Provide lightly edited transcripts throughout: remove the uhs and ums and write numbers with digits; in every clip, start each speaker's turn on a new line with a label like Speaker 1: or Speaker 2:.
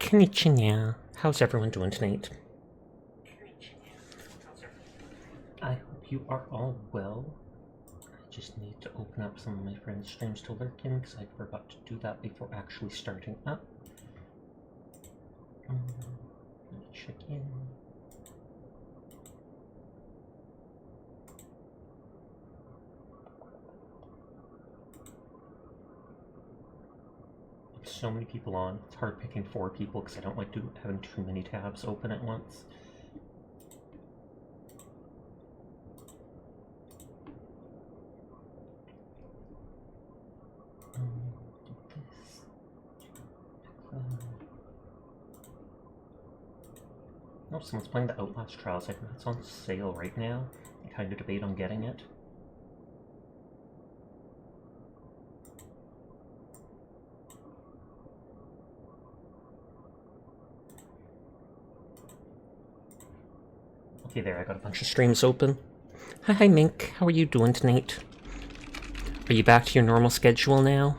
Speaker 1: Konnichiwa. How's everyone doing tonight? I hope you are all well. I just need to open up some of my friends' streams to lurk in because I forgot to do that before actually starting up. Let me check in. So many people on. It's hard picking 4 people because I don't like having too many tabs open at once. Oh, someone's playing the Outlast Trials. I think it's on sale right now. I kind of debate on getting it. Okay, there, I got a bunch of streams open. Hi, Mink. How are you doing tonight? Are you back to your normal schedule now?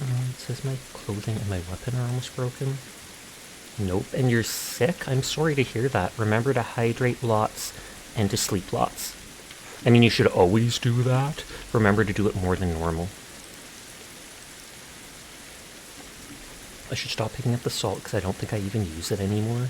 Speaker 1: It says my clothing and my weapon are almost broken. Nope, and you're sick? I'm sorry to hear that. Remember to hydrate lots and to sleep lots. I mean, you should always do that. Remember to do it more than normal. I should stop picking up the salt because I don't think I even use it anymore.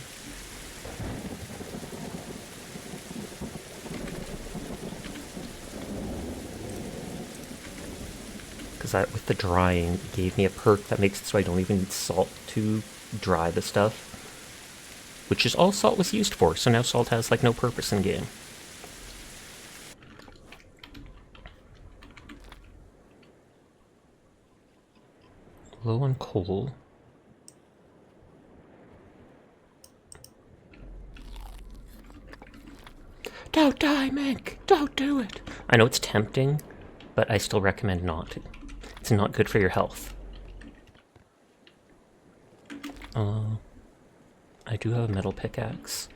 Speaker 1: Because with the drying, it gave me a perk that makes it so I don't even need salt to dry the stuff. Which is all salt was used for, so now salt has like no purpose in game. Low on coal. Don't die, Mink! Don't do it! I know it's tempting, but I still recommend not to. It's not good for your health. I do have a metal pickaxe.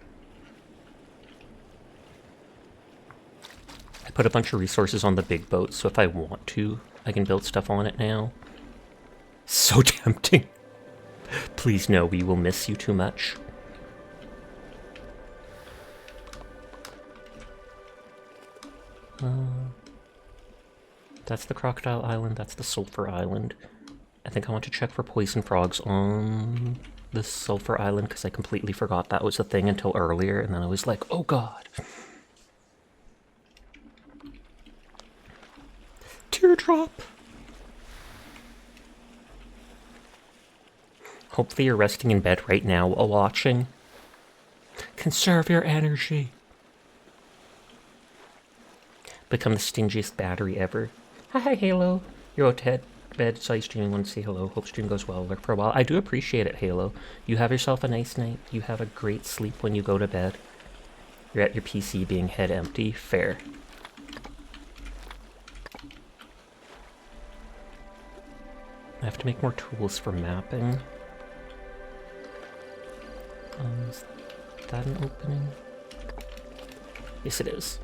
Speaker 1: I put a bunch of resources on the big boat, so if I want to, I can build stuff on it now. So tempting. Please no, we will miss you too much. That's the Crocodile Island, that's the Sulphur Island. I think I want to check for poison frogs on the Sulphur Island because I completely forgot that was a thing until earlier, and then I was like, oh god. Teardrop! Hopefully you're resting in bed right now while watching. Conserve your energy. Become the stingiest battery ever. Hi, Halo. You're out to bed, saw you streaming, want to say hello. Hope stream goes well. Lurk for a while. I do appreciate it, Halo. You have yourself a nice night. You have a great sleep when you go to bed. You're at your PC being head empty. Fair. I have to make more tools for mapping. Is that an opening? Yes, it is.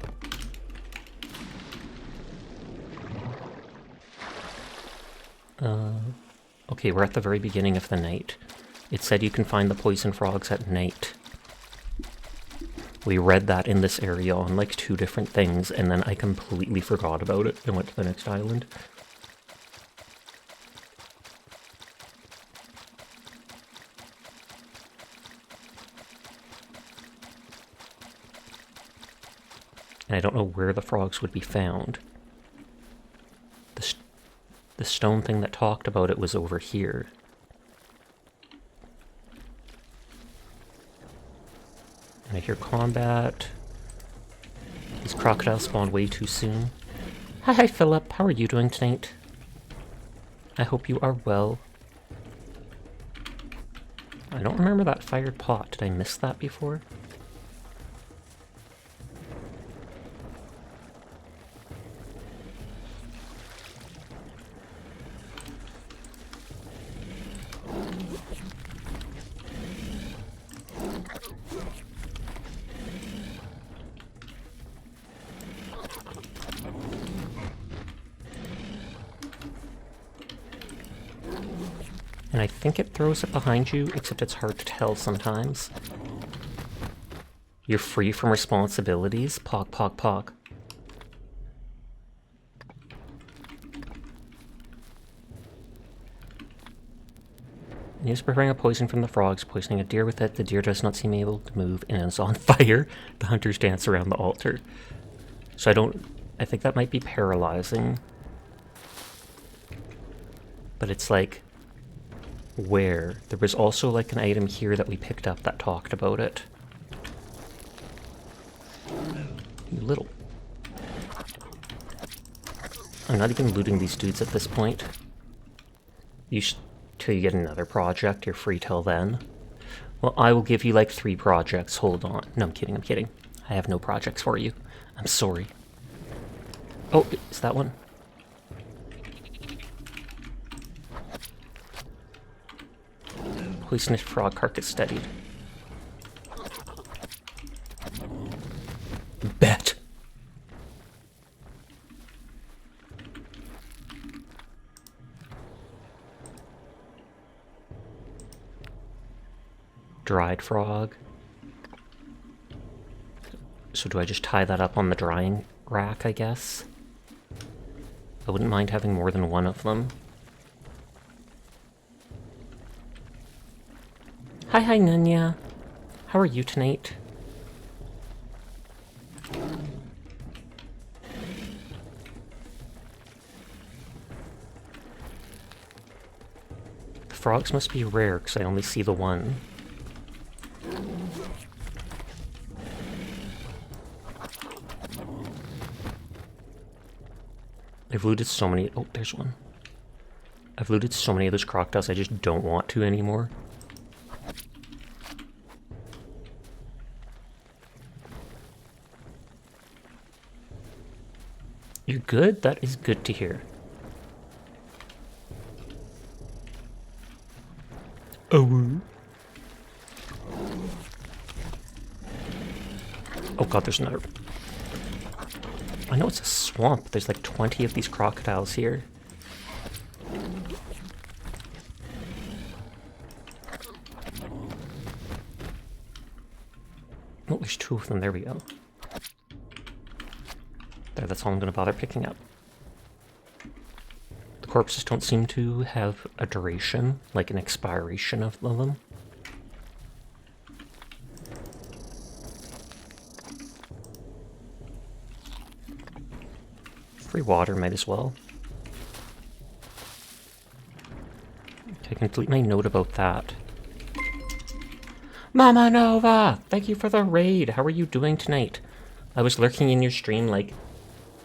Speaker 1: Okay, we're at the very beginning of the night. It said you can find the poison frogs at night. We read that in this area on like 2 different things, and then I completely forgot about it and went to the next island. And I don't know where the frogs would be found. The stone thing that talked about it was over here. And I hear combat. These crocodiles spawned way too soon. Hi, Philip. How are you doing tonight? I hope you are well. I don't remember that fired pot. Did I miss that before? And I think it throws it behind you, except it's hard to tell sometimes. You're free from responsibilities. Pog, pog, pog. He is preparing a poison from the frogs, poisoning a deer with it. The deer does not seem able to move and is on fire. The hunters dance around the altar. So I think that might be paralyzing. But it's like, where? There was also like an item here that we picked up that talked about it. You little... I'm not even looting these dudes at this point. Till you get another project, you're free till then. Well, I will give you like 3 projects. Hold on. No, I'm kidding, I'm kidding. I have no projects for you. I'm sorry. Oh, is that one? Poisonous frog carcass studied. Bet. Dried frog. So do I just tie that up on the drying rack, I guess? I wouldn't mind having more than one of them. Hi, Nunya. How are you tonight? The frogs must be rare, because I only see the one. I've looted so many... Oh, there's one. I've looted so many of those crocodiles, I just don't want to anymore. You're good? That is good to hear. Oh. Oh god, there's another... I know it's a swamp. There's like 20 of these crocodiles here. Oh, there's 2 of them. There we go. There, that's all I'm going to bother picking up. The corpses don't seem to have a duration, like an expiration of them. Free water, might as well. I can delete my note about that. Mama Nova! Thank you for the raid! How are you doing tonight? I was lurking in your stream like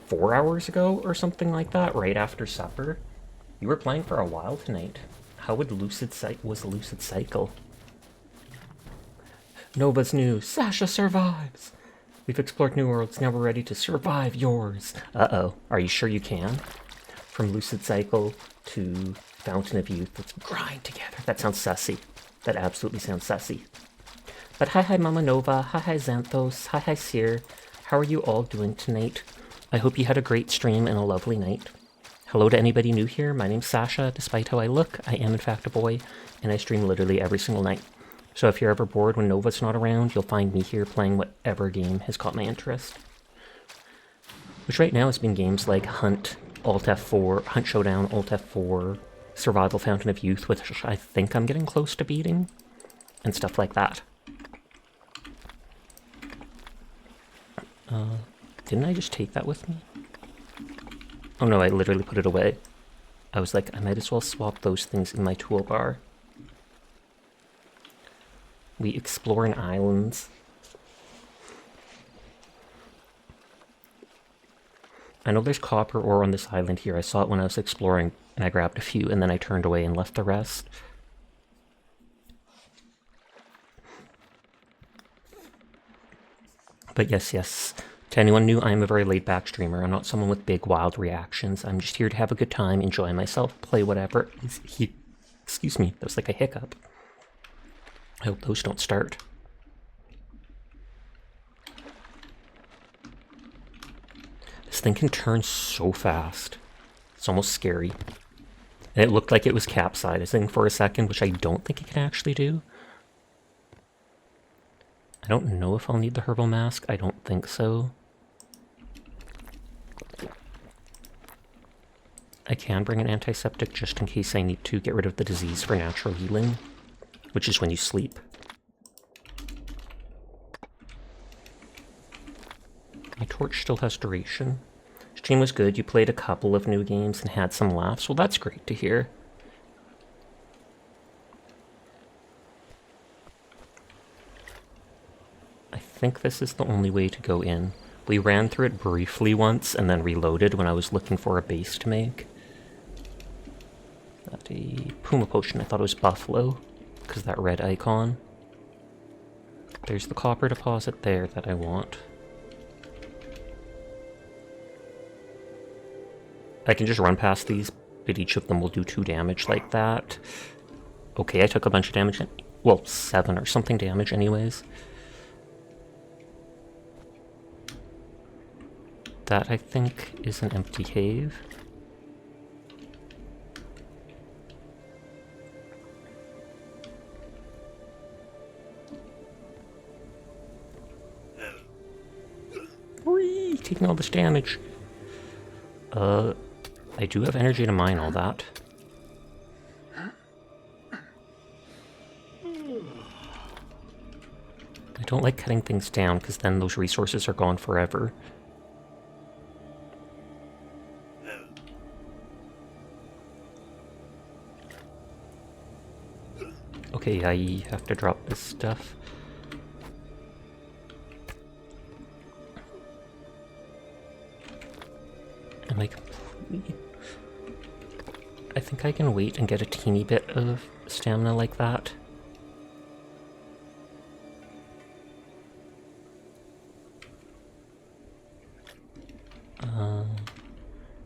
Speaker 1: 4 hours ago or something like that, right after supper. You were playing for a while tonight. How was Lucid Cycle? Nova's new Sasha survives! We've explored new worlds, now we're ready to survive yours. Uh-oh. Are you sure you can? From Lucid Cycle to Fountain of Youth, let's grind together. That sounds sussy. That absolutely sounds sussy. But hi Mama Nova, hi Xanthos, hi Seer. How are you all doing tonight? I hope you had a great stream and a lovely night. Hello to anybody new here, my name's Sasha. Despite how I look, I am in fact a boy, and I stream literally every single night. So if you're ever bored when Nova's not around, you'll find me here playing whatever game has caught my interest. Which right now has been games like Hunt, Alt F4, Hunt Showdown, Alt F4, Survival Fountain of Youth, which I think I'm getting close to beating, and stuff like that. Didn't I just take that with me? Oh no, I literally put it away. I was like, I might as well swap those things in my toolbar. We explore in islands. I know there's copper ore on this island here. I saw it when I was exploring, and I grabbed a few, and then I turned away and left the rest. But yes. To anyone new, I am a very laid-back streamer. I'm not someone with big, wild reactions. I'm just here to have a good time, enjoy myself, play whatever. Excuse me, that was like a hiccup. I hope those don't start. This thing can turn so fast. It's almost scary. And it looked like it was capsizing for a second, which I don't think it can actually do. I don't know if I'll need the herbal mask. I don't think so. I can bring an antiseptic just in case I need to get rid of the disease for natural healing, which is when you sleep. My torch still has duration. Stream was good. You played a couple of new games and had some laughs. Well, that's great to hear. I think this is the only way to go in. We ran through it briefly once and then reloaded when I was looking for a base to make. That a Puma potion. I thought it was Buffalo because that red icon. There's the copper deposit there that I want. I can just run past these, but each of them will do 2 damage like that. Okay, I took a bunch of damage. Well, 7 or something damage anyways. That, I think, is an empty cave. Whee! Taking all this damage. I do have energy to mine all that. I don't like cutting things down because then those resources are gone forever. Okay, I have to drop this stuff. Am I completely... I think I can wait and get a teeny bit of stamina like that.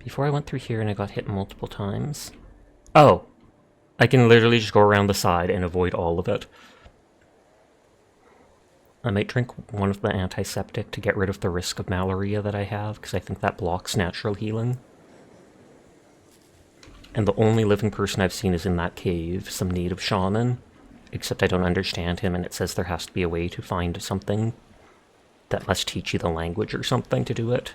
Speaker 1: Before I went through here and I got hit multiple times. Oh! I can literally just go around the side and avoid all of it. I might drink one of the antiseptic to get rid of the risk of malaria that I have, because I think that blocks natural healing. And the only living person I've seen is in that cave, some native shaman. Except I don't understand him, and it says there has to be a way to find something that must teach you the language or something to do it.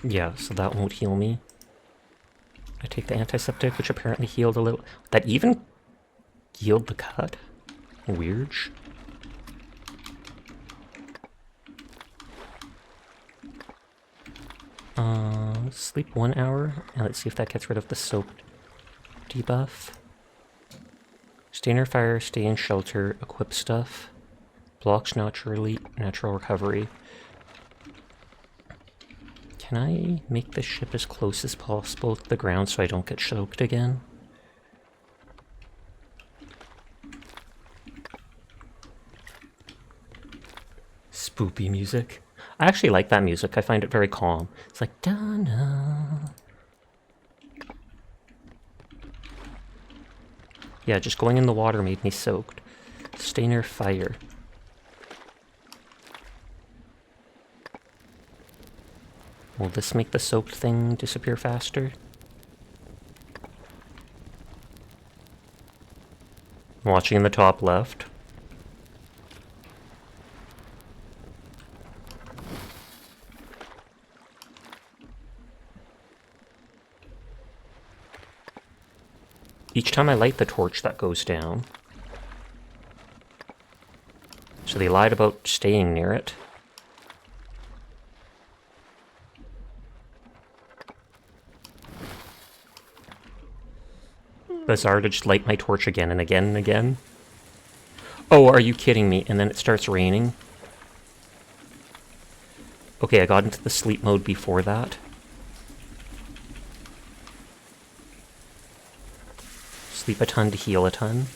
Speaker 1: Yeah, so that won't heal me. I take the antiseptic, which apparently healed a little. That even healed the cut? Weird. Sleep 1 hour, and let's see if that gets rid of the soap debuff. Stay near fire, stay in shelter, equip stuff. Blocks natural recovery. Can I make the ship as close as possible to the ground so I don't get choked again? Spoopy music. I actually like that music. I find it very calm. It's like, Donna. Yeah, just going in the water made me soaked. Stay near fire. Will this make the soaked thing disappear faster? I'm watching in the top left. Each time I light the torch, that goes down. So they lied about staying near it. Bizarre to just light my torch again and again and again. Oh, are you kidding me? And then it starts raining. Okay, I got into the sleep mode before that. Sleep a ton to heal a ton.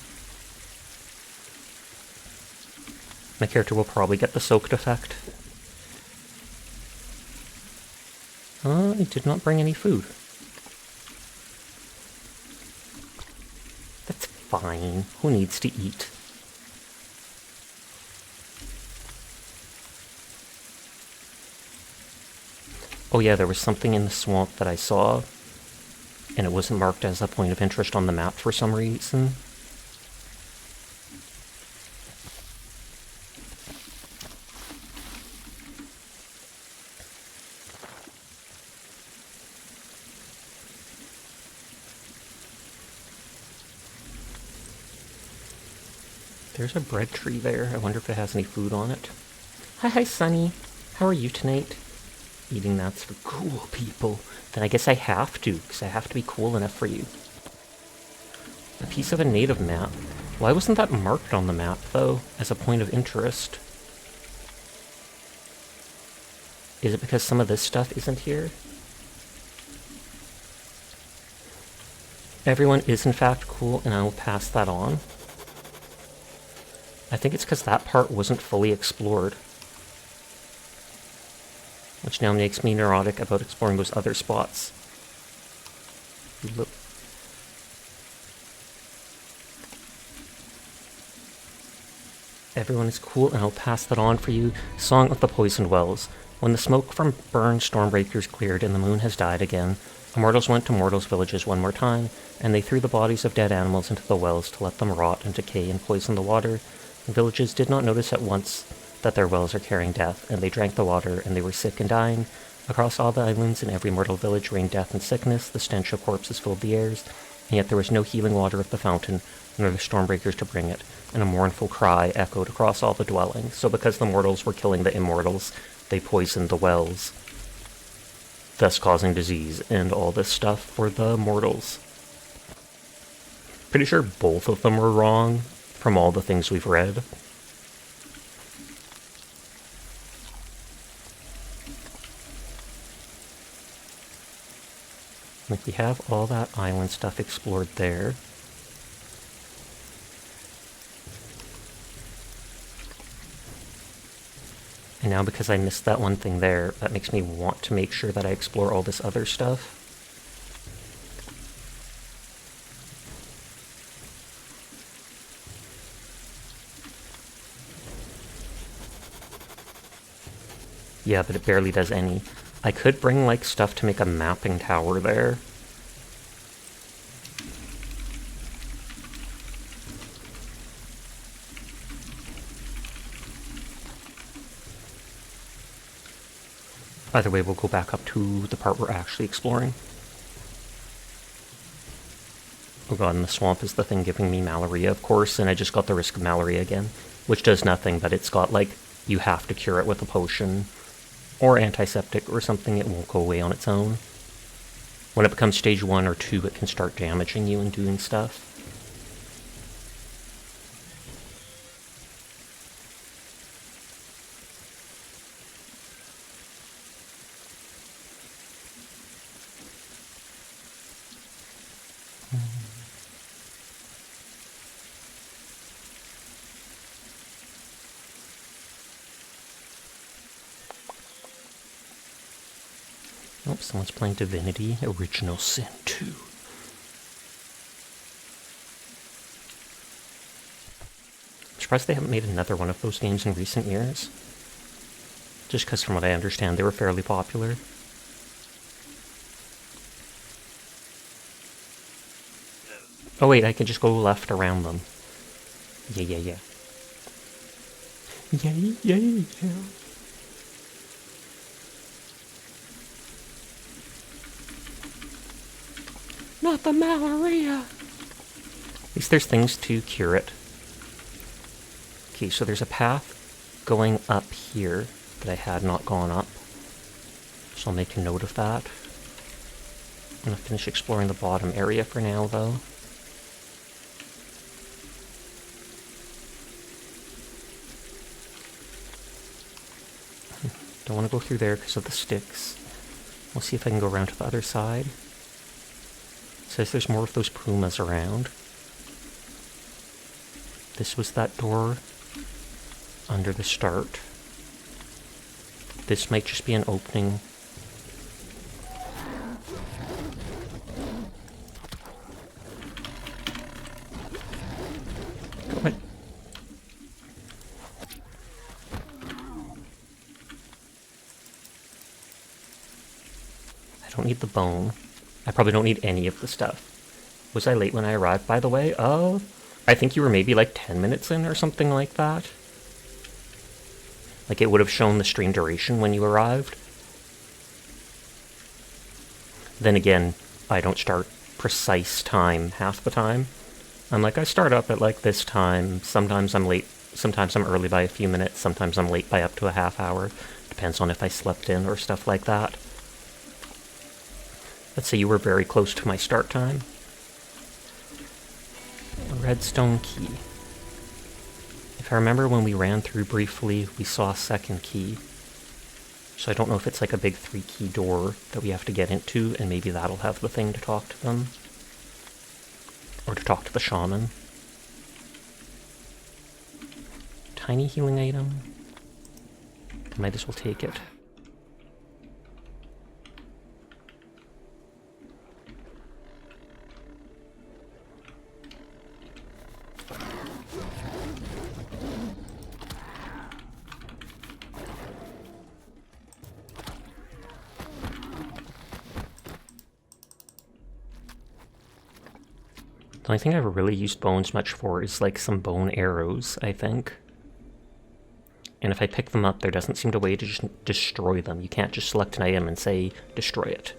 Speaker 1: My character will probably get the soaked effect. I did not bring any food. That's fine. Who needs to eat? Oh yeah, there was something in the swamp that I saw, and it wasn't marked as a point of interest on the map for some reason. There's a bread tree there. I wonder if it has any food on it. Hi, Sunny. How are you tonight? Eating that's for cool people. Then I guess I have to, because I have to be cool enough for you. A piece of a native map. Why wasn't that marked on the map, though, as a point of interest? Is it because some of this stuff isn't here? Everyone is in fact cool, and I will pass that on. I think it's because that part wasn't fully explored. Which now makes me neurotic about exploring those other spots. Look. Everyone is cool, and I'll pass that on for you. Song of the Poisoned Wells. When the smoke from burned Stormbreakers cleared and the moon has died again, immortals went to mortals' villages one more time, and they threw the bodies of dead animals into the wells to let them rot and decay and poison the water. The villages did not notice at once that their wells are carrying death, and they drank the water, and they were sick and dying. Across all the islands in every mortal village reigned death and sickness. The stench of corpses filled the airs, and yet there was no healing water of the fountain, nor the Stormbreakers to bring it, and a mournful cry echoed across all the dwellings. So because the mortals were killing the immortals, they poisoned the wells, thus causing disease and all this stuff for the mortals. Pretty sure both of them were wrong from all the things we've read. Like, we have all that island stuff explored there. And now because I missed that one thing there, that makes me want to make sure that I explore all this other stuff. Yeah, but it barely does any. I could bring, like, stuff to make a mapping tower there. Either way, we'll go back up to the part we're actually exploring. Oh god, and the swamp is the thing giving me malaria, of course, and I just got the risk of malaria again, which does nothing, but it's got, like, you have to cure it with a potion, or antiseptic or something. It won't go away on its own. When it becomes stage 1 or 2, it can start damaging you and doing stuff. Oh, someone's playing Divinity Original Sin 2. I'm surprised they haven't made another one of those games in recent years. Just because from what I understand, they were fairly popular. Oh wait, I can just go left around them. Yeah. Yeah. Not the malaria! At least there's things to cure it. Okay, so there's a path going up here that I had not gone up. So I'll make a note of that. I'm gonna finish exploring the bottom area for now, though. Don't want to go through there because of the sticks. We'll see if I can go around to the other side. It says there's more of those pumas around. This was that door under the start. This might just be an opening. Go ahead. don't need the bone. I probably don't need any of the stuff. Was I late when I arrived, by the way? Oh, I think you were maybe like 10 minutes in or something like that. Like it would have shown the stream duration when you arrived. Then again, I don't start precise time half the time. I'm like, I start up at like this time. Sometimes I'm late. Sometimes I'm early by a few minutes. Sometimes I'm late by up to a half hour. Depends on if I slept in or stuff like that. Let's say you were very close to my start time. A redstone key. If I remember when we ran through briefly, we saw a second key. So I don't know if it's like a big 3-key door that we have to get into, and maybe that'll have the thing to talk to them. Or to talk to the shaman. Tiny healing item. Might as well take it. The only thing I've really used bones much for is like some bone arrows, I think. And if I pick them up, there doesn't seem a way to just destroy them. You can't just select an item and say, destroy it.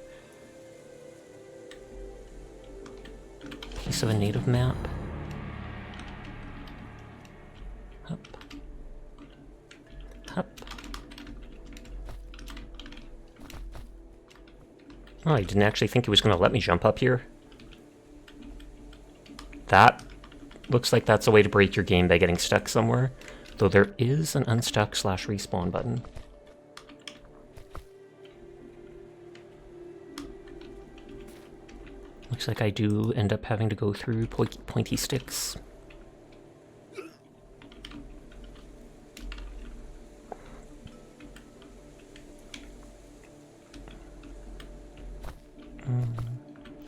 Speaker 1: Piece of a native map. Hup. Hup. Oh, I didn't actually think it was going to let me jump up here. That looks like that's a way to break your game by getting stuck somewhere. Though there is an unstuck/respawn button. Looks like I do end up having to go through pointy sticks.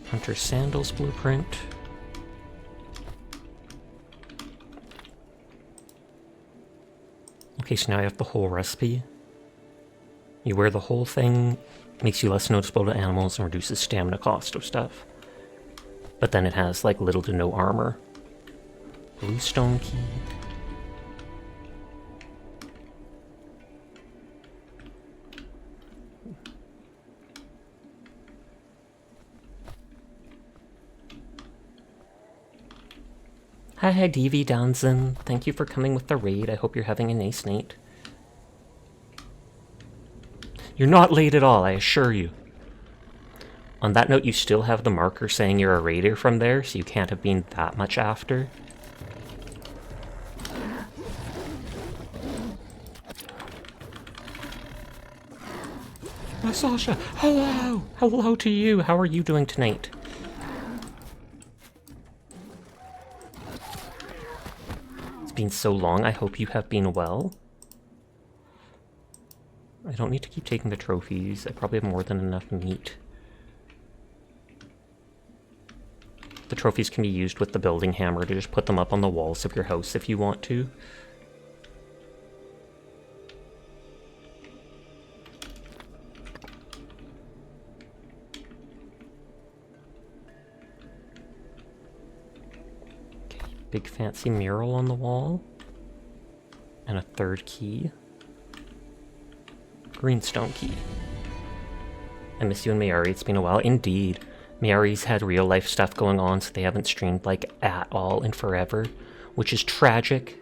Speaker 1: Hunter Sandals blueprint. Okay, so now I have the whole recipe. You wear the whole thing, makes you less noticeable to animals and reduces stamina cost of stuff. But then it has like little to no armor. Bluestone key. Hi, DV Danzen. Thank you for coming with the raid. I hope you're having a nice night. You're not late at all, I assure you. On that note, you still have the marker saying you're a raider from there, so you can't have been that much after. Sasha, hello! Hello to you. How are you doing tonight? Been so long. I hope you have been well. I don't need to keep taking the trophies. I probably have more than enough meat. The trophies can be used with the building hammer to just put them up on the walls of your house if you want to. Big fancy mural on the wall. And a third key. Greenstone key. I miss you and Mayari, it's been a while. Indeed. Mayari's had real life stuff going on, so they haven't streamed like at all in forever. Which is tragic.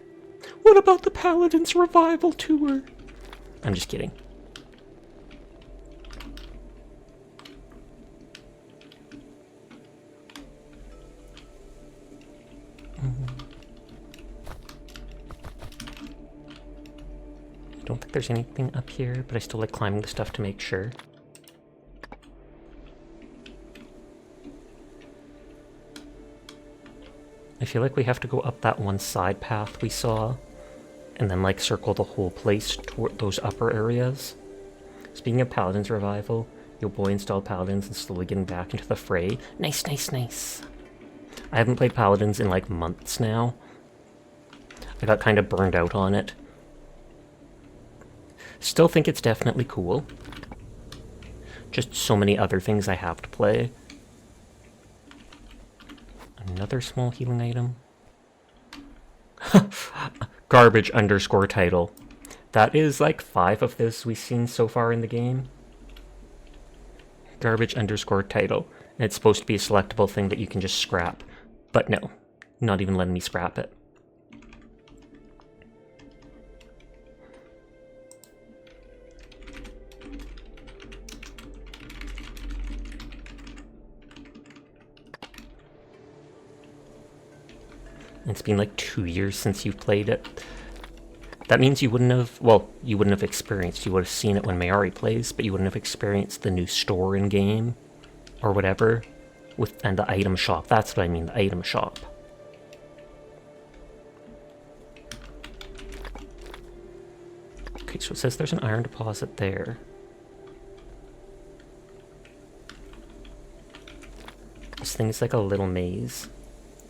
Speaker 1: What about the Paladins Revival Tour? I'm just kidding. I don't think there's anything up here, but I still like climbing the stuff to make sure. I feel like we have to go up that one side path we saw, and then like circle the whole place toward those upper areas. Speaking of Paladins Revival, your boy installed Paladins and slowly getting back into the fray. Nice, nice, nice. I haven't played Paladins in like months now. I got kind of burned out on it. Still think it's definitely cool. Just so many other things I have to play. Another small healing item. Garbage underscore title. That is like 5 of this we've seen so far in the game. Garbage underscore title. And it's supposed to be a selectable thing that you can just scrap. But no, not even letting me scrap it. It's been like 2 years since you've played it. That means you wouldn't have, well, you wouldn't have experienced, you would have seen it when Mayari plays, but you wouldn't have experienced the new store in-game, or whatever, and the item shop. That's what I mean, the item shop. Okay, so it says there's an iron deposit there. This thing is like a little maze.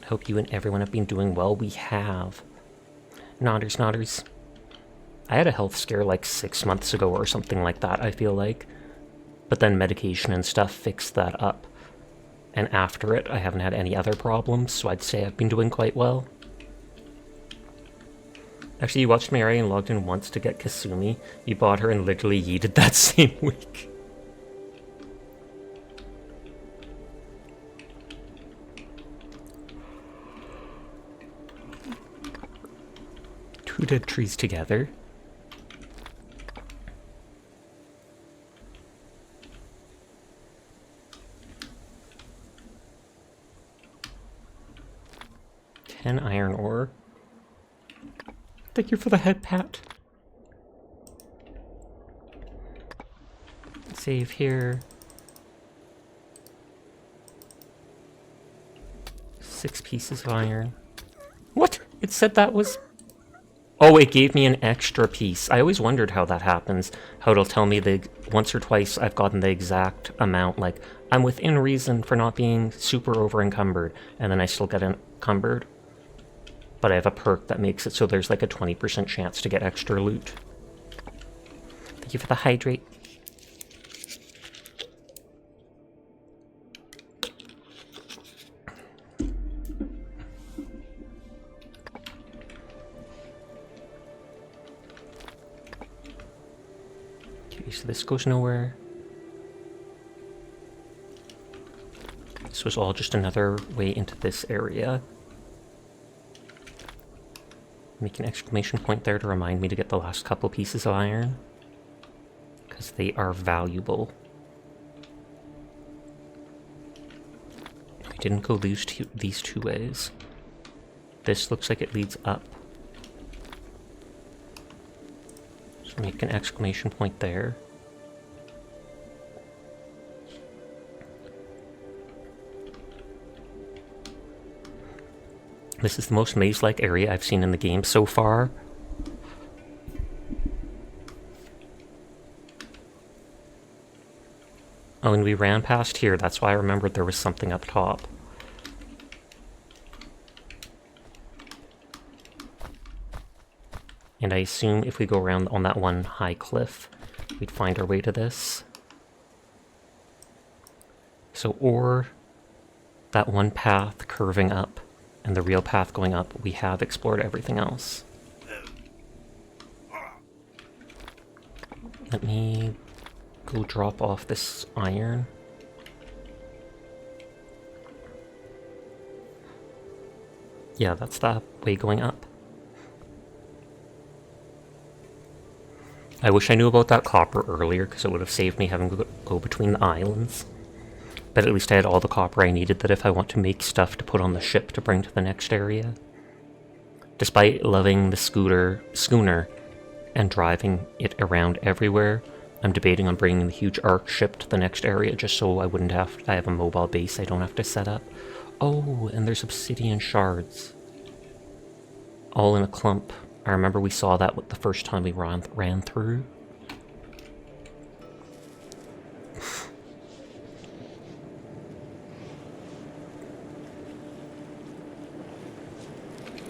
Speaker 1: I hope you and everyone have been doing well. We have. Nodders, nodders. I had a health scare like 6 months ago or something like that, I feel like. But then medication and stuff fixed that up. And after it, I haven't had any other problems, so I'd say I've been doing quite well. Actually, you watched Mayari and logged in once to get Kasumi. You bought her and literally yeeted that same week. Two dead trees together. An iron ore. Thank you for the head pat. Save here. 6 pieces of iron. What? It said that was... Oh, it gave me an extra piece. I always wondered how that happens. How it'll tell me the once or twice I've gotten the exact amount. Like, I'm within reason for not being super over encumbered. And then I still get encumbered. But I have a perk that makes it so there's like a 20% chance to get extra loot. Thank you for the hydrate. Okay, so this goes nowhere. This was all just another way into this area. Make an exclamation point there to remind me to get the last couple pieces of iron. Because they are valuable. We didn't go these two ways. This looks like it leads up. So make an exclamation point there. This is the most maze-like area I've seen in the game so far. Oh, and we ran past here. That's why I remembered there was something up top. And I assume if we go around on that one high cliff, we'd find our way to this. So, or that one path curving up. And the real path going up, we have explored everything else. Let me go drop off this iron. Yeah, that's the way going up. I wish I knew about that copper earlier, because it would have saved me having to go between the islands. But at least I had all the copper I needed that if I want to make stuff to put on the ship to bring to the next area. Despite loving the schooner and driving it around everywhere, I'm debating on bringing the huge arc ship to the next area just so I have a mobile base I don't have to set up. Oh, and there's obsidian shards. All in a clump. I remember we saw that the first time we ran through.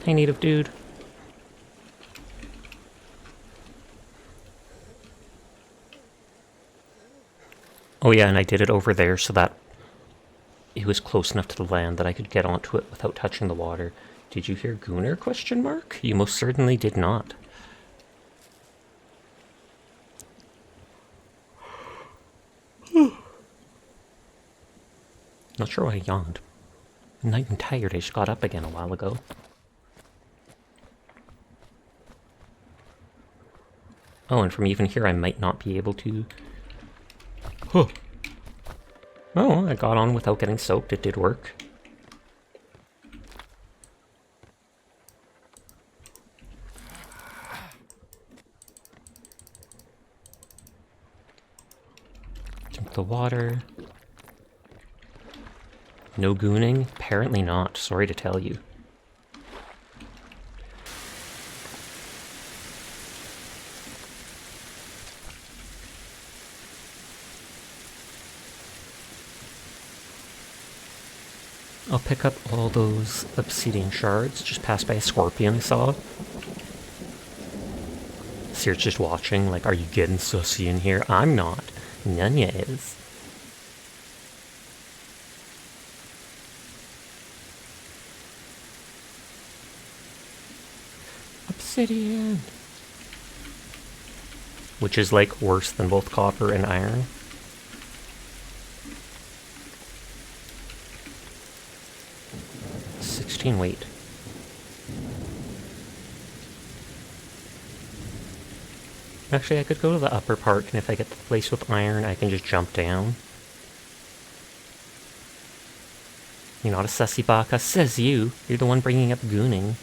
Speaker 1: Hey, native dude. Oh yeah, and I did it over there so that it was close enough to the land that I could get onto it without touching the water. Did you hear Gunnar, question mark? You most certainly did not. Not sure why I yawned. I'm not even tired, I just got up again a while ago. Oh, and from even here I might not be able to... Huh. Oh, I got on without getting soaked, it did work. Drink the water. No gooning? Apparently not, sorry to tell you. I'll pick up all those obsidian shards. Just passed by a scorpion I saw. Sear's just watching, like, are you getting sussy in here? I'm not. Nunya is. Obsidian! Which is, like, worse than both copper and iron. Weight. Actually, I could go to the upper part, and if I get the place with iron, I can just jump down. You're not a sussy baka, says you. You're the one bringing up gooning.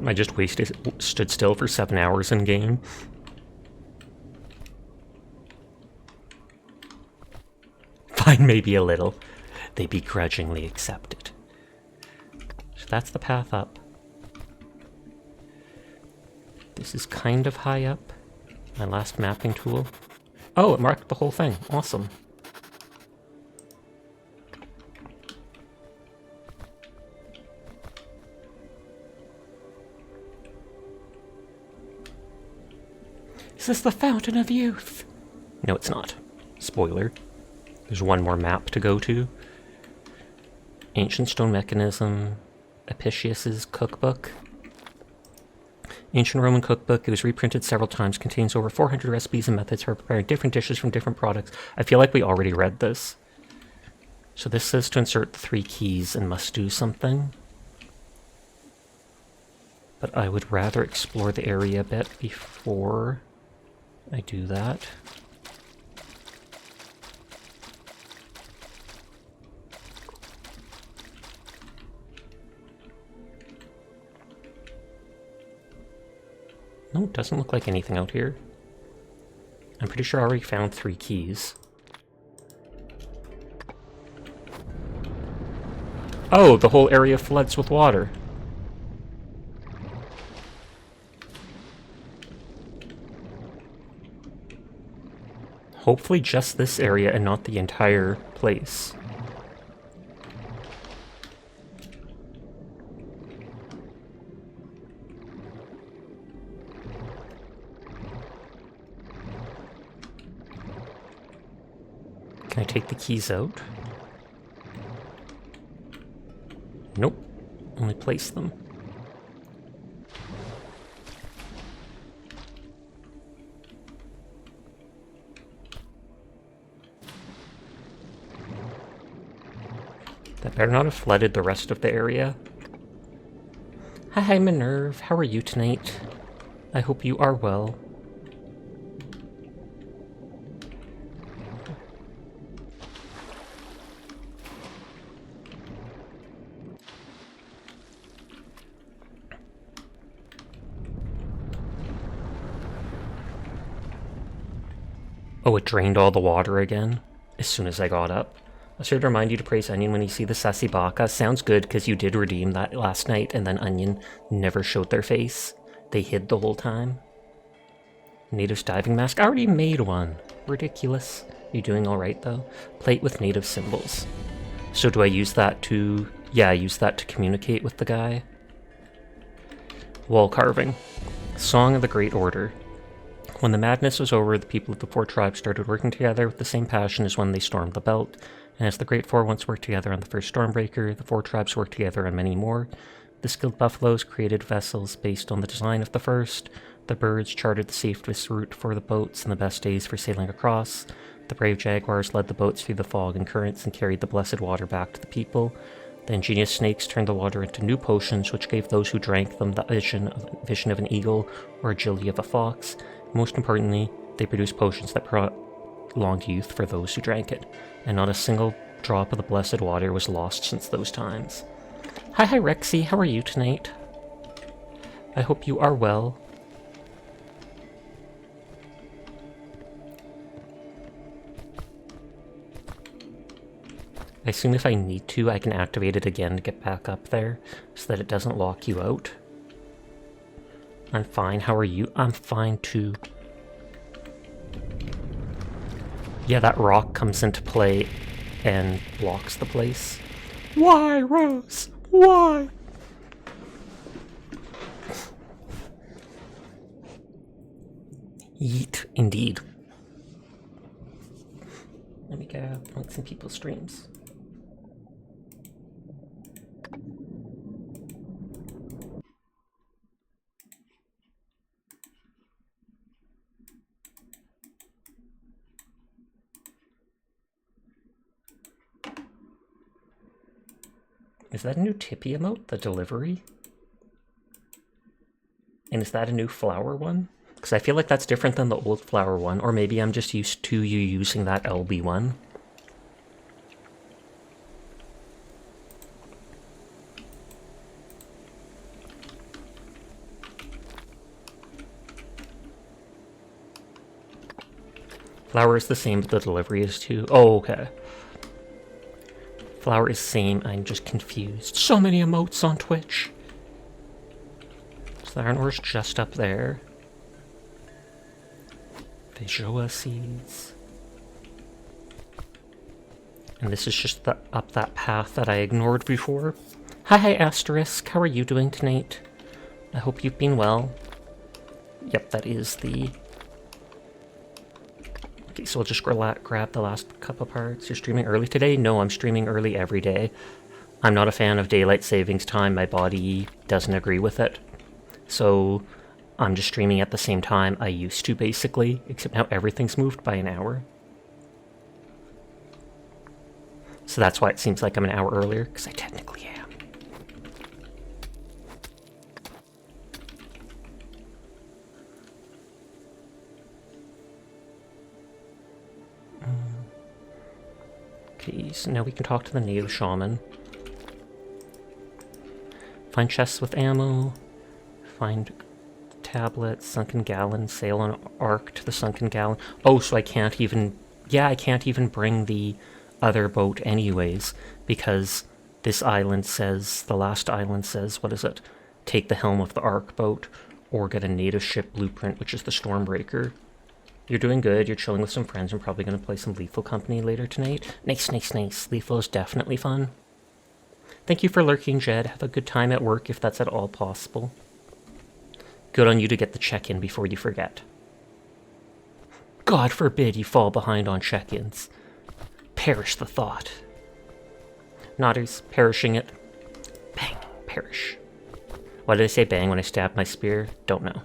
Speaker 1: I just stood still for 7 hours in game. Fine, maybe a little. They begrudgingly accept it. So that's the path up. This is kind of high up. My last mapping tool. Oh, it marked the whole thing. Awesome. Is this the Fountain of Youth? No, it's not. Spoiler. There's one more map to go to. Ancient Stone Mechanism. Apicius's Cookbook. Ancient Roman Cookbook. It was reprinted several times. Contains over 400 recipes and methods for preparing different dishes from different products. I feel like we already read this. So this says to insert the 3 keys and must do something. But I would rather explore the area a bit before I do that. No, it doesn't look like anything out here. I'm pretty sure I already found 3 keys. Oh, the whole area floods with water. Hopefully just this area and not the entire place. Can I take the keys out? Nope. Only place them. That better not have flooded the rest of the area. Hi, Minerve. How are you tonight? I hope you are well. Oh, it drained all the water again as soon as I got up. I should remind you to praise Onion when you see the Sassy Baka. Sounds good, because you did redeem that last night, and then Onion never showed their face. They hid the whole time. Native's diving mask? I already made one. ridiculous. You doing alright though? Plate with native symbols. So do I use that to... Yeah, I use that to communicate with the guy. Wall carving. Song of the Great Order. When the madness was over, the people of the four tribes started working together with the same passion as when they stormed the belt. And as the Great Four once worked together on the first Stormbreaker, the four tribes worked together on many more. The skilled buffaloes created vessels based on the design of the first. The birds charted the safest route for the boats and the best days for sailing across. The brave jaguars led the boats through the fog and currents and carried the blessed water back to the people. The ingenious snakes turned the water into new potions, which gave those who drank them the vision of an eagle or agility of a fox. Most importantly, they produced potions that prolonged youth for those who drank it, and not a single drop of the blessed water was lost since those times. Hi Rexy, how are you tonight? I hope you are well. I assume if I need to, I can activate it again to get back up there, so that it doesn't lock you out. I'm fine, how are you? I'm fine too. Yeah, that rock comes into play and blocks the place. Why, Rose? Why? Yeet, indeed. Let me go on some people's streams. Is that a new Tippy emote, the delivery? And is that a new flower one? Because I feel like that's different than the old flower one, or maybe I'm just used to you using that LB one. Flower is the same, but the delivery is too. Oh, okay. Flower is same, I'm just confused. So many emotes on Twitch! So the Iron Ore's just up there. Visual seeds. And this is just up that path that I ignored before. Hi Asterisk, how are you doing tonight? I hope you've been well. Yep, that is the... Okay, so we'll just grab the last couple parts. You're streaming early today? No, I'm streaming early every day. I'm not a fan of daylight savings time. My body doesn't agree with it. So I'm just streaming at the same time I used to, basically. Except now everything's moved by an hour. So that's why it seems like I'm an hour earlier, because I technically am. Okay, so now we can talk to the native shaman. Find chests with ammo. Find tablets, sunken gallon, sail on arc to the sunken gallon. Oh, so I can't even... Yeah, I can't even bring the other boat anyways, because this island says... The last island says, what is it? Take the helm of the arc boat, or get a native ship blueprint, which is the Stormbreaker. You're doing good, you're chilling with some friends, and probably going to play some Lethal Company later tonight. Nice, nice, nice. Lethal is definitely fun. Thank you for lurking, Jed. Have a good time at work if that's at all possible. Good on you to get the check-in before you forget. God forbid you fall behind on check-ins. Perish the thought. Nodders, perishing it. Bang, perish. Why did I say bang when I stabbed my spear? Don't know.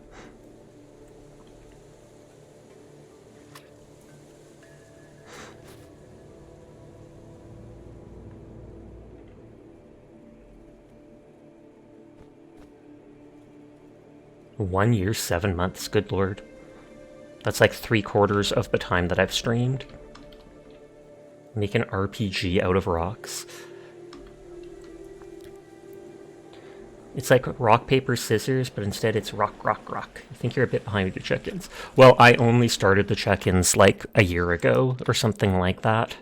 Speaker 1: One year, 7 months, good lord. That's like 3/4 of the time that I've streamed. Make an RPG out of rocks. It's like rock, paper, scissors, but instead it's rock, rock, rock. I think you're a bit behind with your check-ins. Well, I only started the check-ins like a year ago, or something like that.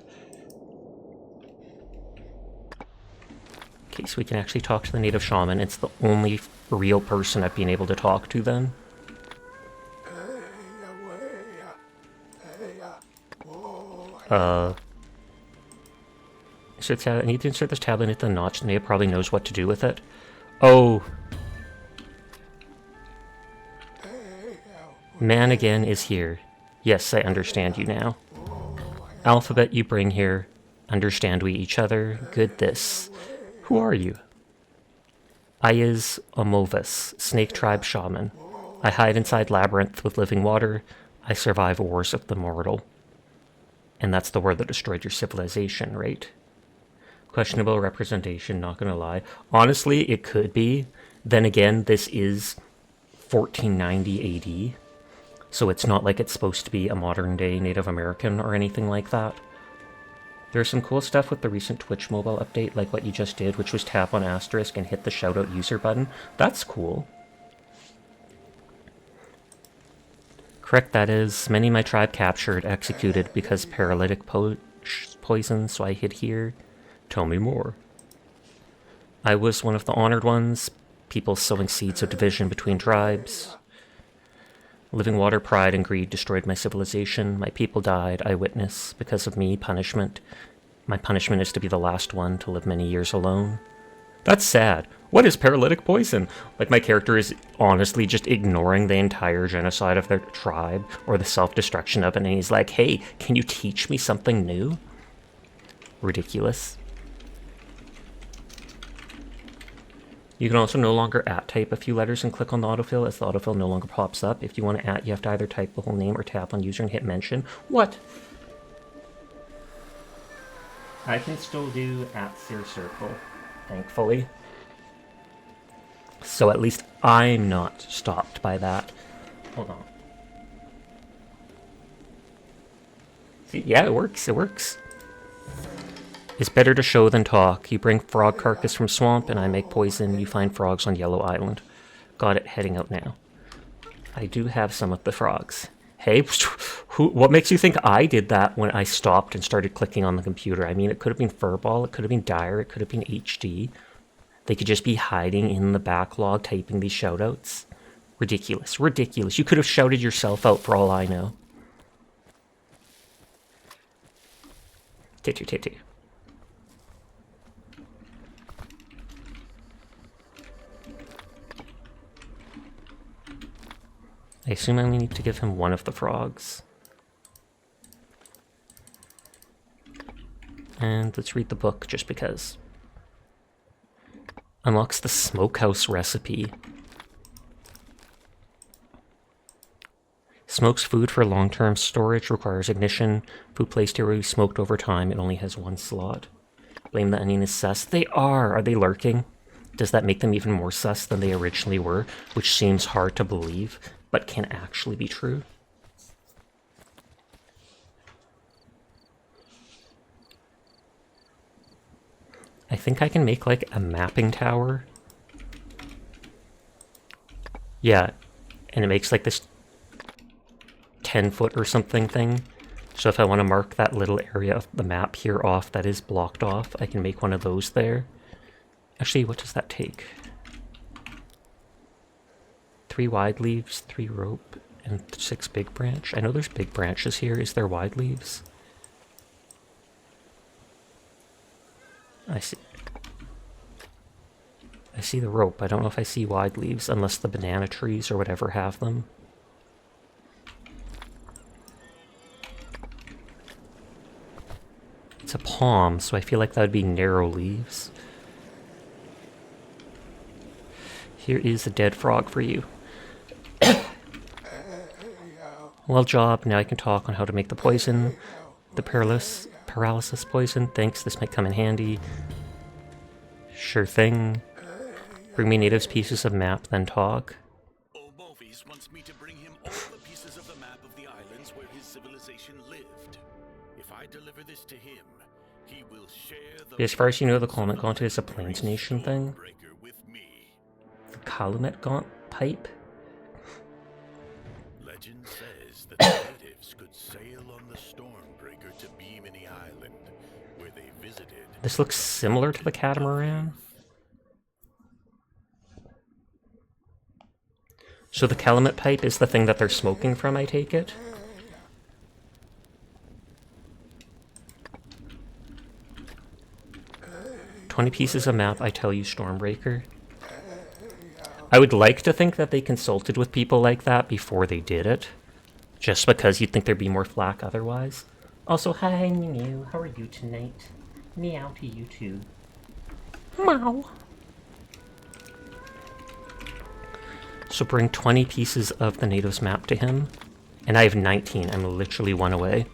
Speaker 1: Okay, so we can actually talk to the native shaman. It's the only real person I've been able to talk to then. I need to insert this tablet into the notch, and Naya probably knows what to do with it. Oh. Man again is here. Yes, I understand you now. Alphabet you bring here. Understand we each other. Good this. Who are you? I is Amovis, Snake Tribe Shaman. I hide inside Labyrinth with living water. I survive wars of the mortal. And that's the war that destroyed your civilization, right? Questionable representation, not gonna lie. Honestly, it could be. Then again, this is 1490 AD. So it's not like it's supposed to be a modern day Native American or anything like that. There's some cool stuff with the recent Twitch mobile update, like what you just did, which was tap on asterisk and hit the shoutout user button. That's cool. Correct, that is. Many my tribe captured, executed because paralytic poison, so I hid here. Tell me more. I was one of the honored ones, people sowing seeds of division between tribes. Living water, pride, and greed destroyed my civilization. My people died, I witness. Because of me, punishment. My punishment is to be the last one to live many years alone. That's sad. What is paralytic poison? Like, my character is honestly just ignoring the entire genocide of their tribe or the self-destruction of it, and he's like, hey, can you teach me something new? Ridiculous. You can also no longer @type a few letters and click on the autofill, as the autofill no longer pops up. If you want to @ you have to either type the whole name or tap on user and hit mention. What? I can still do @SearCircle, thankfully. So at least I'm not stopped by that. Hold on. See, yeah, it works, it works. It's better to show than talk. You bring frog carcass from swamp, and I make poison. You find frogs on Yellow Island. Got it, heading out now. I do have some of the frogs. Hey, what makes you think I did that when I stopped and started clicking on the computer? I mean, it could have been Furball, it could have been Dire, it could have been HD. They could just be hiding in the backlog typing these shoutouts. Ridiculous, ridiculous. You could have shouted yourself out for all I know. Titu. I assume I only need to give him one of the frogs. And let's read the book, just because. Unlocks the smokehouse recipe. Smokes food for long-term storage, requires ignition. Food placed here will be smoked over time. It only has one slot. Blame the onion is sus. They are! Are they lurking? Does that make them even more sus than they originally were? Which seems hard to believe, but can actually be true. I think I can make like a mapping tower. Yeah, and it makes like this 10-foot or something thing. So if I want to mark that little area of the map here off that is blocked off, I can make one of those there. Actually, what does that take? 3 wide leaves, 3 rope, and 6 big branch. I know there's big branches here. Is there wide leaves? I see. I see the rope. I don't know if I see wide leaves, unless the banana trees or whatever have them. It's a palm, so I feel like that would be narrow leaves. Here is a dead frog for you. Well job, now I can talk on how to make the poison. The paralysis poison. Thanks, this might come in handy. Sure thing. Bring me natives pieces of map, then talk.
Speaker 2: Obovis wants me to bring him all the pieces of the map of the islands where his civilization lived. If I deliver this to him, he will share the...
Speaker 1: As far as you know, the Calumet Gaunt is a Plains Nation thing.
Speaker 2: With me.
Speaker 1: The Calumet Gaunt pipe?
Speaker 2: Legend says that the natives could sail on the Stormbreaker to Bimini Island, where they visited...
Speaker 1: This looks similar to the catamaran. So the Calumet pipe is the thing that they're smoking from, I take it? 20 pieces of map, I tell you, Stormbreaker. I would like to think that they consulted with people like that before they did it. Just because you'd think there'd be more flack otherwise. Also, hi, Mew. How are you tonight? Meow to you too. Meow. So bring 20 pieces of the natives map to him. And I have 19. I'm literally one away.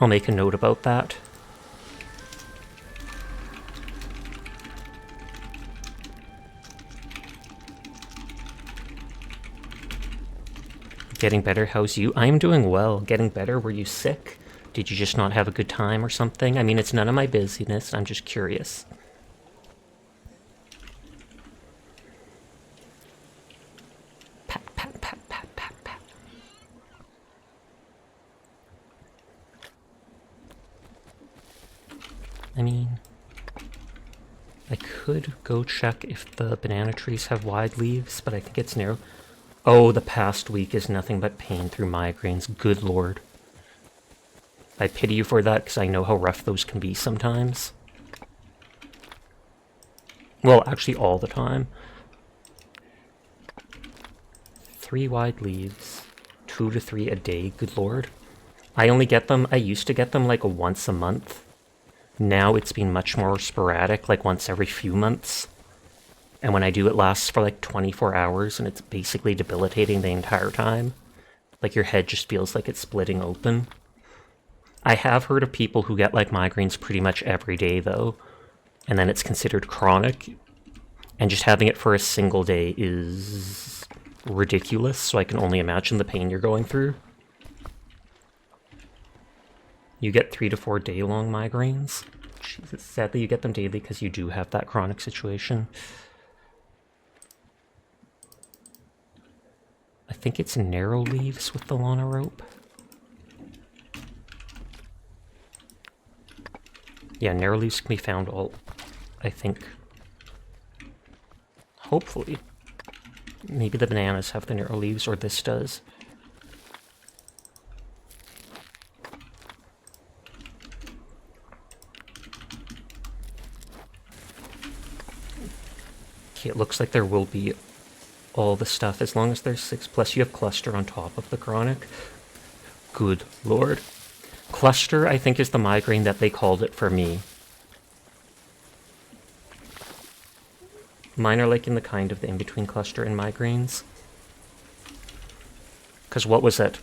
Speaker 1: I'll make a note about that. Getting better, how's you? I'm doing well. Getting better, were you sick? Did you just not have a good time or something? I mean, it's none of my business, I'm just curious. Pat, pat, pat, pat, pat, pat. I mean, I could go check if the banana trees have wide leaves, but I think it's narrow. Oh, the past week is nothing but pain through migraines. Good lord. I pity you for that, because I know how rough those can be sometimes. Well, actually all the time. 3 wide leaves. 2 to 3 a day. Good lord. I used to get them like once a month. Now it's been much more sporadic, like once every few months. And when I do, it lasts for like 24 hours, and it's basically debilitating the entire time. Like your head just feels like it's splitting open. I have heard of people who get like migraines pretty much every day though, and then it's considered chronic. And just having it for a single day is ridiculous, so I can only imagine the pain you're going through. You get 3 to 4 day-long migraines. Jesus, sadly you get them daily because you do have that chronic situation. I think it's narrow leaves with the Lana rope. Yeah, narrow leaves can be found all, I think. Hopefully. Maybe the bananas have the narrow leaves, or this does. Okay, it looks like there will be all the stuff, as long as there's 6, plus you have cluster on top of the chronic. Good lord. Cluster, I think, is the migraine that they called it for me. Mine are like in the kind of the in-between cluster and migraines. Because what was it?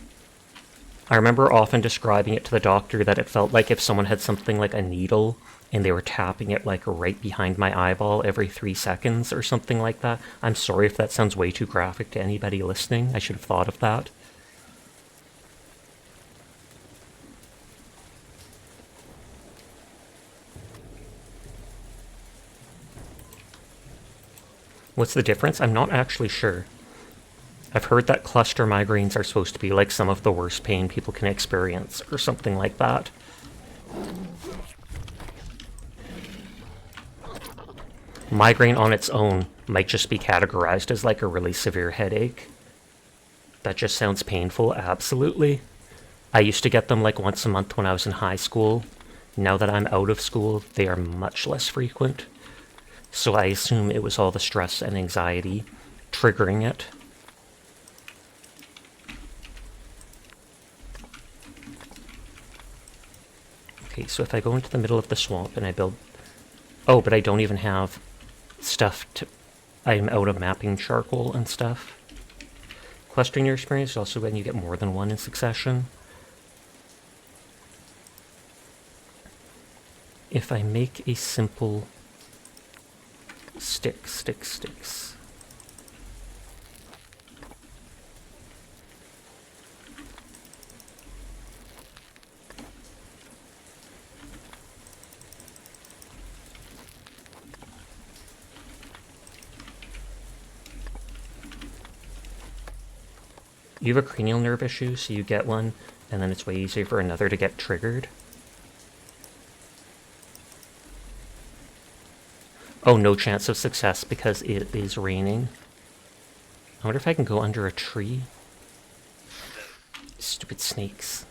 Speaker 1: I remember often describing it to the doctor that it felt like if someone had something like a needle and they were tapping it like right behind my eyeball every 3 seconds or something like that. I'm sorry if that sounds way too graphic to anybody listening. I should have thought of that. What's the difference? I'm not actually sure. I've heard that cluster migraines are supposed to be like some of the worst pain people can experience, or something like that. Migraine on its own might just be categorized as like a really severe headache. That just sounds painful, absolutely. I used to get them like once a month when I was in high school. Now that I'm out of school, they are much less frequent. So I assume it was all the stress and anxiety triggering it. Okay, so if I go into the middle of the swamp and I build... Oh, but I don't even have stuff to... I'm out of mapping charcoal and stuff. Clustering your experience is also when you get more than one in succession. If I make a simple... sticks. You have a cranial nerve issue, so you get one, and then it's way easier for another to get triggered. Oh, no chance of success because it is raining. I wonder if I can go under a tree. Stupid snakes.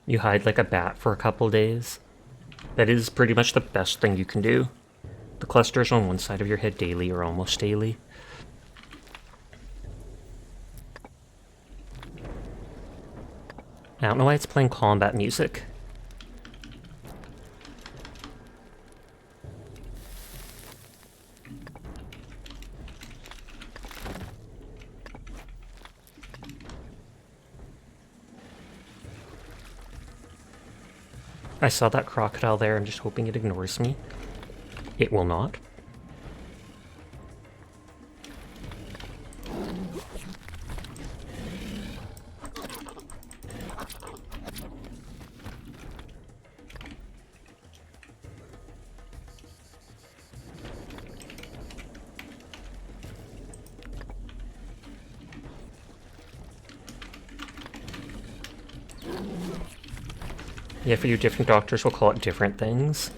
Speaker 1: You hide like a bat for a couple days. That is pretty much the best thing you can do. The clusters on one side of your head daily or almost daily. I don't know why it's playing combat music. I saw that crocodile there. I'm just hoping it ignores me. It will not. Yeah, for you, different doctors will call it different things.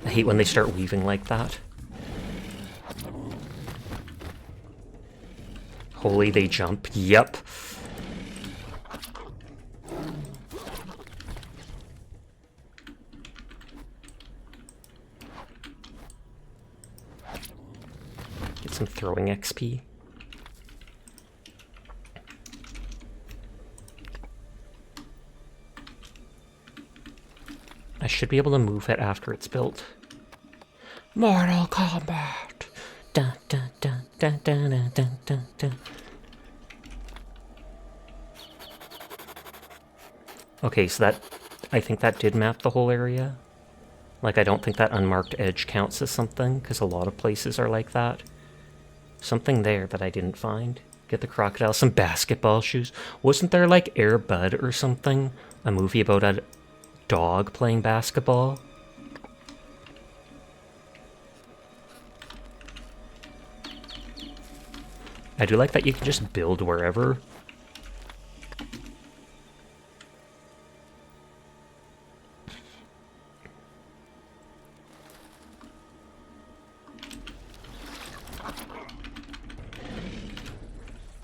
Speaker 1: I hate when they start weaving like that. Holy, they jump. Yep. Get some throwing XP. I should be able to move it after it's built. Mortal Kombat! Dun, dun, dun, dun, dun, dun, dun, dun, dun. Okay, so that... I think that did map the whole area. Like, I don't think that unmarked edge counts as something, because a lot of places are like that. Something there that I didn't find. Get the crocodile some basketball shoes. Wasn't there, like, Air Bud or something? A movie about a dog playing basketball? I do like that you can just build wherever.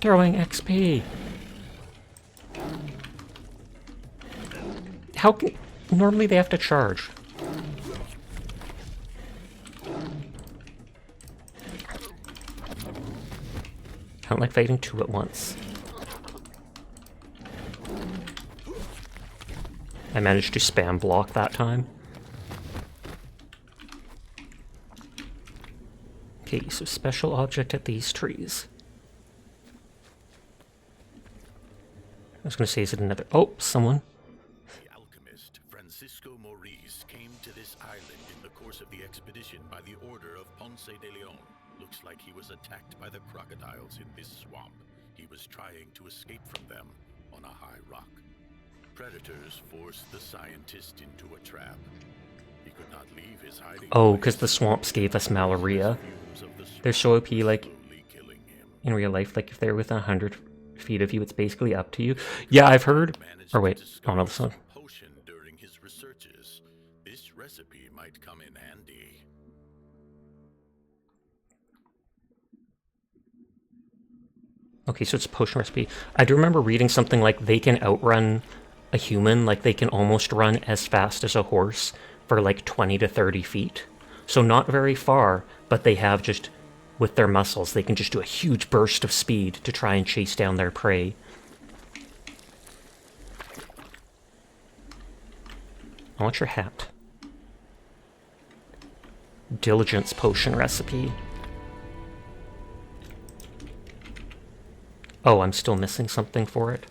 Speaker 1: Throwing XP. How can... Normally they have to charge. I don't like fighting two at once. I managed to spam block that time. Okay, so special object at these trees. I was going to say, is it another... Oh, someone.
Speaker 2: The alchemist Francisco Maurice came to this island in the course of the expedition by the order of Ponce de Leon. Looks like he was attacked by the crocodiles in this swamp. He was trying to escape from them on a high rock. Predators forced the scientist into a trap. He could not leave his hiding
Speaker 1: Oh, because the swamps gave us malaria. They're so OP, like, in real life, like, if they're within 100 feet of you, it's basically up to you. Yeah, I've heard... Or wait, oh no, this one.
Speaker 2: Potion during his researches. This recipe might come in handy.
Speaker 1: Okay, so it's a potion recipe. I do remember reading something like they can outrun a human, like they can almost run as fast as a horse for like 20 to 30 feet. So not very far, but they have just, with their muscles, they can just do a huge burst of speed to try and chase down their prey. I want your hat. Diligence potion recipe. Oh, I'm still missing something for it.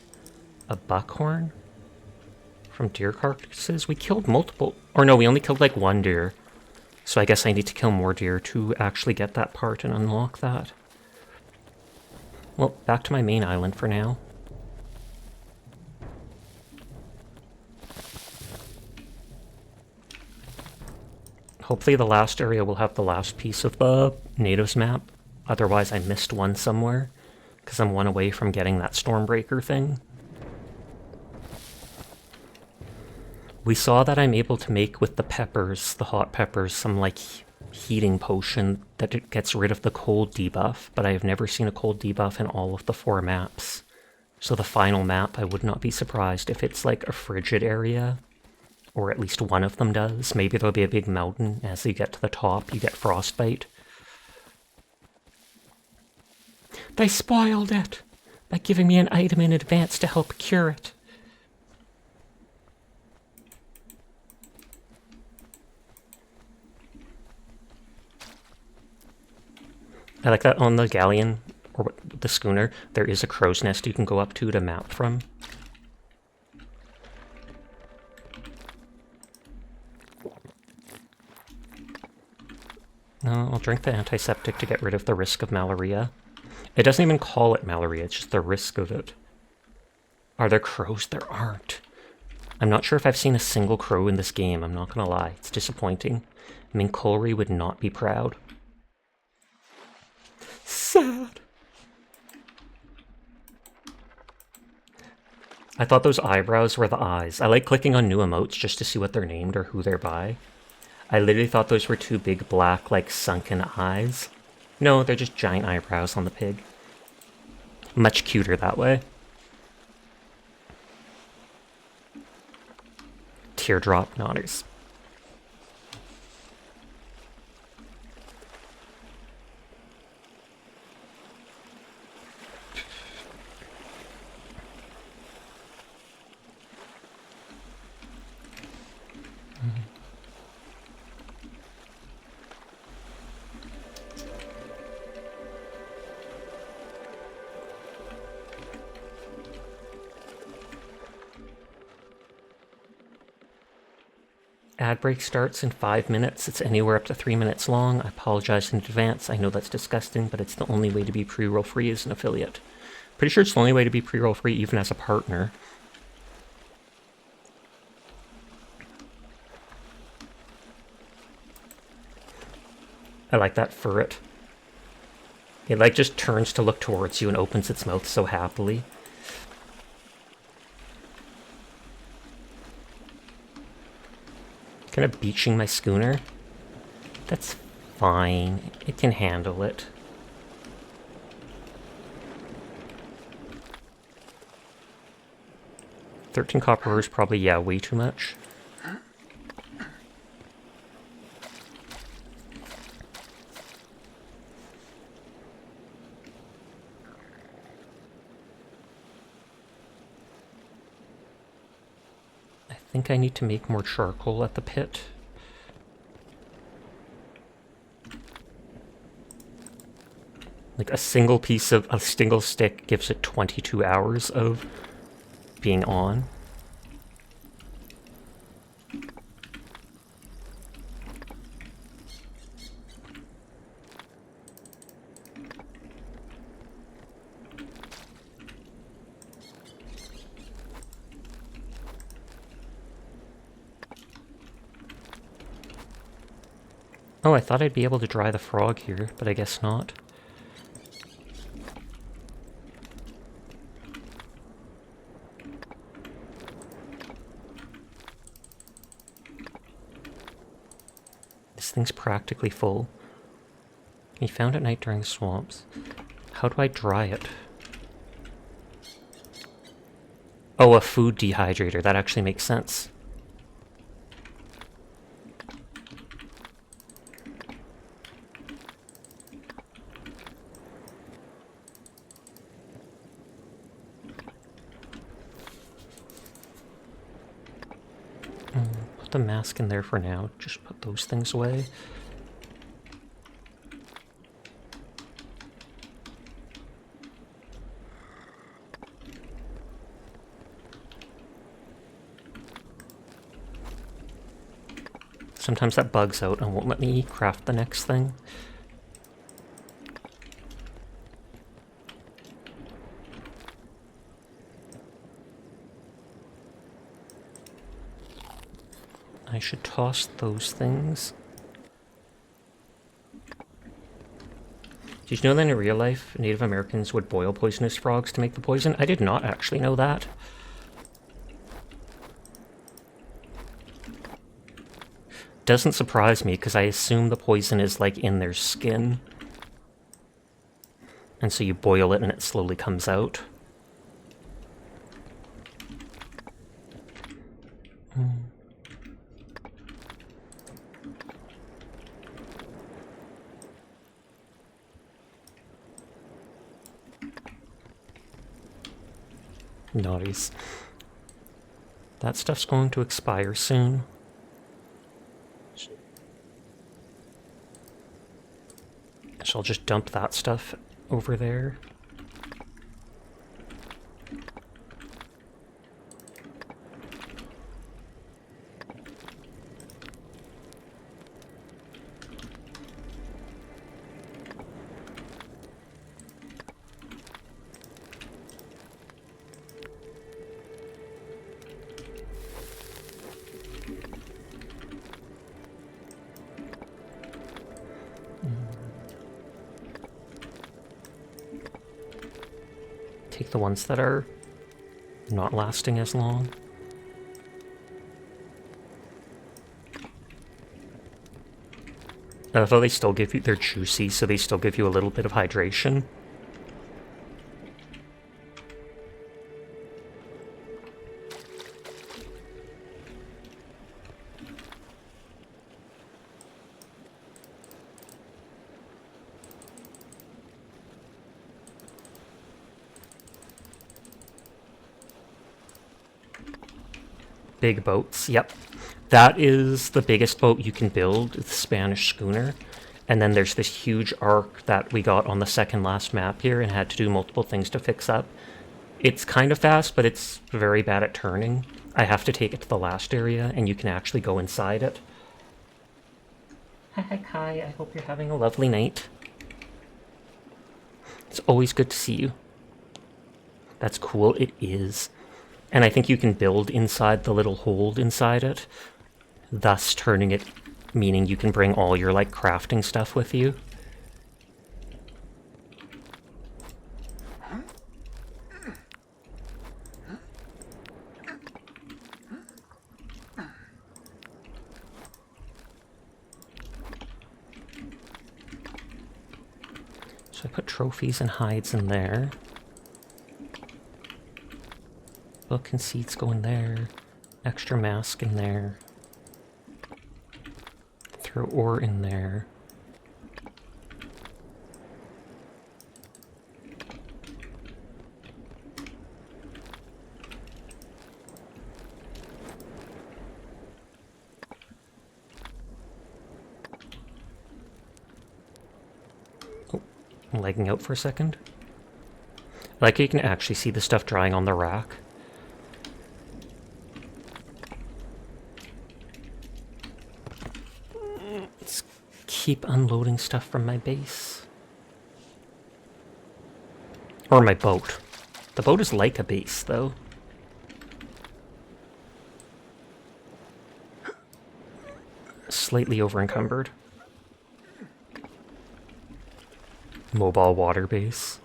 Speaker 1: A buckhorn? From deer carcasses? We killed multiple... Or no, we only killed like one deer. So I guess I need to kill more deer to actually get that part and unlock that. Well, back to my main island for now. Hopefully the last area will have the last piece of the natives map. Otherwise I missed one somewhere, because I'm one away from getting that Stormbreaker thing. We saw that I'm able to make with the peppers, the hot peppers, some like heating potion that it gets rid of the cold debuff, but I have never seen a cold debuff in all of the 4 maps. So the final map, I would not be surprised if it's like a frigid area, or at least one of them does. Maybe there'll be a big mountain. As you get to the top, you get frostbite. They spoiled it by giving me an item in advance to help cure it. I like that on the galleon, or the schooner, there is a crow's nest you can go up to map from. No, I'll drink the antiseptic to get rid of the risk of malaria. It doesn't even call it malaria, it's just the risk of it. Are there crows? There aren't. I'm not sure if I've seen a single crow in this game, I'm not gonna lie. It's disappointing. I mean, Colry would not be proud. Sad. I thought those eyebrows were the eyes. I like clicking on new emotes just to see what they're named or who they're by. I literally thought those were two big black, like, sunken eyes. No, they're just giant eyebrows on the pig. Much cuter that way. Teardrop nodders. Ad break starts in 5 minutes. It's anywhere up to 3 minutes long. I apologize in advance. I know that's disgusting, but it's the only way to be pre-roll free as an affiliate. Pretty sure it's the only way to be pre-roll free even as a partner. I like that ferret. It like just turns to look towards you and opens its mouth so happily. Kind of beaching my schooner. That's fine. It can handle it. $13 copper is probably, yeah, way too much. I think I need to make more charcoal at the pit. Like a single piece of a single stick gives it 22 hours of being on. Oh, I thought I'd be able to dry the frog here, but I guess not. This thing's practically full. Can be found at night during swamps. How do I dry it? Oh, a food dehydrator. That actually makes sense. Put the mask in there for now. Just put those things away. Sometimes that bugs out and won't let me craft the next thing. I should toss those things. Did you know that in real life, Native Americans would boil poisonous frogs to make the poison? I did not actually know that. Doesn't surprise me, because I assume the poison is like in their skin. And so you boil it and it slowly comes out. Nice. That stuff's going to expire soon. So I'll just dump that stuff over there. Take the ones that are not lasting as long. Although they still give you, they're juicy, so they still give you a little bit of hydration. Big boats, yep. That is the biggest boat you can build, the Spanish schooner. And then there's this huge arc that we got on the second last map here and had to do multiple things to fix up. It's kind of fast, but it's very bad at turning. I have to take it to the last area, and you can actually go inside it. Hi, Kai. I hope you're having a lovely night. It's always good to see you. That's cool. It is. And I think you can build inside the little hold inside it, thus turning it, meaning you can bring all your, like, crafting stuff with you. So I put trophies and hides in there. Book and seats go in there. Extra mask in there. Throw ore in there. Oh, I'm lagging out for a second. Like, you can actually see the stuff drying on the rack. Keep unloading stuff from my base. Or my boat. The boat is like a base, though. Slightly over-encumbered. Mobile water base.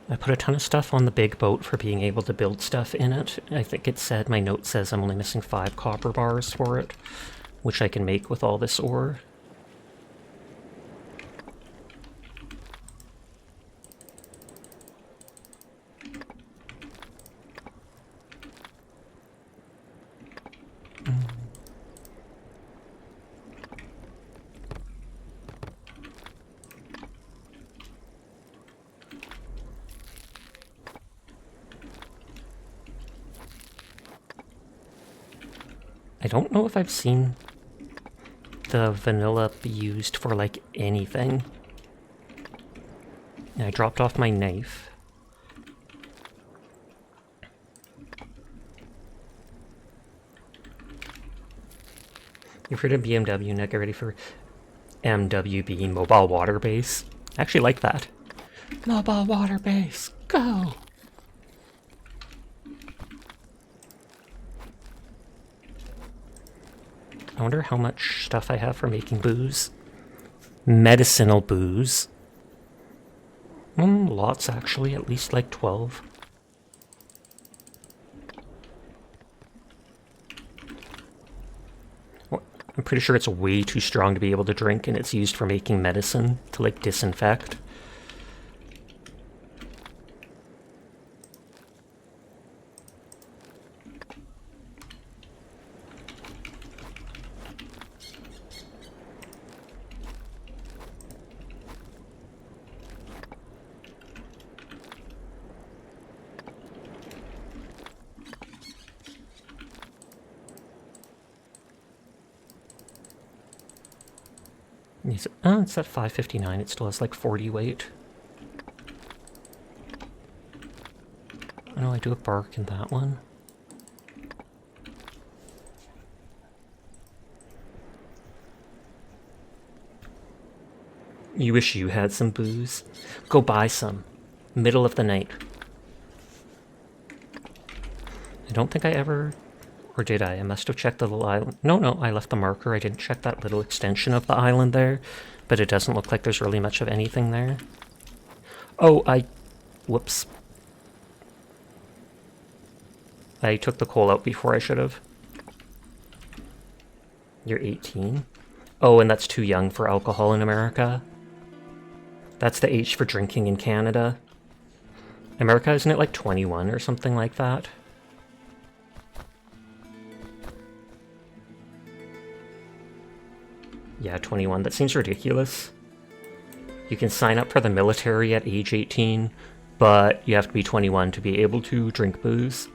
Speaker 1: I put a ton of stuff on the big boat for being able to build stuff in it. I think it said, my note says I'm only missing 5 copper bars for it, which I can make with all this ore. I don't know if I've seen the vanilla be used for, like, anything. And I dropped off my knife. You've heard of BMW, now get ready for MWB, Mobile Water Base. I actually like that. Mobile Water Base, go! I wonder how much stuff I have for making booze. Medicinal booze. Lots, actually. At least like 12. Well, I'm pretty sure it's way too strong to be able to drink, and it's used for making medicine to, like, disinfect. It's at 559. It still has like 40 weight. I know I do a bark in that one. You wish you had some booze? Go buy some. Middle of the night. I don't think I ever... Or did I? I must have checked the little island. No, I left the marker. I didn't check that little extension of the island there. But it doesn't look like there's really much of anything there. Oh, whoops. I took the coal out before I should have. You're 18? Oh, and that's too young for alcohol in America. That's the age for drinking in Canada. America, isn't it like 21 or something like that? Yeah, 21. That seems ridiculous. You can sign up for the military at age 18, but you have to be 21 to be able to drink booze.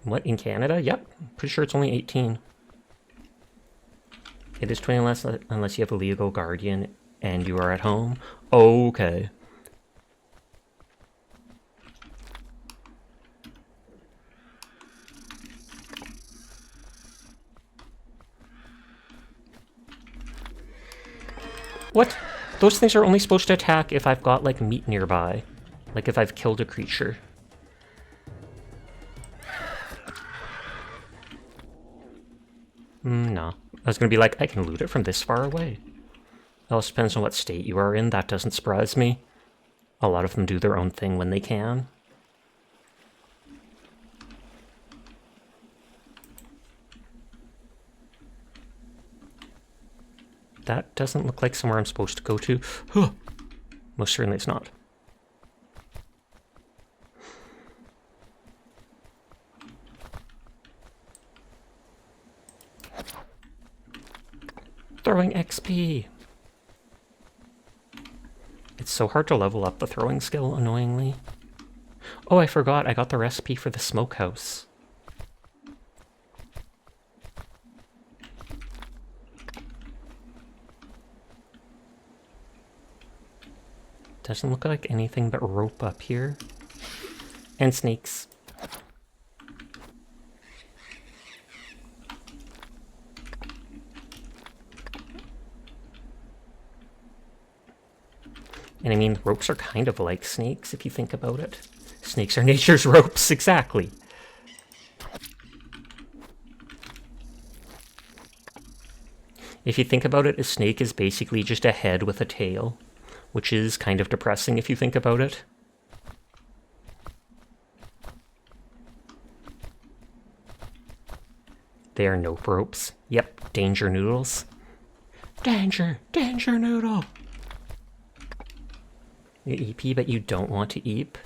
Speaker 1: What, in Canada? Yep. Pretty sure it's only 18. It is 20 unless you have a legal guardian and you are at home. Okay. What? Those things are only supposed to attack if I've got, like, meat nearby. Like, if I've killed a creature. No. I was gonna be like, I can loot it from this far away. It also depends on what state you are in. That doesn't surprise me. A lot of them do their own thing when they can. That doesn't look like somewhere I'm supposed to go to. Huh. Most certainly it's not. Throwing XP! It's so hard to level up the throwing skill, annoyingly. Oh, I forgot, I got the recipe for the smokehouse. Doesn't look like anything but rope up here. And snakes. And I mean, ropes are kind of like snakes, if you think about it. Snakes are nature's ropes, exactly. If you think about it, a snake is basically just a head with a tail, which is kind of depressing if you think about it. They are nope ropes. Yep, danger noodles. Danger! Danger noodle! You EP, but you don't want to eep.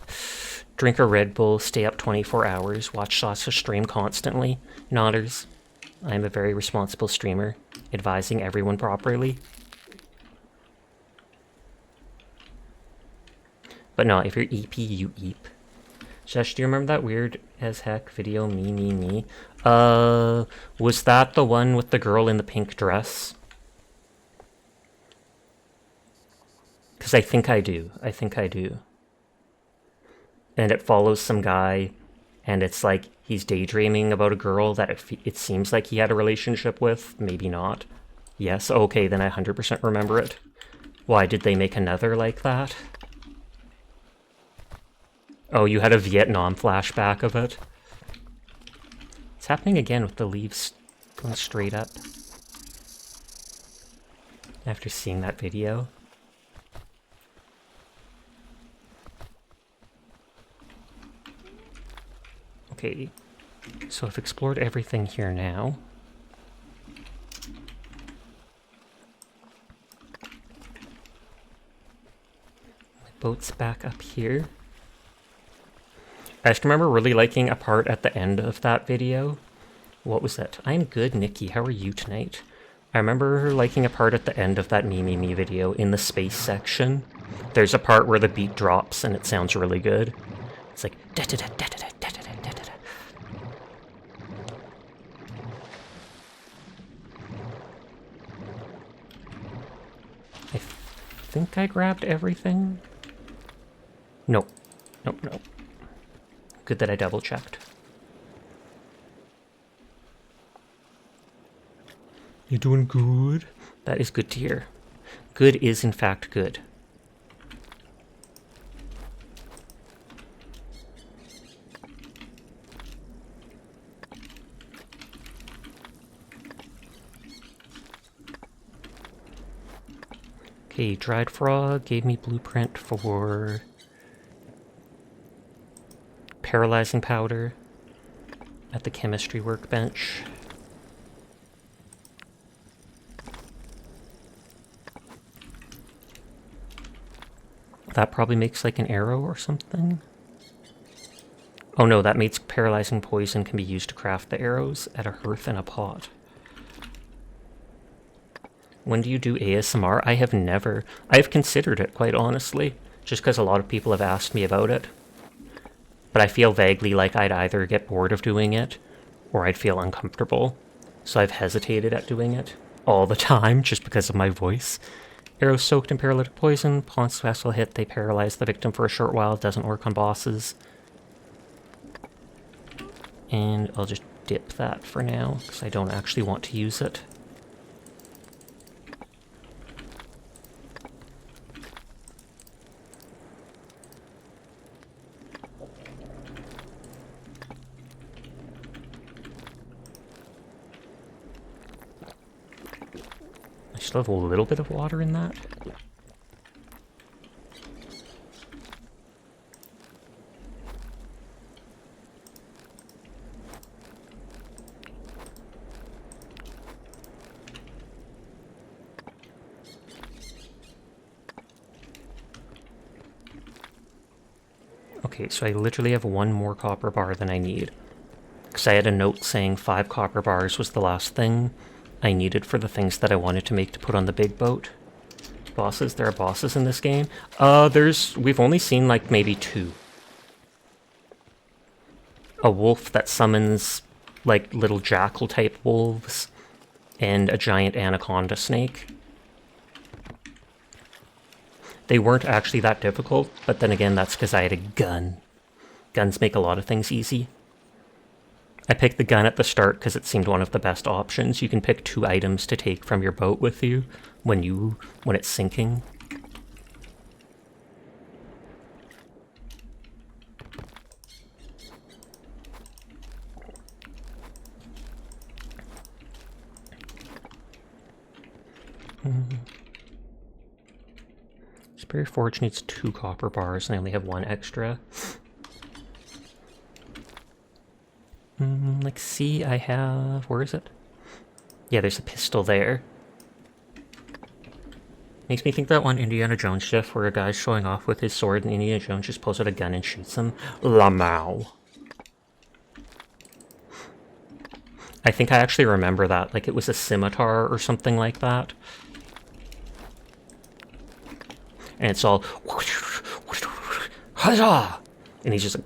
Speaker 1: Drink a Red Bull, stay up 24 hours, watch Sasha stream constantly. Nodders. I am a very responsible streamer, advising everyone properly. But no, if you're EP, you eep. Shesh, do you remember that weird as heck video, me? Was that the one with the girl in the pink dress? Because I think I do. And it follows some guy, and it's like he's daydreaming about a girl that it seems like he had a relationship with. Maybe not. Yes, okay, then I 100% remember it. Why, did they make another like that? Oh, you had a Vietnam flashback of it? It's happening again with the leaves going straight up. After seeing that video. Okay, so I've explored everything here now. My boat's back up here. I just remember really liking a part at the end of that video. What was that? I'm good, Nikki. How are you tonight? I remember liking a part at the end of that Me video in the space section. There's a part where the beat drops and it sounds really good. It's like da-da-da, da-da-da, da-da-da, da-da-da. I think I grabbed everything. Nope. Nope. Good that I double checked. You doing good? That is good to hear. Good is in fact good. Okay, dried frog gave me blueprint for paralyzing powder at the chemistry workbench. That probably makes like an arrow or something. Oh no, that makes paralyzing poison can be used to craft the arrows at a hearth and a pot. When do you do ASMR? I have never. I've considered it, quite honestly, just because a lot of people have asked me about it. But I feel vaguely like I'd either get bored of doing it, or I'd feel uncomfortable. So I've hesitated at doing it all the time, just because of my voice. Arrows soaked in paralytic poison. Upon successful hit, they paralyze the victim for a short while. It doesn't work on bosses. And I'll just dip that for now, because I don't actually want to use it. I still have a little bit of water in that. Okay, so I literally have one more copper bar than I need. Because I had a note saying 5 copper bars was the last thing I needed for the things that I wanted to make to put on the big boat. Bosses? There are bosses in this game? We've only seen like maybe 2. A wolf that summons like little jackal type wolves, and a giant anaconda snake. They weren't actually that difficult, but then again, that's because I had a gun. Guns make a lot of things easy. I picked the gun at the start because it seemed one of the best options. You can pick 2 items to take from your boat with you when it's sinking. Superior Forge needs 2 copper bars, and I only have 1 extra. Like, see, I have... Where is it? Yeah, there's a pistol there. Makes me think that one Indiana Jones GIF where a guy's showing off with his sword and Indiana Jones just pulls out a gun and shoots him. Lamau. I think I actually remember that. Like, it was a scimitar or something like that. And it's all... Huzzah! And he's just like...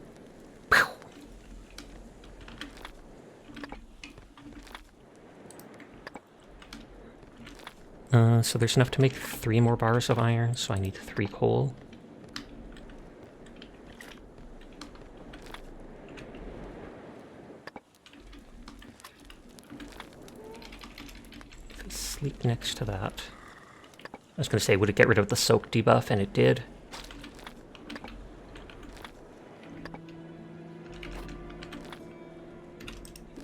Speaker 1: So there's enough to make 3 more bars of iron, so I need 3 coal. If I sleep next to that... I was going to say, would it get rid of the soak debuff? And it did.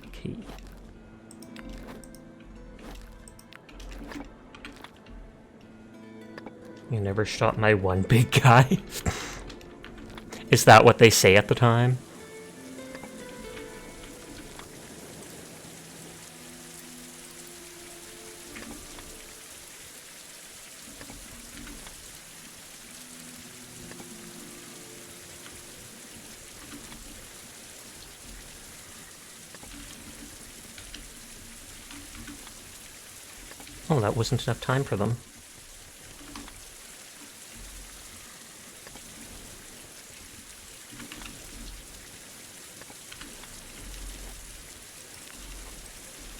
Speaker 1: Okay. You never shot my one big guy. Is that what they say at the time? Oh, that wasn't enough time for them.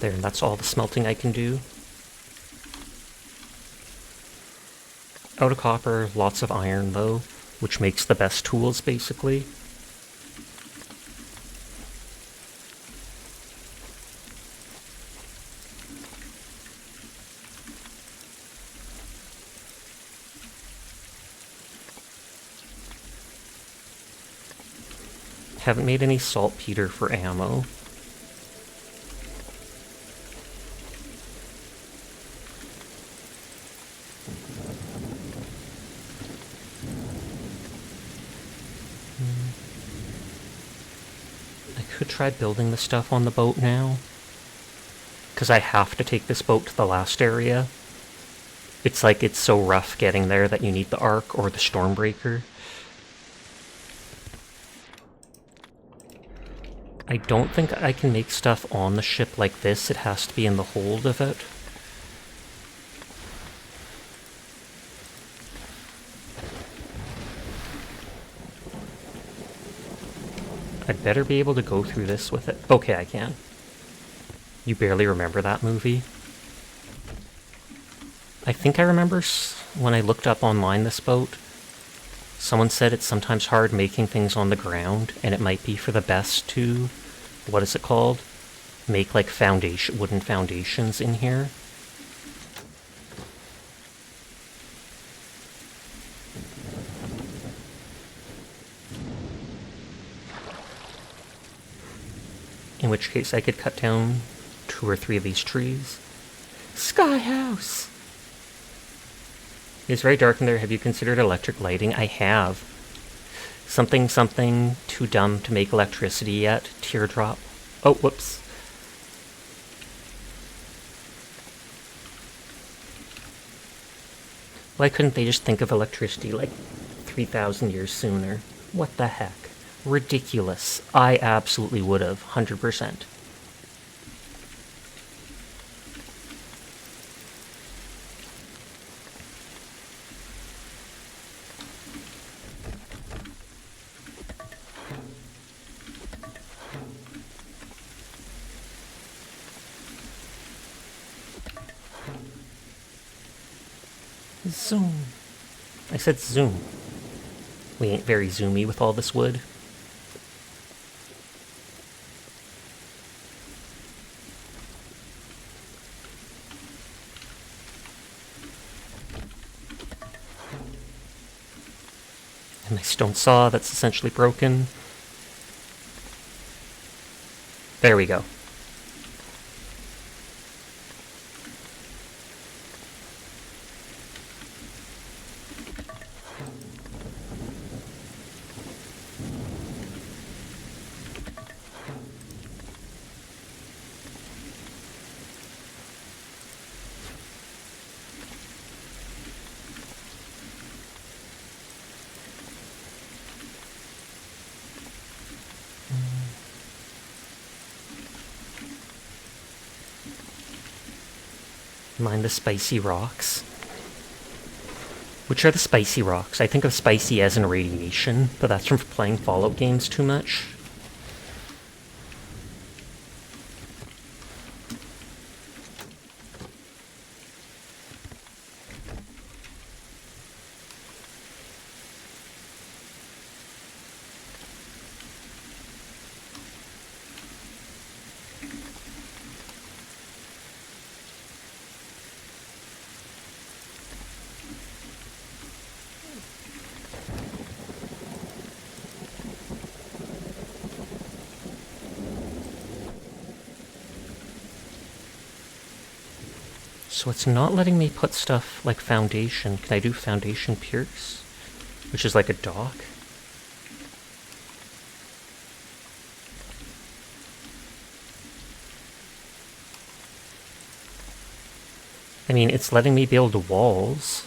Speaker 1: There, that's all the smelting I can do. Out of copper, lots of iron though, which makes the best tools basically. Haven't made any saltpeter for ammo. I could try building the stuff on the boat now, because I have to take this boat to the last area. It's like it's so rough getting there that you need the Ark or the Stormbreaker. I don't think I can make stuff on the ship like this. It has to be in the hold of it. I'd better be able to go through this with it. Okay, I can. You barely remember that movie? I think I remember when I looked up online this boat, someone said it's sometimes hard making things on the ground, and it might be for the best to, what is it called? Make like wooden foundations in here. In which case I could cut down 2 or 3 of these trees. Sky house! It's very dark in there. Have you considered electric lighting? I have. Something too dumb to make electricity yet. Teardrop. Oh, whoops. Why couldn't they just think of electricity like 3,000 years sooner? What the heck? Ridiculous. I absolutely would have. 100%. Zoom. I said zoom. We ain't very zoomy with all this wood. And my stone saw that's essentially broken. There we go. Mine the spicy rocks. Which are the spicy rocks? I think of spicy as in radiation, but that's from playing Fallout games too much. So it's not letting me put stuff like foundation. Can I do foundation pierce? Which is like a dock? I mean, it's letting me build walls.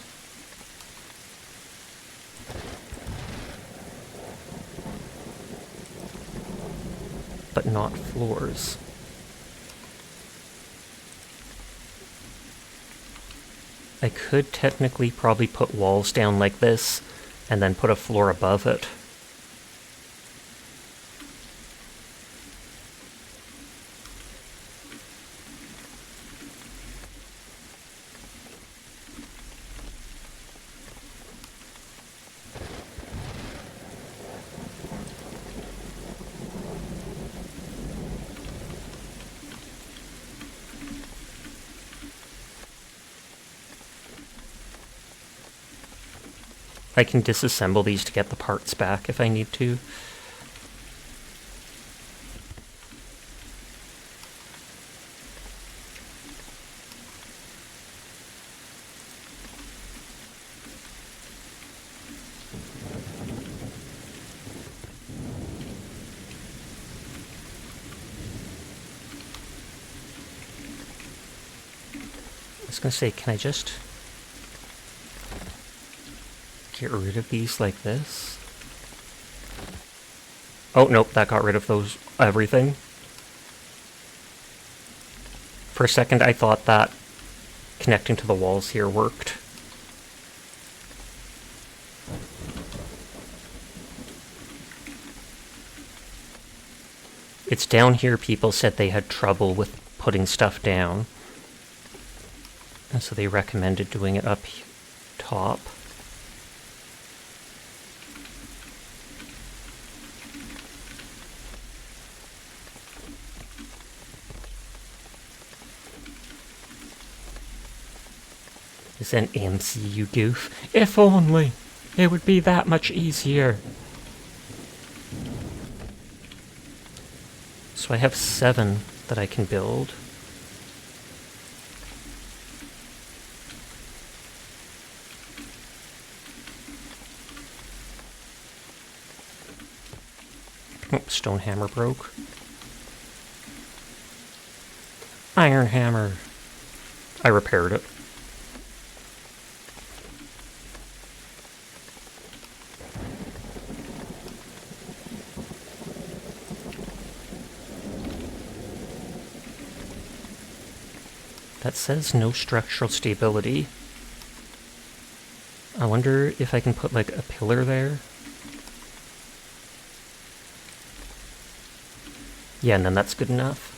Speaker 1: But not floors. I could technically probably put walls down like this and then put a floor above it. I can disassemble these to get the parts back if I need to. I was gonna say, can I just get rid of these like this? Oh, nope, that got rid of everything. For a second, I thought that connecting to the walls here worked. It's down here people said they had trouble with putting stuff down. And so they recommended doing it up top. Is an MCU goof? If only! It would be that much easier. So I have 7 that I can build. Oh, stone hammer broke. Iron hammer. I repaired it. That says no structural stability. I wonder if I can put like a pillar there. Yeah, and then that's good enough.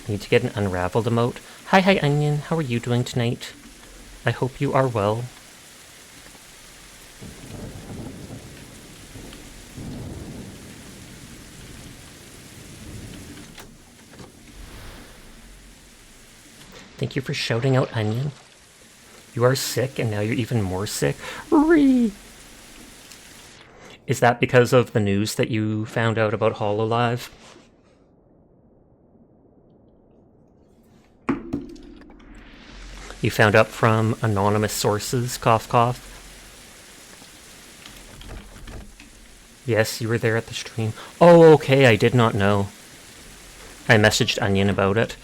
Speaker 1: Need to get an unraveled emote. Hi, Onion. How are you doing tonight? I hope you are well. Thank you for shouting out, Onion. You are sick, and now you're even more sick. Ree! Is that because of the news that you found out about HoloLive? You found out from anonymous sources, cough cough. Yes, you were there at the stream. Oh, okay, I did not know. I messaged Onion about it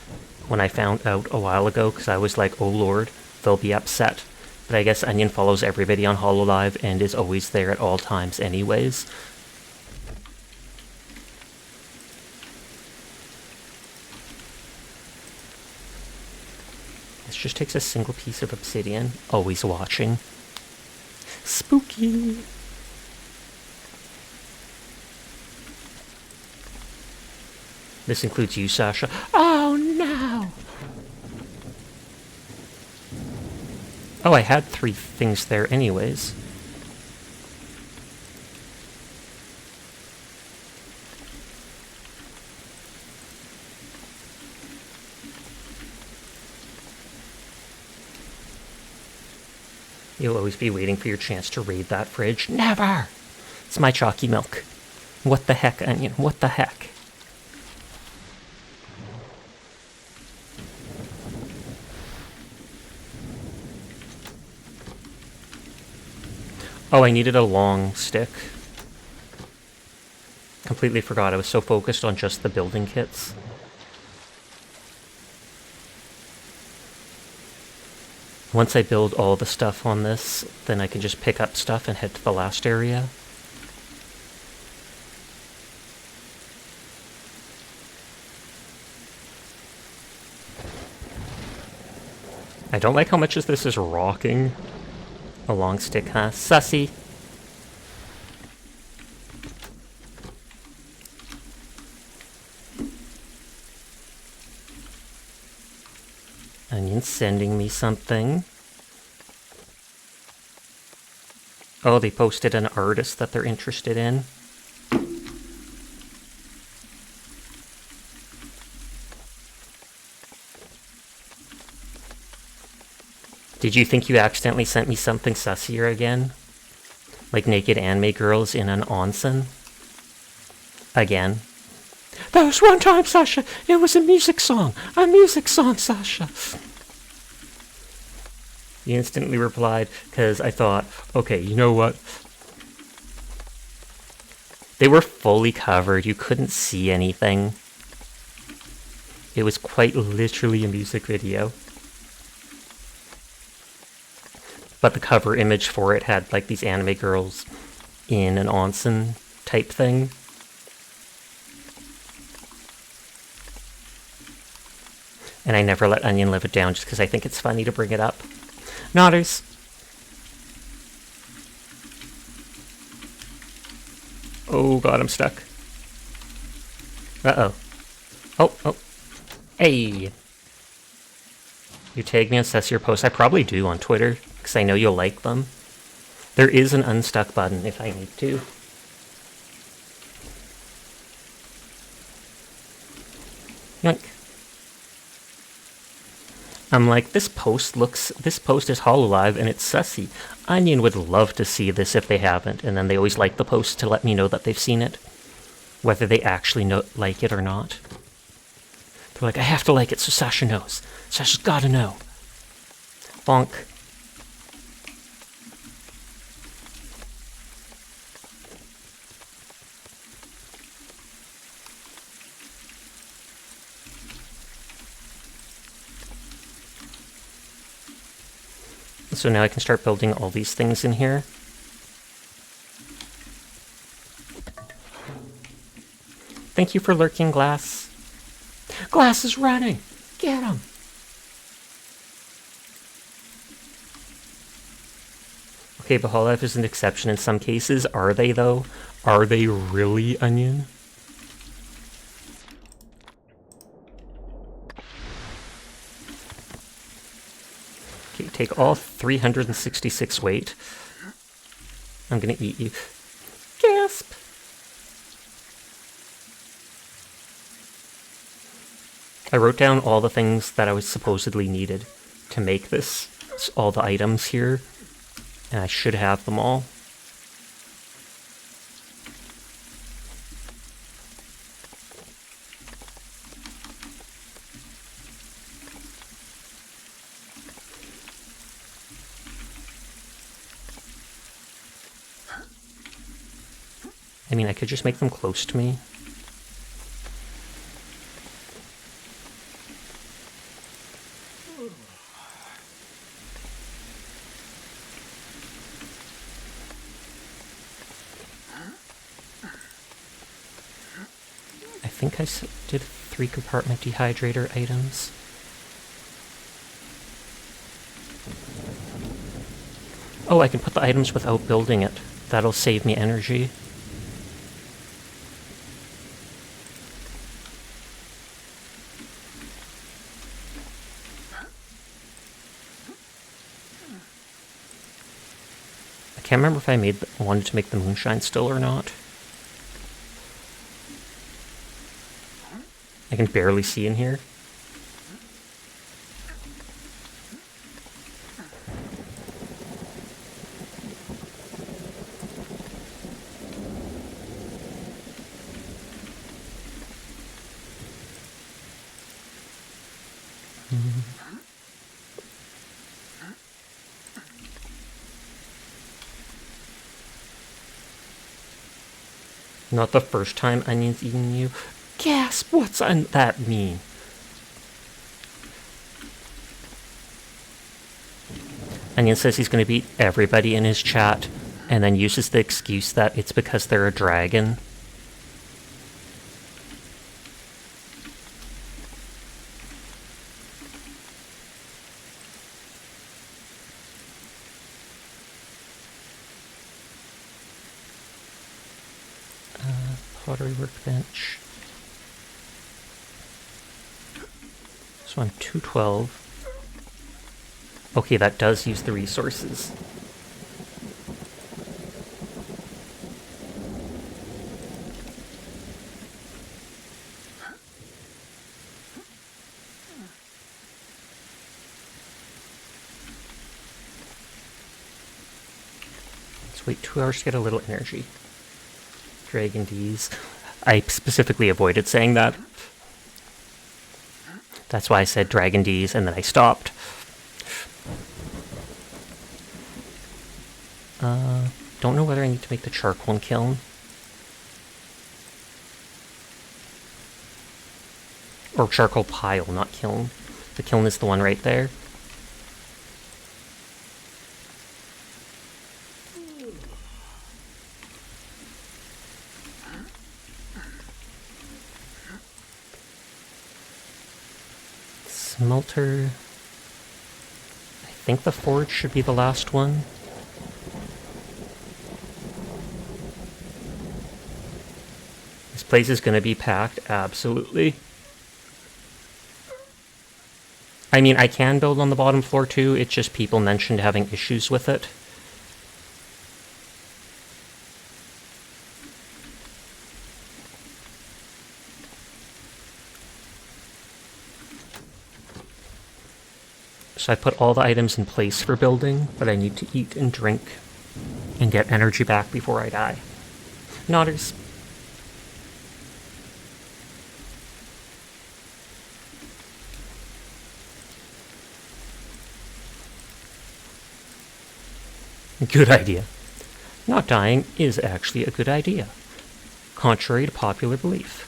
Speaker 1: when I found out a while ago, because I was like, oh lord, they'll be upset. But I guess Onion follows everybody on HoloLive and is always there at all times anyways. This just takes a single piece of obsidian. Always watching. Spooky! This includes you, Sasha. Oh no! Oh, I had 3 things there anyways. You'll always be waiting for your chance to raid that fridge. Never! It's my chalky milk. What the heck, Onion? What the heck? Oh, I needed a long stick. Completely forgot. I was so focused on just the building kits. Once I build all the stuff on this, then I can just pick up stuff and head to the last area. I don't like how much of this is rocking. A long stick, huh? Sussy. Onion sending me something. Oh, they posted an artist that they're interested in. Did you think you accidentally sent me something sussier again? Like naked anime girls in an onsen? Again. That was one time, Sasha. It was a music song. A music song, Sasha. He instantly replied, because I thought, okay, you know what? They were fully covered. You couldn't see anything. It was quite literally a music video. But the cover image for it had like these anime girls in an onsen type thing. And I never let Onion live it down just because I think it's funny to bring it up. Nodders. Oh god, I'm stuck. Uh-oh. Oh. Hey. You tag me on Cessier posts. I probably do on Twitter, because I know you'll like them. There is an unstuck button if I need to. Yoink. I'm like, this post is Hololive and it's sussy. Onion would love to see this if they haven't, and then they always like the post to let me know that they've seen it. Whether they actually like it or not. They're like, I have to like it so Sasha knows. Sasha's gotta know. Bonk. So now I can start building all these things in here. Thank you for lurking, Glass. Glass is running! Get him! Okay, but Hololive is an exception in some cases. Are they, though? Are they really, Onion? Okay, take all 366 weight. I'm gonna eat you. Gasp! I wrote down all the things that I was supposedly needed to make this, all the items here, and I should have them all. I mean, I could just make them close to me. I think I did 3 compartment dehydrator items. Oh, I can put the items without building it. That'll save me energy. I can't remember if I wanted to make the moonshine still or not. I can barely see in here. Not the first time Onion's eaten you. Gasp! What's that mean? Onion says he's going to beat everybody in his chat, and then uses the excuse that it's because they're a dragon. pottery workbench. So I'm 212. Okay, that does use the resources. Let's wait 2 hours to get a little energy. Dragon D's. I specifically avoided saying that. That's why I said Dragon D's and then I stopped. Don't know whether I need to make the charcoal kiln. Or charcoal pile, not kiln. The kiln is the one right there. Smelter. I think the forge should be the last one. This place is going to be packed, absolutely. I mean, I can build on the bottom floor too, it's just people mentioned having issues with it. So I put all the items in place for building, but I need to eat and drink and get energy back before I die. Nodders. Good idea. Not dying is actually a good idea, contrary to popular belief.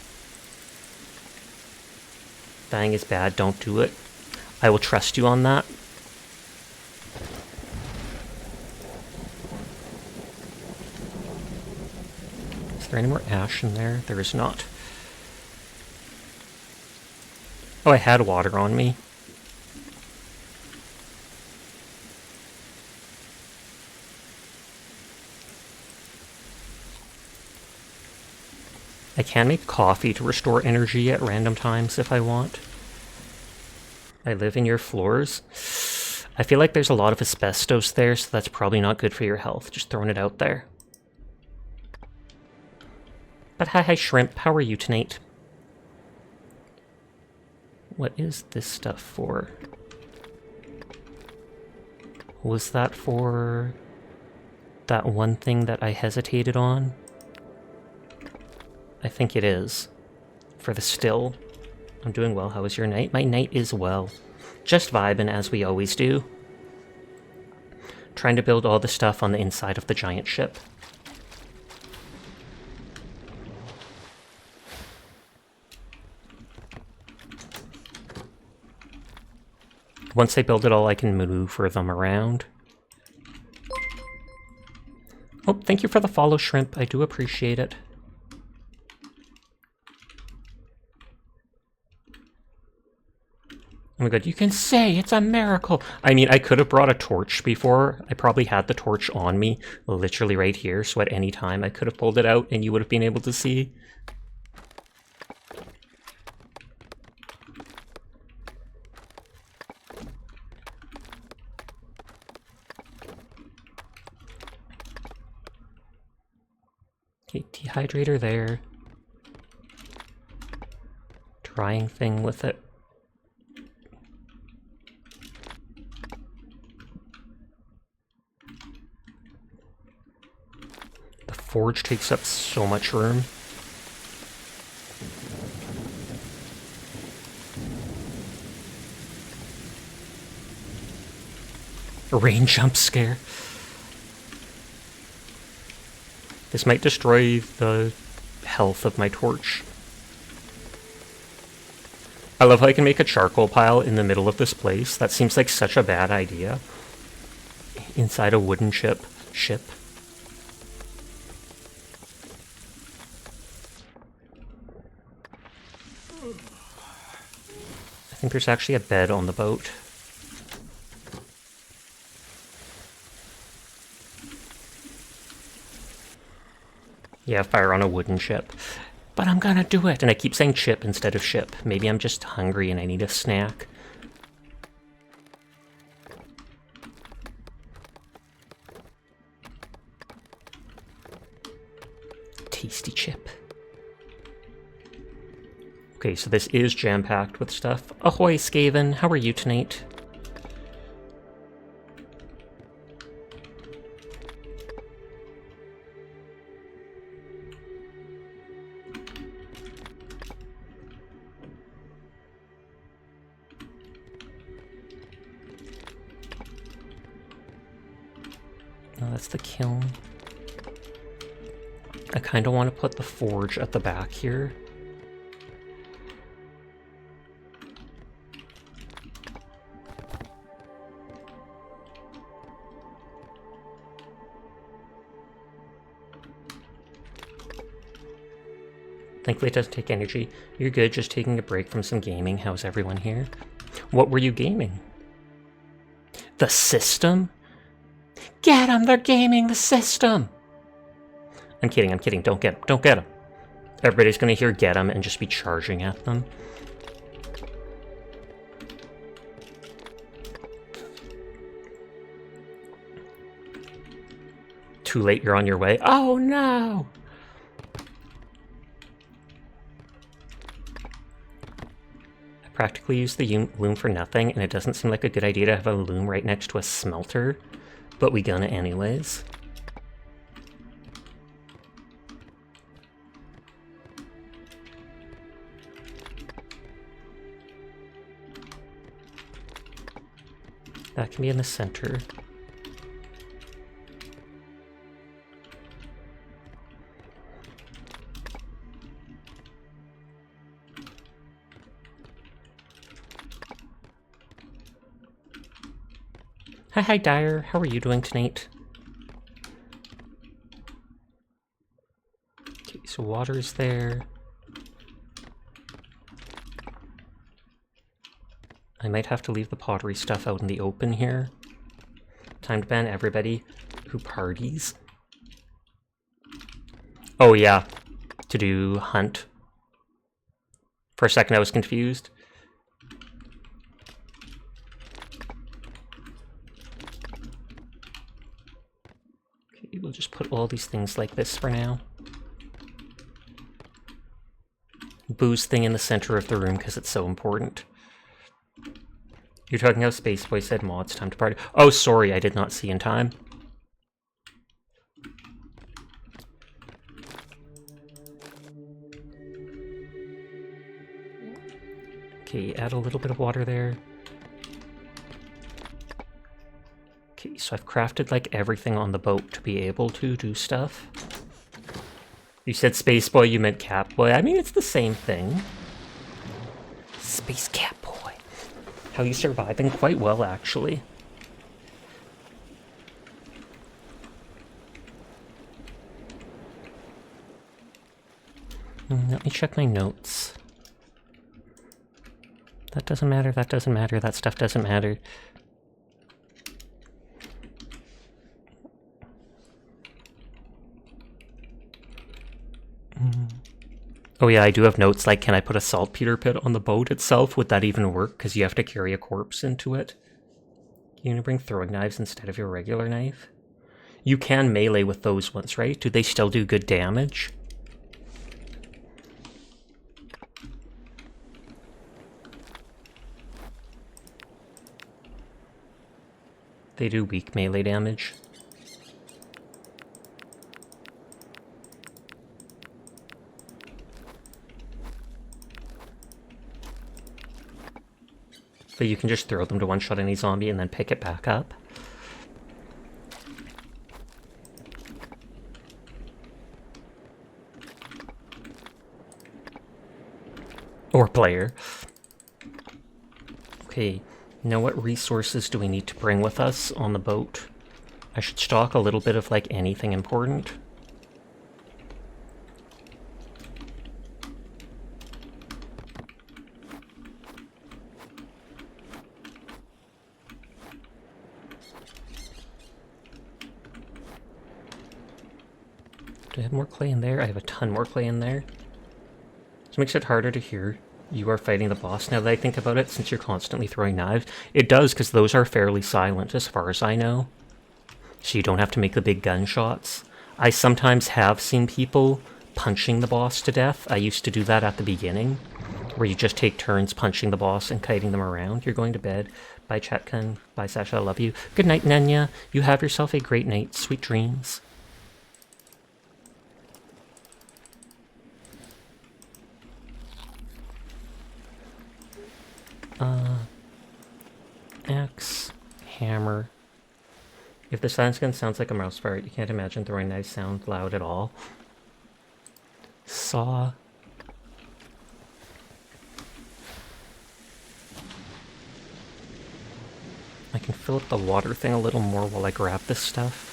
Speaker 1: Dying is bad, don't do it. I will trust you on that. Is there any more ash in there? There is not. Oh, I had water on me. I can make coffee to restore energy at random times if I want. I live in your floors. I feel like there's a lot of asbestos there, so that's probably not good for your health. Just throwing it out there. But hi Shrimp, how are you tonight? What is this stuff for? Was that for that one thing that I hesitated on? I think it is. For the still. I'm doing well. How was your night? My night is well. Just vibing as we always do. Trying to build all the stuff on the inside of the giant ship. Once I build it all, I can maneuver them around. Oh, thank you for the follow, Shrimp. I do appreciate it. Oh my god, you can say it's a miracle! I mean, I could have brought a torch before. I probably had the torch on me, literally right here, so at any time I could have pulled it out and you would have been able to see. Okay, dehydrator there. Drying thing with it. Forge takes up so much room. A rain jump scare. This might destroy the health of my torch. I love how I can make a charcoal pile in the middle of this place. That seems like such a bad idea. Inside a wooden ship. I think there's actually a bed on the boat. Yeah, fire on a wooden ship. But I'm gonna do it! And I keep saying chip instead of ship. Maybe I'm just hungry and I need a snack. Tasty chip. Okay, so this is jam-packed with stuff. Ahoy, Skaven! How are you tonight? Oh, that's the kiln. I kind of want to put the forge at the back here. Thankfully it doesn't take energy. You're good, just taking a break from some gaming. How's everyone here? What were you gaming? The system? Get 'em! They're gaming the system! I'm kidding, I'm kidding. Don't get 'em. Don't get 'em. Everybody's gonna hear get 'em and just be charging at them. Too late, you're on your way. Oh no! I practically use the loom for nothing, and it doesn't seem like a good idea to have a loom right next to a smelter, but we gonna anyways. That can be in the center. Hi, Dyer. How are you doing tonight? Okay, so water's there. I might have to leave the pottery stuff out in the open here. Time to ban everybody who parties. Oh yeah, to do hunt. For a second I was confused. Okay, we'll just put all these things like this for now. Booze thing in the center of the room because it's so important. You're talking how Spaceboy said mods, time to party. Oh, sorry, I did not see in time. Okay, add a little bit of water there. Okay, so I've crafted like everything on the boat to be able to do stuff. You said Spaceboy, you meant Catboy. I mean, it's the same thing. Space Catboy. How you surviving? Quite well, actually. Let me check my notes. That doesn't matter, that doesn't matter, that stuff doesn't matter. Oh yeah, I do have notes like, can I put a saltpeter pit on the boat itself? Would that even work? Because you have to carry a corpse into it. You're gonna bring throwing knives instead of your regular knife? You can melee with those ones, right? Do they still do good damage? They do weak melee damage. But you can just throw them to one-shot any zombie and then pick it back up. Or player. Okay, now what resources do we need to bring with us on the boat? I should stock a little bit of, like, anything important. Do I have more clay in there? I have a ton more clay in there. This makes it harder to hear you are fighting the boss now that I think about it, since you're constantly throwing knives. It does, because those are fairly silent as far as I know. So you don't have to make the big gunshots. I sometimes have seen people punching the boss to death. I used to do that at the beginning, where you just take turns punching the boss and kiting them around. You're going to bed. Bye, Chatkan. Bye, Sasha. I love you. Good night, Nenya. You have yourself a great night. Sweet dreams. Axe, hammer. If the silence gun sounds like a mouse fart, you can't imagine throwing knives sound loud at all. Saw. I can fill up the water thing a little more while I grab this stuff.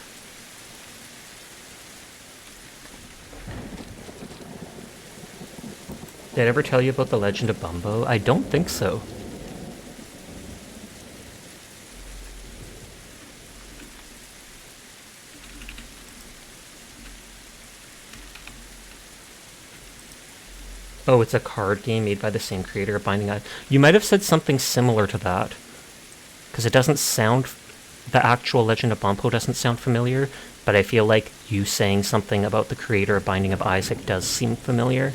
Speaker 1: Did I ever tell you about the Legend of Bumbo? I don't think so. Oh, it's a card game made by the same creator of Binding Isaac. You might have said something similar to that. Because it doesn't sound... The actual Legend of Bumpo doesn't sound familiar, but I feel like you saying something about the creator of Binding of Isaac does seem familiar.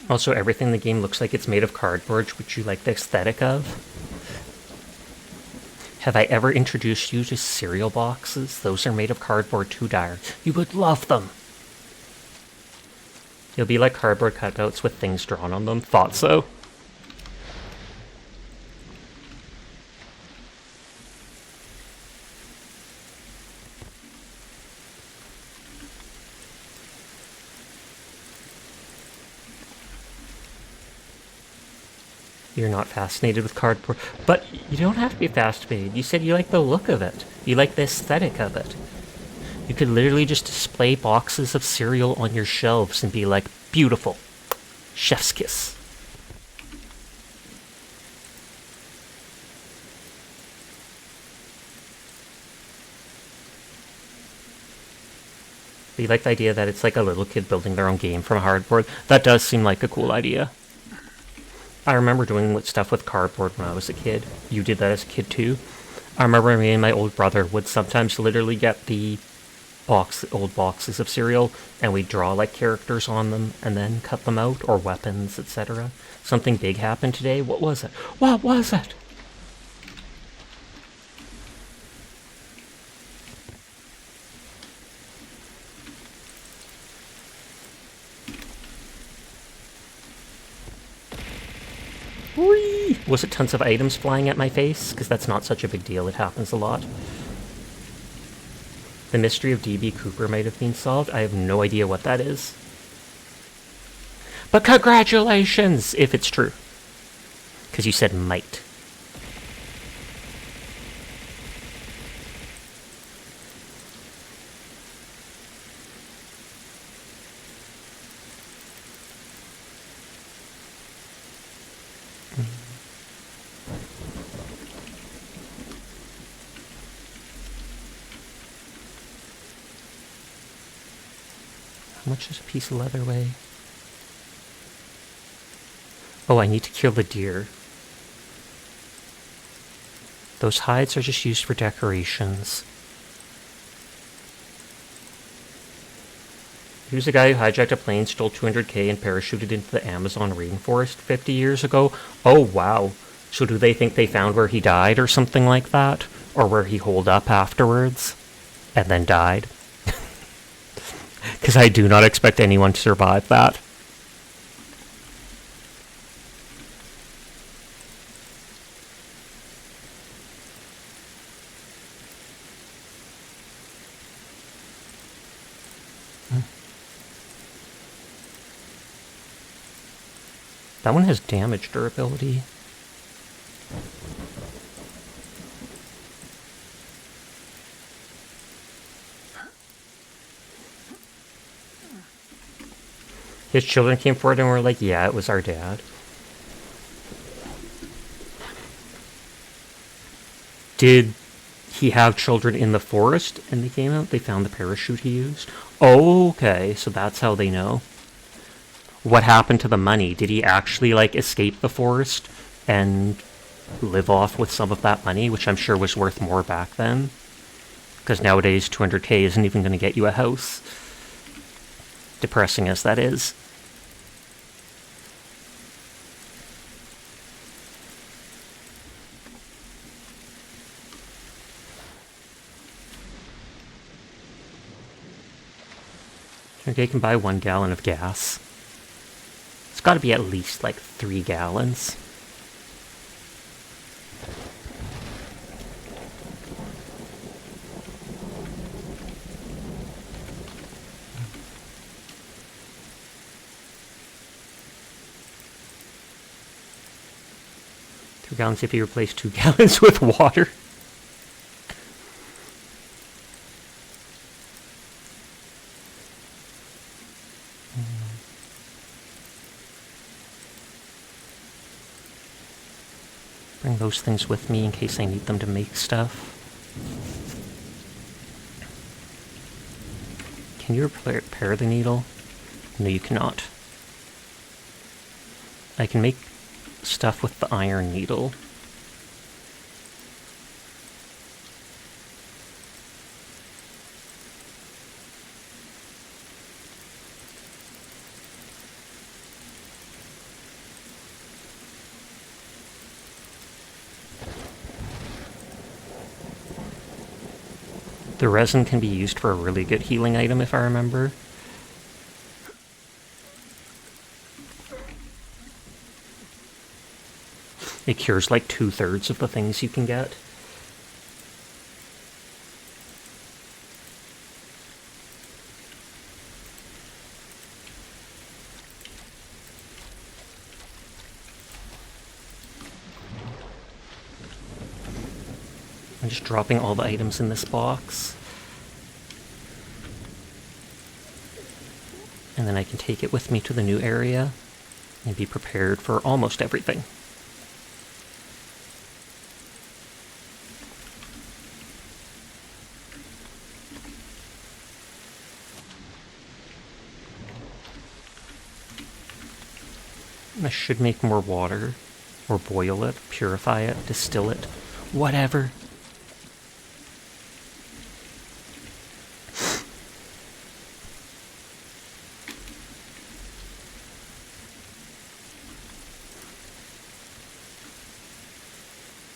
Speaker 1: Also, everything in the game looks like it's made of cardboard, which you like the aesthetic of. Have I ever introduced you to cereal boxes? Those are made of cardboard too, Dire. You would love them! You'll be like cardboard cutouts with things drawn on them. Thought so. You're not fascinated with cardboard. But you don't have to be fascinated. You said you like the look of it. You like the aesthetic of it. You could literally just display boxes of cereal on your shelves and be like, beautiful. Chef's kiss. But you like the idea that it's like a little kid building their own game from cardboard. That does seem like a cool idea. I remember doing stuff with cardboard when I was a kid. You did that as a kid too. I remember me and my old brother would sometimes literally get the old boxes of cereal, and we'd draw like characters on them and then cut them out, or weapons, etc. Something big happened today. What was it? What was it? Whee! Was it tons of items flying at my face? Because that's not such a big deal. It happens a lot. The mystery of D.B. Cooper might have been solved. I have no idea what that is. But congratulations, if it's true. Because you said might. How much does a piece of leather weigh? Oh, I need to kill the deer. Those hides are just used for decorations. He was the guy who hijacked a plane, stole 200K, and parachuted into the Amazon rainforest 50 years ago. Oh, wow. So do they think they found where he died or something like that? Or where he holed up afterwards? And then died? Because I do not expect anyone to survive that. That one has damage durability. His children came forward and were like, yeah, it was our dad. Did he have children in the forest and they came out? They found the parachute he used? Okay, so that's how they know. What happened to the money? Did he actually, like, escape the forest and live off with some of that money, which I'm sure was worth more back then? Because nowadays, 200k isn't even going to get you a house. Depressing as that is. Okay, can buy 1 gallon of gas. It's got to be at least like 3 gallons. Gallons if you replace 2 gallons with water. Bring those things with me in case I need them to make stuff. Can you repair the needle? No, you cannot. I can make stuff with the iron needle. The resin can be used for a really good healing item if I remember. It cures like 2/3 of the things you can get. I'm just dropping all the items in this box. And then I can take it with me to the new area and be prepared for almost everything. I should make more water, or boil it, purify it, distill it, whatever.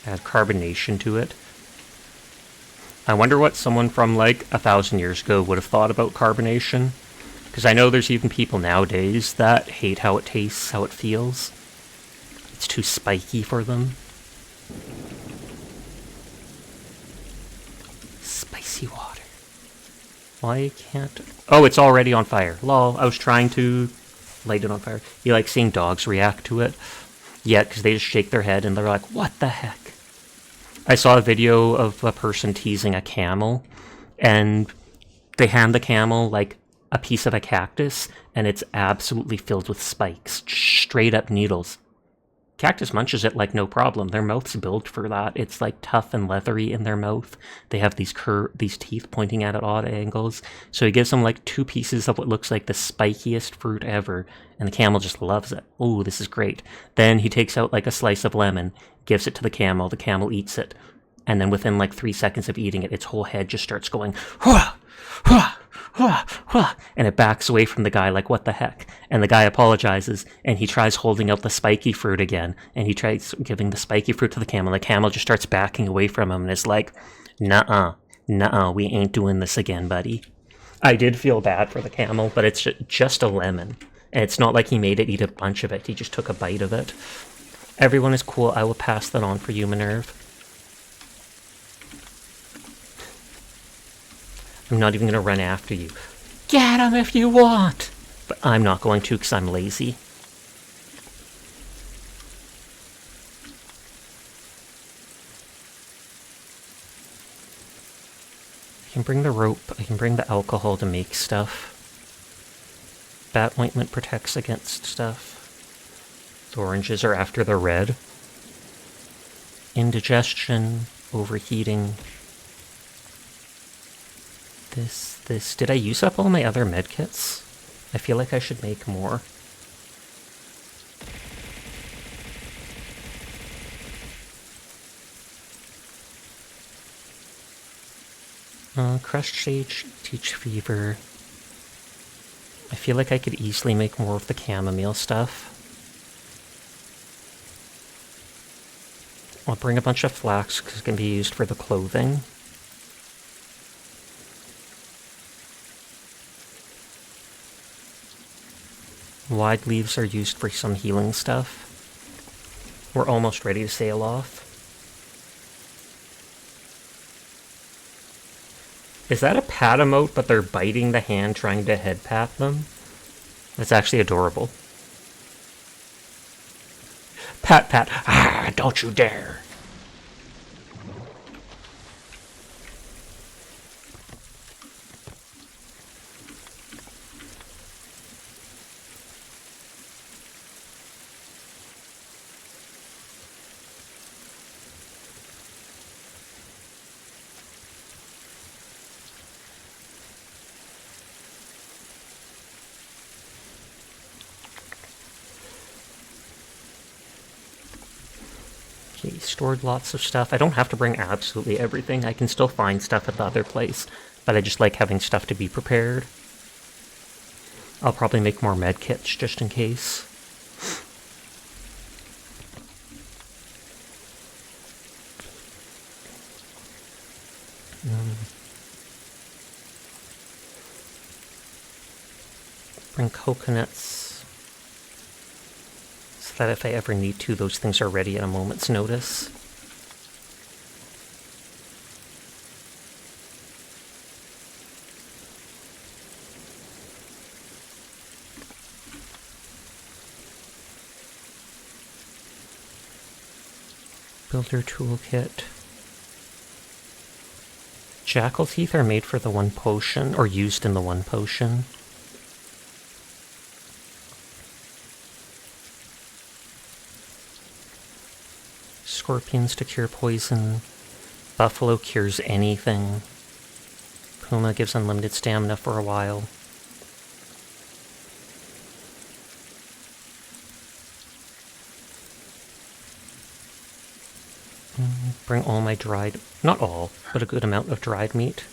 Speaker 1: Add carbonation to it. I wonder what someone from like 1,000 years ago would have thought about carbonation. Because I know there's even people nowadays that hate how it tastes, how it feels. It's too spiky for them. Spicy water. Why can't... Oh, it's already on fire. Lol, I was trying to light it on fire. You like seeing dogs react to it? Yeah, because they just shake their head and they're like, what the heck? I saw a video of a person teasing a camel, and they hand the camel, like, a piece of a cactus, and it's absolutely filled with spikes. Straight up needles. Cactus munches it like no problem. Their mouth's built for that. It's like tough and leathery in their mouth. They have these teeth pointing at odd angles. So he gives them like 2 pieces of what looks like the spikiest fruit ever, and the camel just loves it. Ooh, this is great. Then he takes out like a slice of lemon, gives it to the camel eats it, and then within like 3 seconds of eating it, its whole head just starts going, hua, hua, hua, hua, and it backs away from the guy like, what the heck? And the guy apologizes, and he tries holding out the spiky fruit again, and he tries giving the spiky fruit to the camel. The camel just starts backing away from him and is like, nuh-uh, we ain't doing this again, buddy. I did feel bad for the camel, but it's just a lemon. And it's not like he made it eat a bunch of it, he just took a bite of it. Everyone is cool, I will pass that on for you, Minerve. I'm not even going to run after you. Get him if you want! But I'm not going to because I'm lazy. I can bring the rope, I can bring the alcohol to make stuff. bat ointment protects against stuff. The oranges are after the red. Indigestion, overheating. This. Did I use up all my other medkits? I feel like I should make more. Crushed Sage, Teach Fever. I feel like I could easily make more of the chamomile stuff. I'll bring a bunch of flax because it can be used for the clothing. Wide leaves are used for some healing stuff. We're almost ready to sail off. Is that a Patamote, but they're biting the hand trying to head pat them? That's actually adorable. Pat, pat. Ah, don't you dare. Stored lots of stuff. I don't have to bring absolutely everything. I can still find stuff at the other place, but I just like having stuff to be prepared. I'll probably make more med kits just in case. Bring coconuts. That if I ever need to, those things are ready at a moment's notice. Builder toolkit. Jackal teeth are made for the one potion, or used in the one potion. Scorpions to cure poison. Buffalo cures anything. Puma gives unlimited stamina for a while. Bring all my dried, not all, but a good amount of dried meat.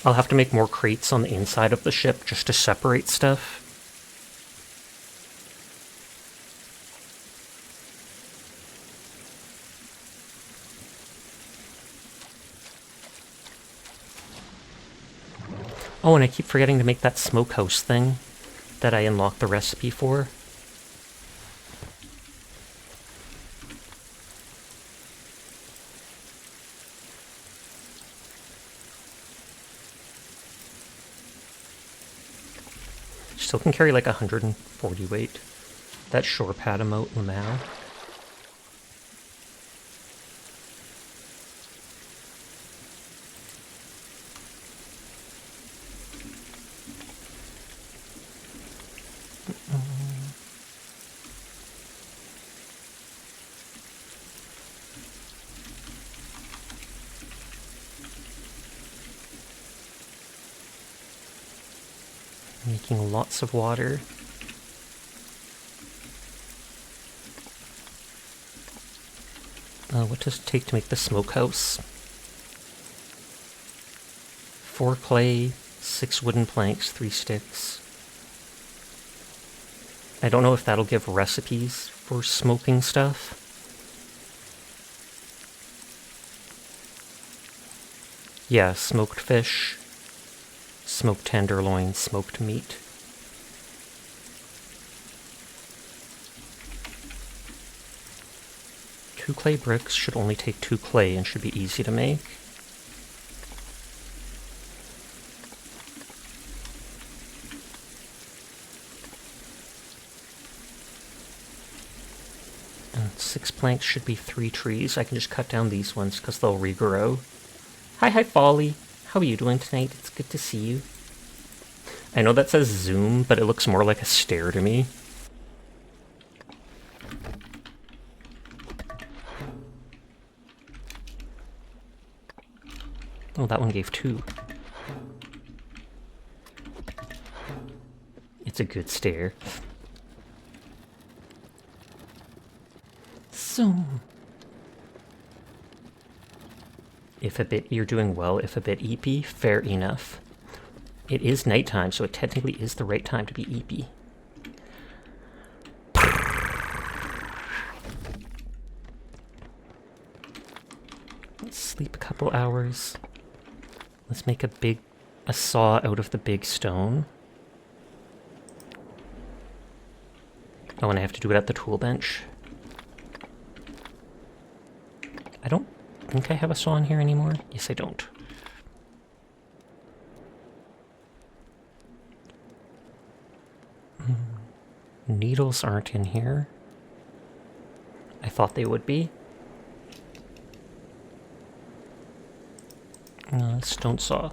Speaker 1: I'll have to make more crates on the inside of the ship just to separate stuff. Oh, and I keep forgetting to make that smokehouse thing that I unlocked the recipe for. Still can carry like 140 weight. That shore Patamote Lamau. Making lots of water. What does it take to make the smokehouse? 4 clay, 6 wooden planks, 3 sticks. I don't know if that'll give recipes for smoking stuff. Yeah, smoked fish. Smoked tenderloin, smoked meat. Two clay bricks should only take 2 clay and should be easy to make. And 6 planks should be 3 trees. I can just cut down these ones because they'll regrow. Hi, Folly. How are you doing tonight? It's good to see you. I know that says Zoom, but it looks more like a stare to me. Oh, that one gave 2. It's a good stare. Zoom. If a bit, you're doing well. If a bit eepy, fair enough. It is nighttime, so it technically is the right time to be eepy. Let's sleep a couple hours. Let's make a saw out of the big stone. Oh, and I have to do it at the tool bench. I don't think I have a saw in here anymore. Yes, I don't. Needles aren't in here. I thought they would be. No, stone saw.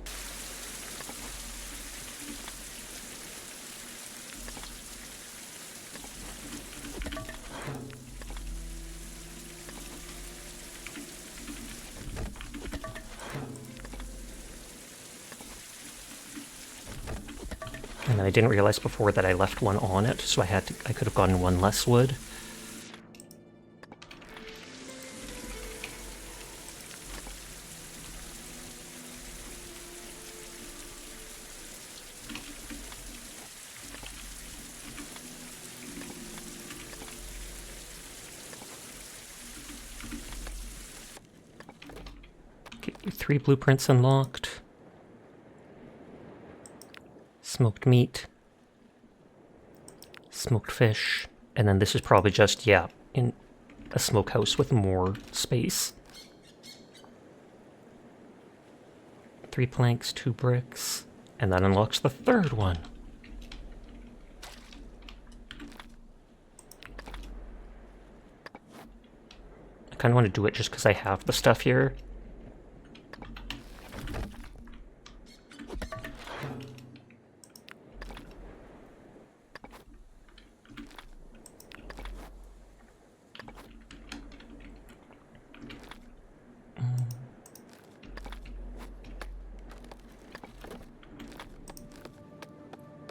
Speaker 1: And I didn't realize before that I left one on it, so I could have gotten one less wood. Get your 3 blueprints unlocked. Smoked meat. Smoked fish. And then this is probably just, yeah, in a smokehouse with more space. 3 planks, 2 bricks. And that unlocks the 3rd one. I kind of want to do it just because I have the stuff here.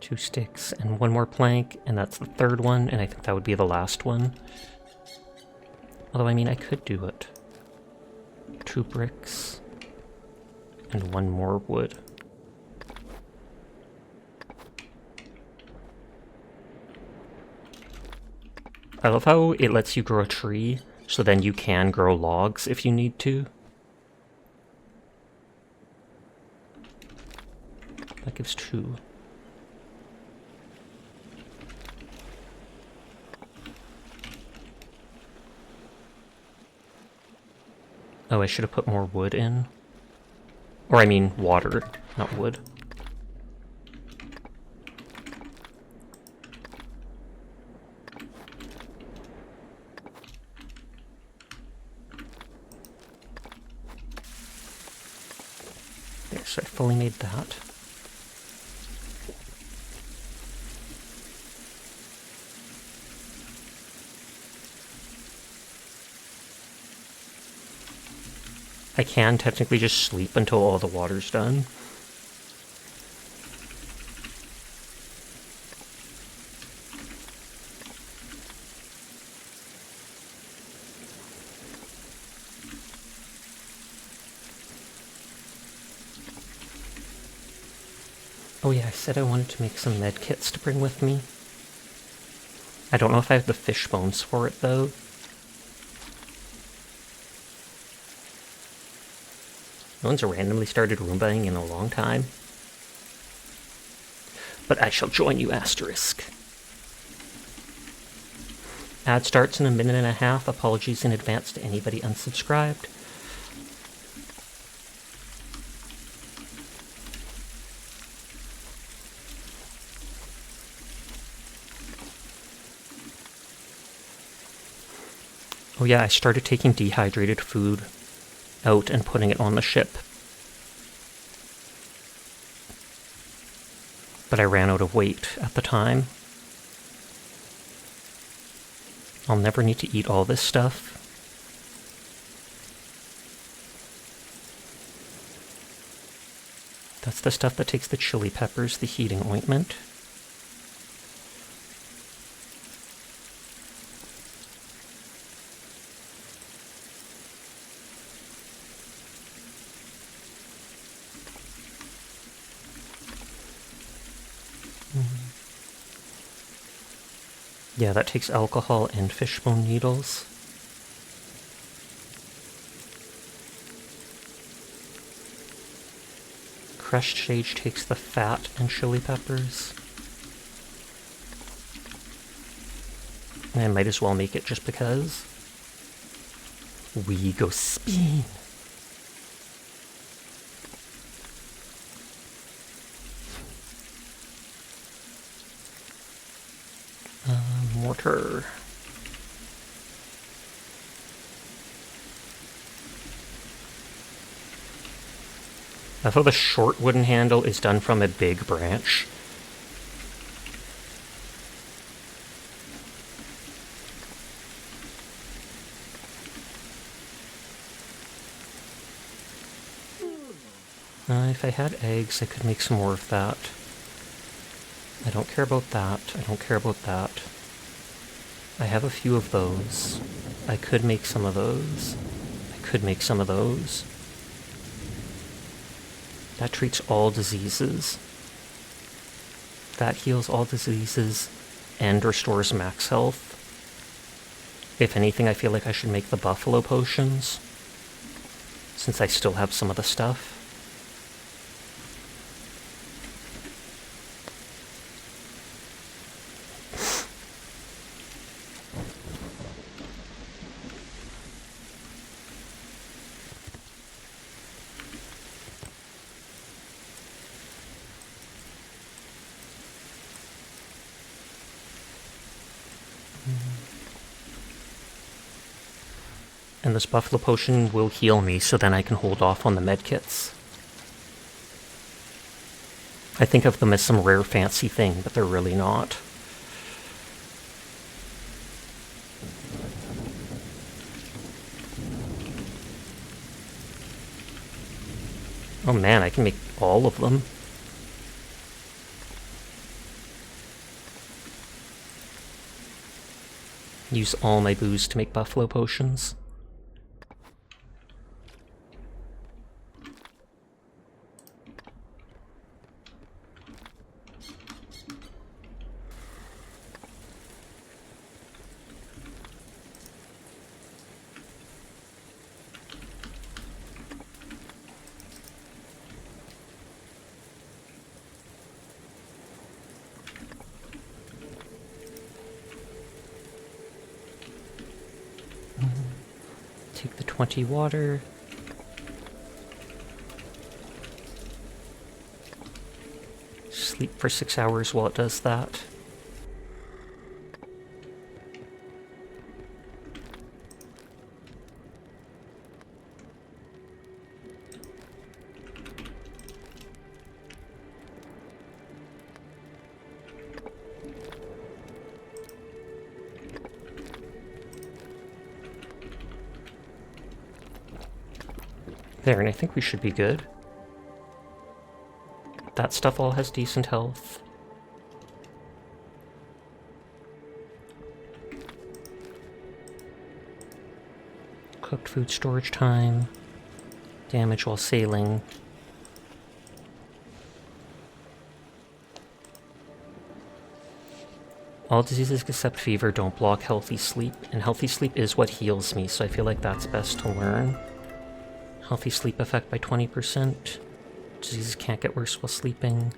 Speaker 1: Two sticks and 1 more plank, and that's the 3rd one, and I think that would be the last one. Although, I mean, I could do it. 2 bricks and 1 more wood. I love how it lets you grow a tree, so then you can grow logs if you need to. That gives 2. Oh, I should have put more wood in. Or I mean water, not wood. There, so I fully made that. I can technically just sleep until all the water's done. Oh yeah, I said I wanted to make some med kits to bring with me. I don't know if I have the fish bones for it though. No one's randomly started Roombaing in a long time. But I shall join you, asterisk. Ad starts in a minute and a half. Apologies in advance to anybody unsubscribed. Oh yeah, I started taking dehydrated food out and putting it on the ship. but I ran out of weight at the time. I'll never need to eat all this stuff. That's the stuff that takes the chili peppers, the heating ointment. Yeah, that takes alcohol and fishbone needles. Crushed sage takes the fat and chili peppers. I might as well make it just because. We go spin. Mortar. I thought the short wooden handle is done from a big branch. If I had eggs, I could make some more of that. I don't care about that. I don't care about that. I have a few of those. I could make some of those. I could make some of those. That treats all diseases. That heals all diseases and restores max health. If anything, I feel like I should make the buffalo potions, since I still have some of the stuff. And this buffalo potion will heal me, so then I can hold off on the medkits. I think of them as some rare fancy thing, but they're really not. Oh man, I can make all of them. Use all my booze to make buffalo potions. Take the 20 water. Sleep for 6 hours while it does that. There, and I think we should be good. That stuff all has decent health. Cooked food storage time. Damage while sailing. All diseases except fever don't block healthy sleep, and healthy sleep is what heals me, so I feel like that's best to learn. Healthy sleep effect by 20%. Diseases can't get worse while sleeping.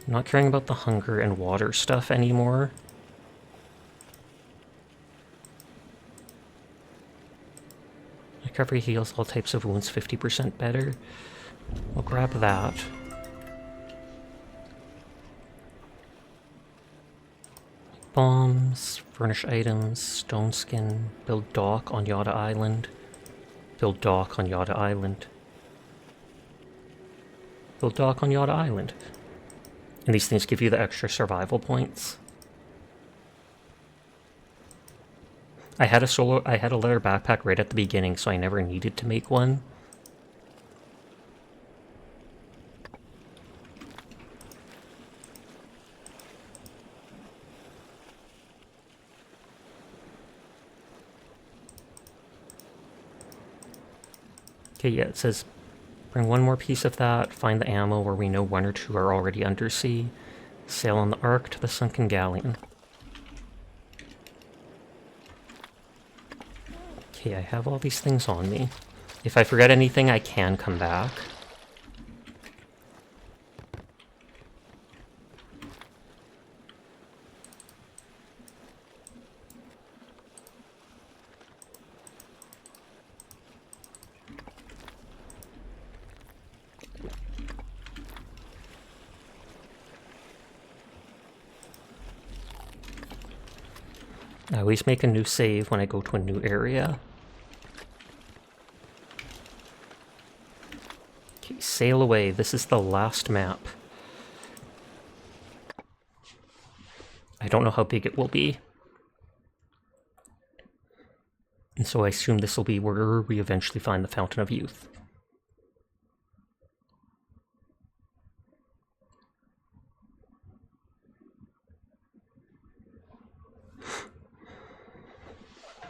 Speaker 1: I'm not caring about the hunger and water stuff anymore. Recovery heals all types of wounds 50% better. We'll grab that. Bombs, furnish items, stone skin, build dock on Yada Island. Build dock on Yada Island. Build dock on Yada Island. And these things give you the extra survival points. I had a leather backpack right at the beginning, so I never needed to make one. Okay, yeah, it says bring one more piece of that, find the ammo where we know one or two are already undersea, sail on the Ark to the sunken galleon. Okay, I have all these things on me. If I forget anything, I can come back. I always make a new save when I go to a new area. Okay, sail away. This is the last map. I don't know how big it will be. And so I assume this will be where we eventually find the Fountain of Youth.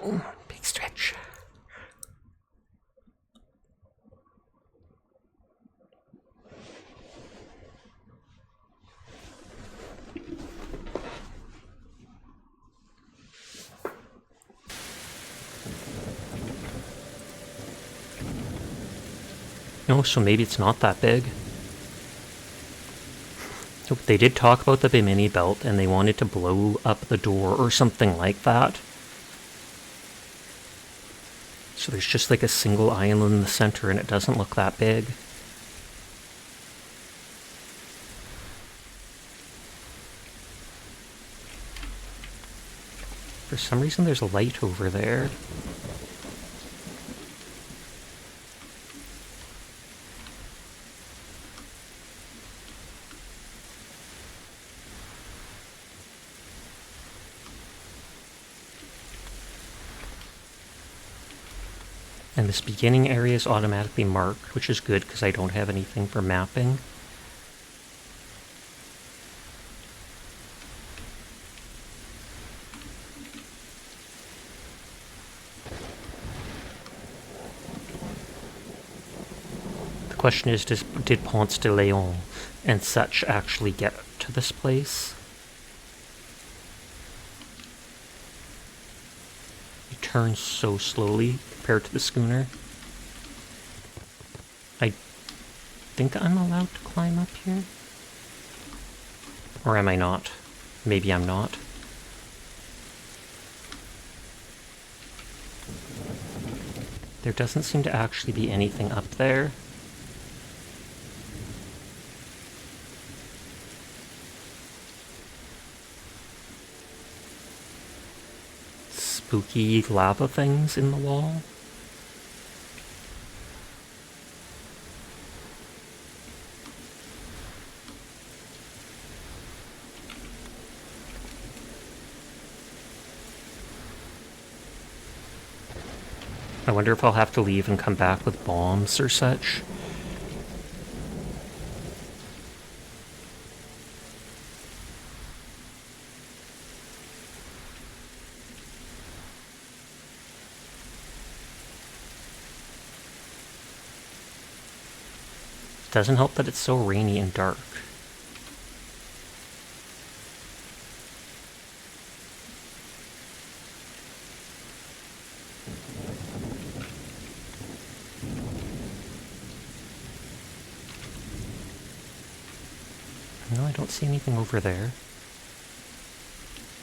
Speaker 1: Ooh, big stretch. No, so maybe it's not that big. They did talk about the Bimini Belt, and they wanted to blow up the door or something like that. So there's just like a single island in the center, and it doesn't look that big. For some reason, there's a light over there. And this beginning area is automatically marked, which is good because I don't have anything for mapping. The question is, did Ponce de Leon and such actually get to this place? It turns so slowly compared to the schooner. I think I'm allowed to climb up here? Or am I not? Maybe I'm not. There doesn't seem to actually be anything up there. Spooky lava things in the wall. I wonder if I'll have to leave and come back with bombs or such. Doesn't help that it's so rainy and dark. No, I don't see anything over there.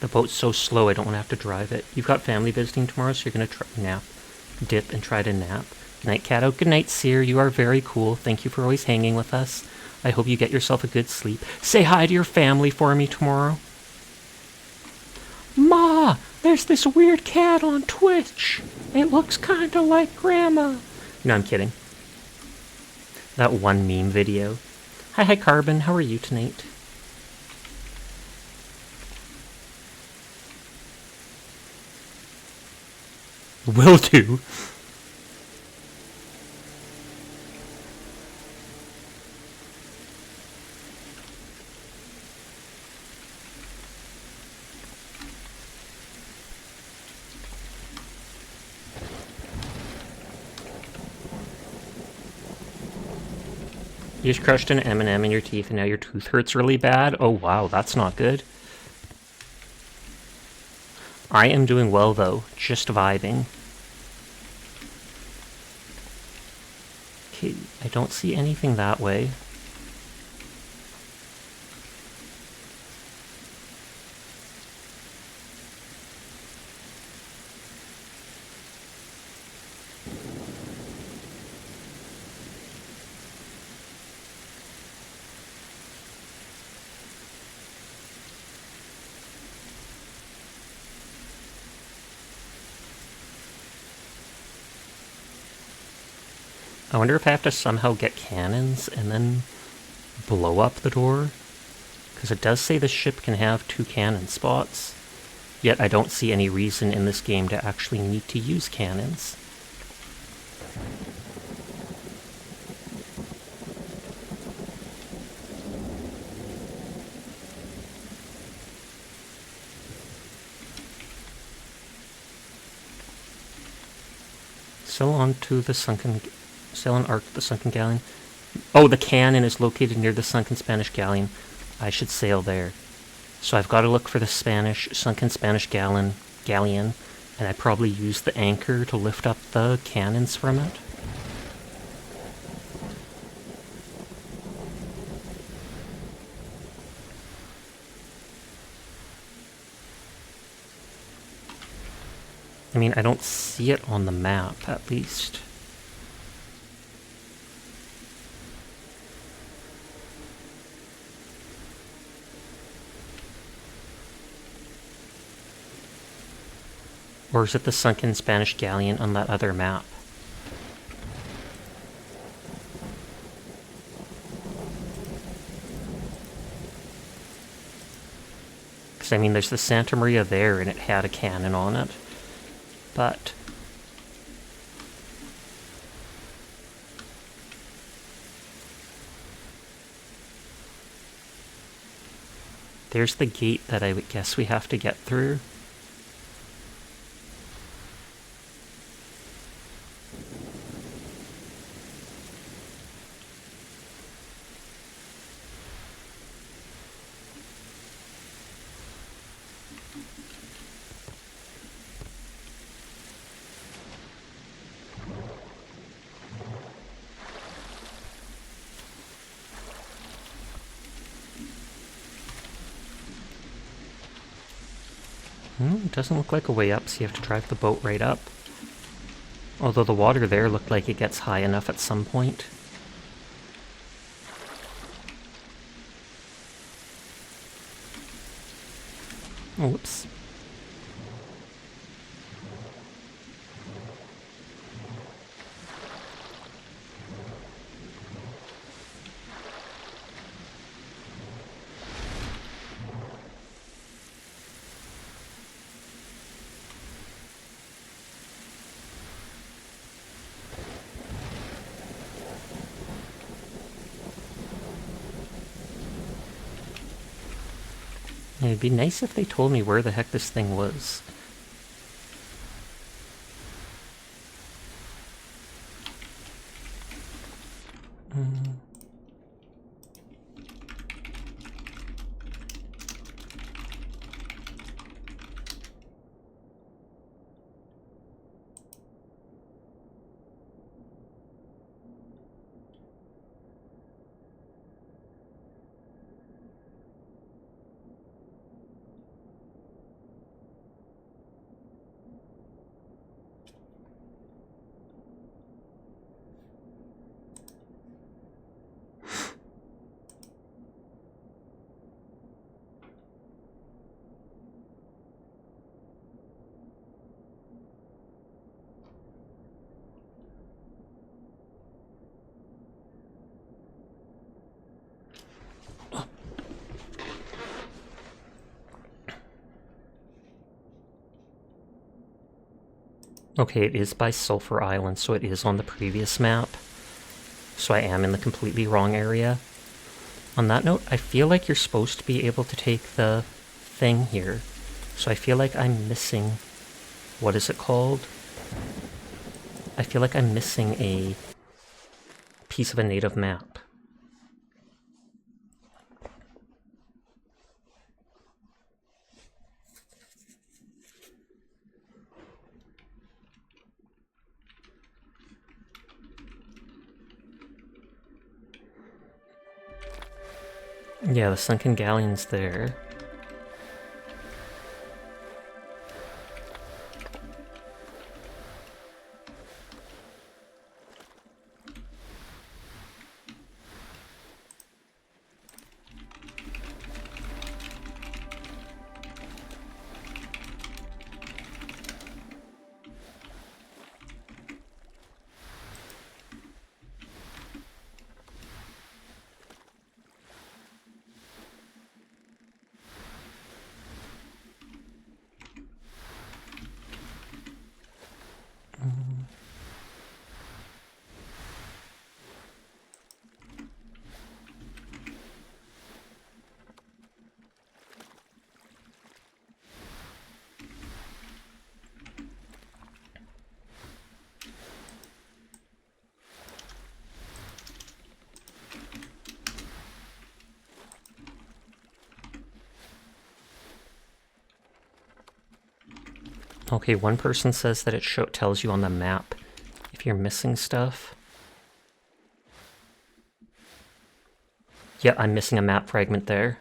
Speaker 1: The boat's so slow I don't want to have to drive it. You've got family visiting tomorrow, so you're going to dip and try to nap. Good night, Cato. Good night, Seer. You are very cool. Thank you for always hanging with us. I hope you get yourself a good sleep. Say hi to your family for me tomorrow. Ma, there's this weird cat on Twitch. It looks kind of like Grandma. No, I'm kidding. That one meme video. Hi, Carbon. How are you tonight? Will do. You just crushed an M&M in your teeth and now your tooth hurts really bad? Oh wow, that's not good. I am doing well though, just vibing. Okay, I don't see anything that way. I wonder if I have to somehow get cannons and then blow up the door? Because it does say the ship can have 2 cannon spots. Yet I don't see any reason in this game to actually need to use cannons. Sail on to the sunken... Sail on arc to the sunken galleon. Oh, the cannon is located near the sunken Spanish galleon. I should sail there. So I've got to look for the sunken Spanish galleon, and I probably use the anchor to lift up the cannons from it. I mean, I don't see it on the map, at least. Or is it the sunken Spanish galleon on that other map? Because, I mean, there's the Santa Maria there, and it had a cannon on it. But... there's the gate that I would guess we have to get through. It doesn't look like a way up, so you have to drive the boat right up. Although the water there looked like it gets high enough at some point. Oh, whoops. It'd be nice if they told me where the heck this thing was. Okay, it is by Sulphur Island, so it is on the previous map. So I am in the completely wrong area. On that note, I feel like you're supposed to be able to take the thing here. So I feel like I'm missing... What is it called? I feel like I'm missing a piece of a native map. Yeah, the Sunken Galleon's there. Okay, one person says that it tells you on the map if you're missing stuff. Yeah, I'm missing a map fragment there.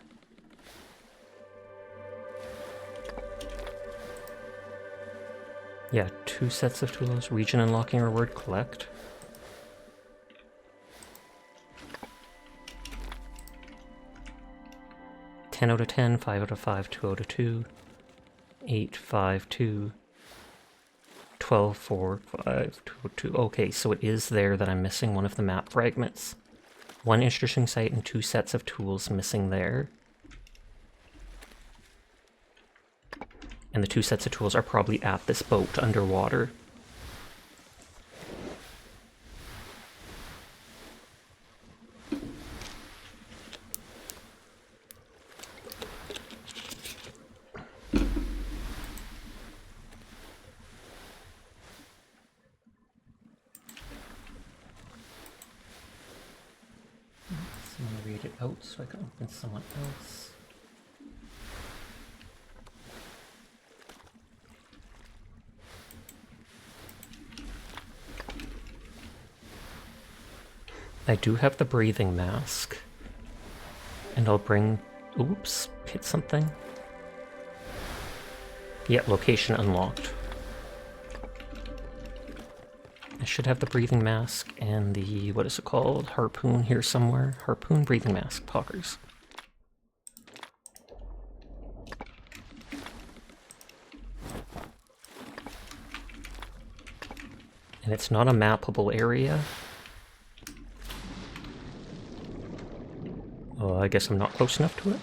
Speaker 1: Yeah, 2 sets of tools, region unlocking reward, collect. Ten out of 10, 5 out of 5, 2 out of 2, 8, 5, 2, 12, 4, 5, 2, 2. Okay, so it is there that I'm missing one of the map fragments. 1 interesting site and 2 sets of tools missing there. And the 2 sets of tools are probably at this boat underwater. I'm gonna read it out so I can open someone else. I do have the breathing mask. And I'll bring... Oops, hit something. Yeah, location unlocked. I should have the breathing mask and the, what is it called? Harpoon here somewhere. Harpoon, breathing mask, talkers. And it's not a mappable area. Oh, I guess I'm not close enough to it.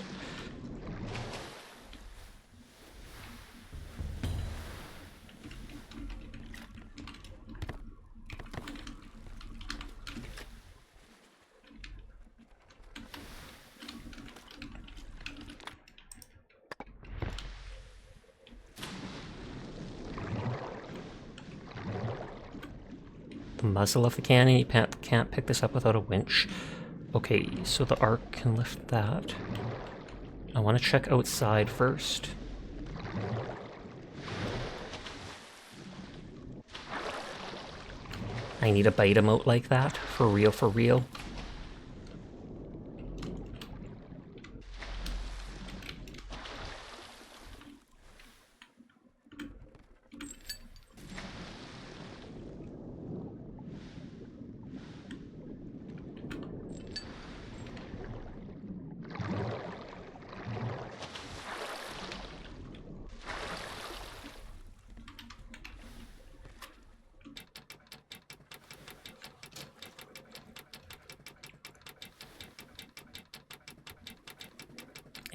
Speaker 1: The muzzle of the cannon, you can't pick this up without a winch. Okay, so the arc can lift that. I want to check outside first. I need a bite emote like that, for real, for real.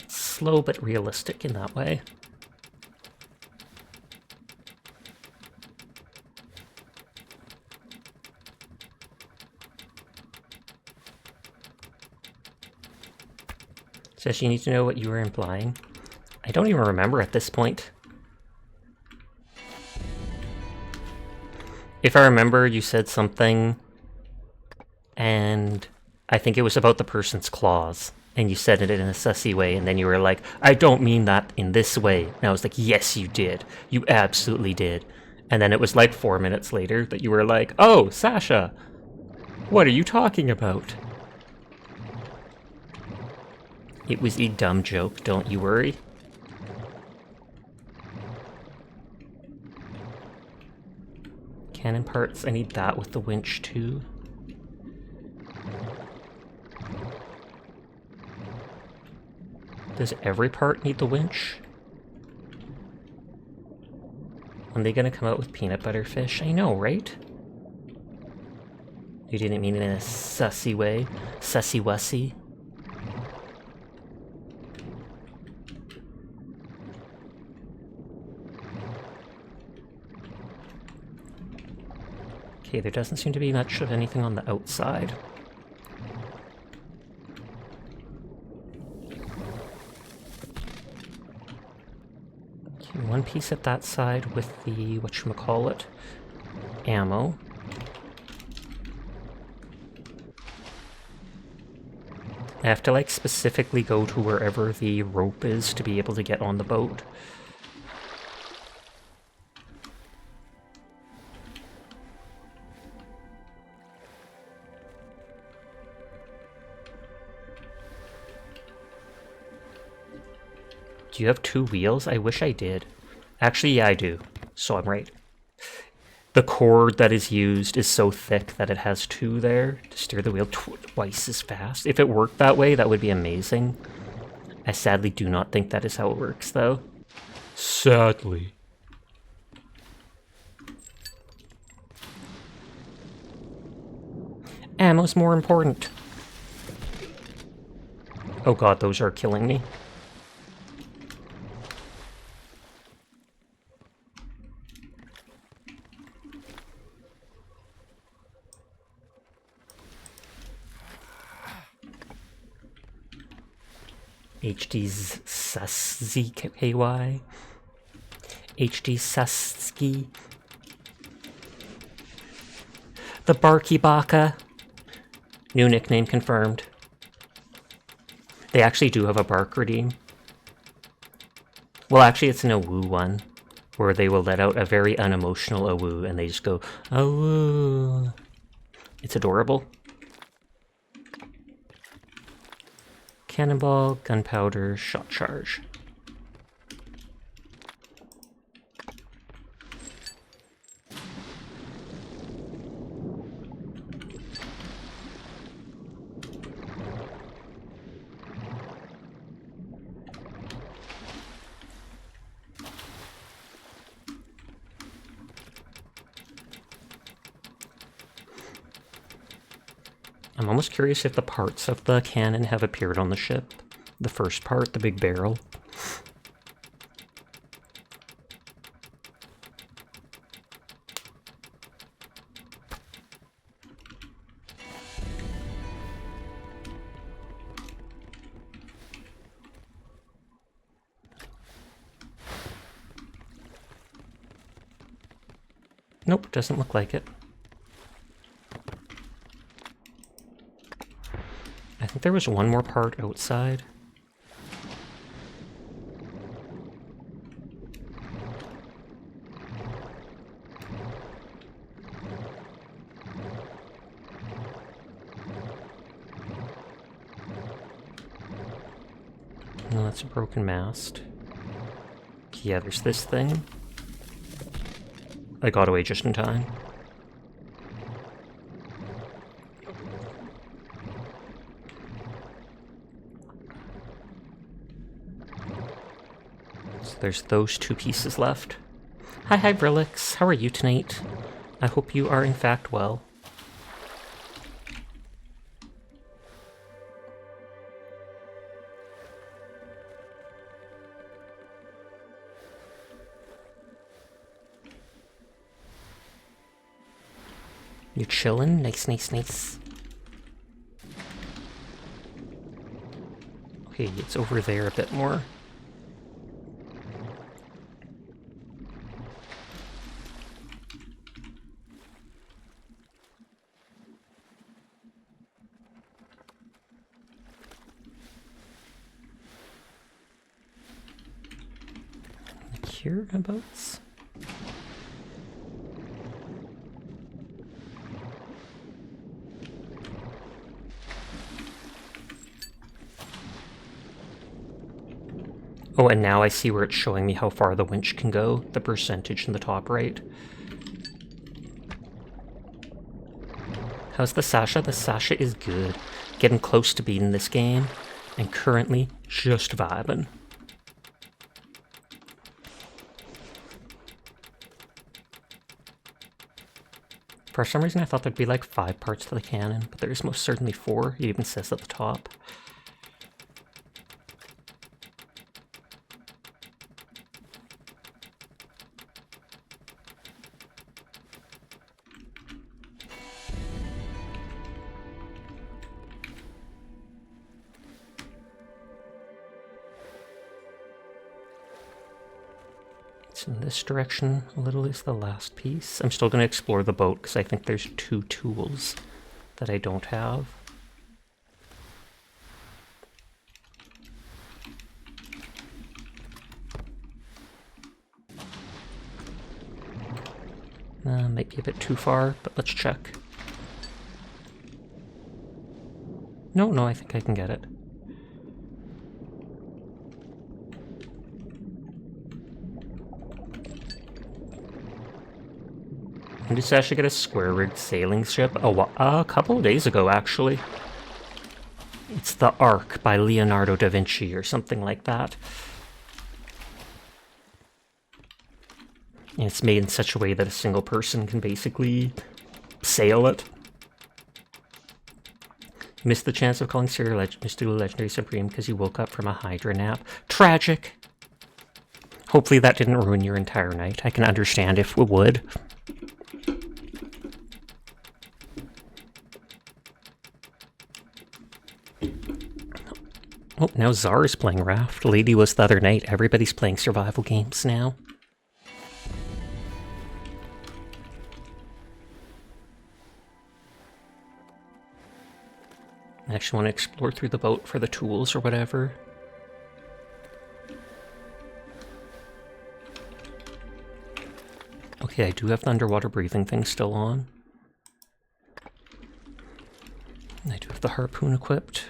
Speaker 1: Slow but realistic in that way. Says you need to know what you were implying. I don't even remember at this point. If I remember, you said something, and I think it was about the person's claws, and you said it in a sussy way, and then you were like, I don't mean that in this way. And I was like, yes, you did. You absolutely did. And then it was like 4 minutes later that you were like, oh, Sasha, what are you talking about? It was a dumb joke, don't you worry. Cannon parts, I need that with the winch too. Does every part need the winch? When they gonna come out with peanut butter fish? I know, right? You didn't mean it in a sussy way. Sussy-wussy. Okay, there doesn't seem to be much of anything on the outside. Okay, one piece at that side with the, whatchamacallit, ammo. I have to, like, specifically go to wherever the rope is to be able to get on the boat. Do you have 2 wheels? I wish I did. Actually, yeah, I do. So I'm right. The cord that is used is so thick that it has 2 there to steer the wheel twice as fast. If it worked that way, that would be amazing. I sadly do not think that is how it works, though. Sadly. Ammo's more important. Oh god, those are killing me. HD's SZKY. HD Susky. The Barky Baka. New nickname confirmed. They actually do have a bark redeem. Well, actually, it's an awoo one, where they will let out a very unemotional awoo, and they just go, awoo. It's adorable. Cannonball, gunpowder, shot charge. I'm almost curious if the parts of the cannon have appeared on the ship. The first part, the big barrel. Nope, doesn't look like it. I think there was one more part outside. No, that's a broken mast. Yeah, there's this thing. I got away just in time. So there's those 2 pieces left. Hi, Vrillix. How are you tonight? I hope you are in fact well. You chillin'? Nice, nice, nice. Hey, it's over there a bit more. Hereabouts? Oh, and now I see where it's showing me how far the winch can go, the percentage in the top right. How's the Sasha? The Sasha is good. Getting close to beating this game, and currently just vibing. For some reason I thought there'd be like 5 parts to the cannon, but there's most certainly 4. It even says at the top. In this direction a little is the last piece. I'm still going to explore the boat because I think there's 2 tools that I don't have. Might be a bit too far, but let's check. No, I think I can get it. When did Sasha get a square-rigged sailing ship? A couple of days ago, actually. It's the Ark by Leonardo da Vinci or something like that. And it's made in such a way that a single person can basically sail it. Missed the chance of calling Mr. Legendary Supreme because you woke up from a Hydra nap. Tragic! Hopefully that didn't ruin your entire night. I can understand if it would. Oh, now Zara's playing Raft. Lady was the other night. Everybody's playing survival games now. I actually want to explore through the boat for the tools or whatever. Okay, I do have the underwater breathing thing still on. I do have the harpoon equipped.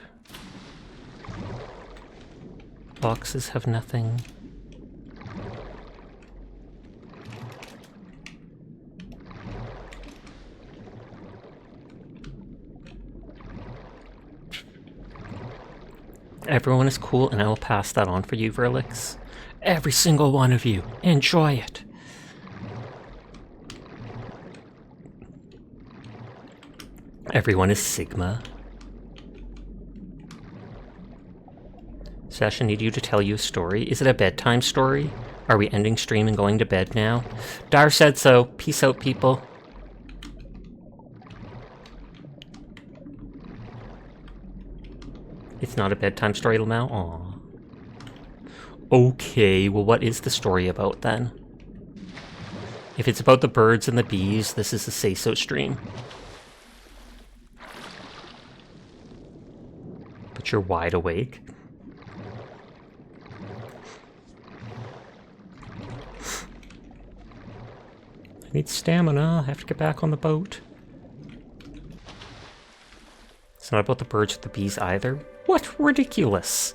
Speaker 1: Boxes have nothing. Everyone is cool, and I will pass that on for you, Verlix. Every single one of you. Enjoy it. Everyone is Sigma. Sasha, need you to tell you a story. Is it a bedtime story? Are we ending stream and going to bed now? Dar said so. Peace out, people. It's not a bedtime story, Lamau? Aww. Okay, well what is the story about then? If it's about the birds and the bees, this is a say-so stream. But you're wide awake. I need stamina. I have to get back on the boat. It's not about the birds or the bees either. What? Ridiculous.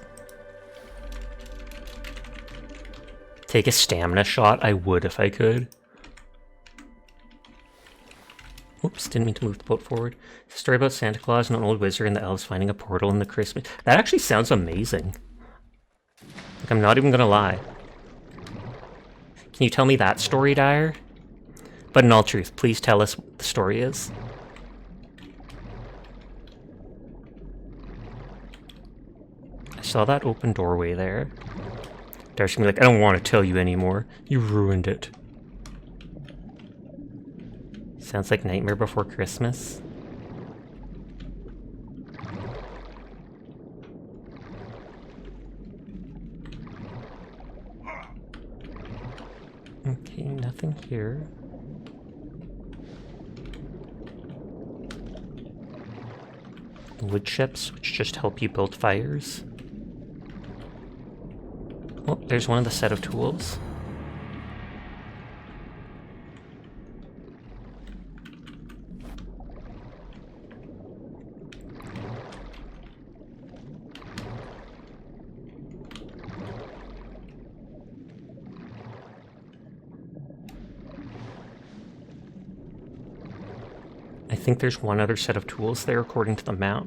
Speaker 1: Take a stamina shot? I would if I could. Oops, didn't mean to move the boat forward. It's a story about Santa Claus and an old wizard and the elves finding a portal in the Christmas... That actually sounds amazing. Like, I'm not even gonna lie. Can you tell me that story, Dyer? But in all truth, please tell us what the story is. I saw that open doorway there. Dyer's gonna be like, I don't want to tell you anymore. You ruined it. Sounds like Nightmare Before Christmas. here. Wood chips, which just help you build fires. Oh, there's one of the set of tools. I think there's one other set of tools there according to the map.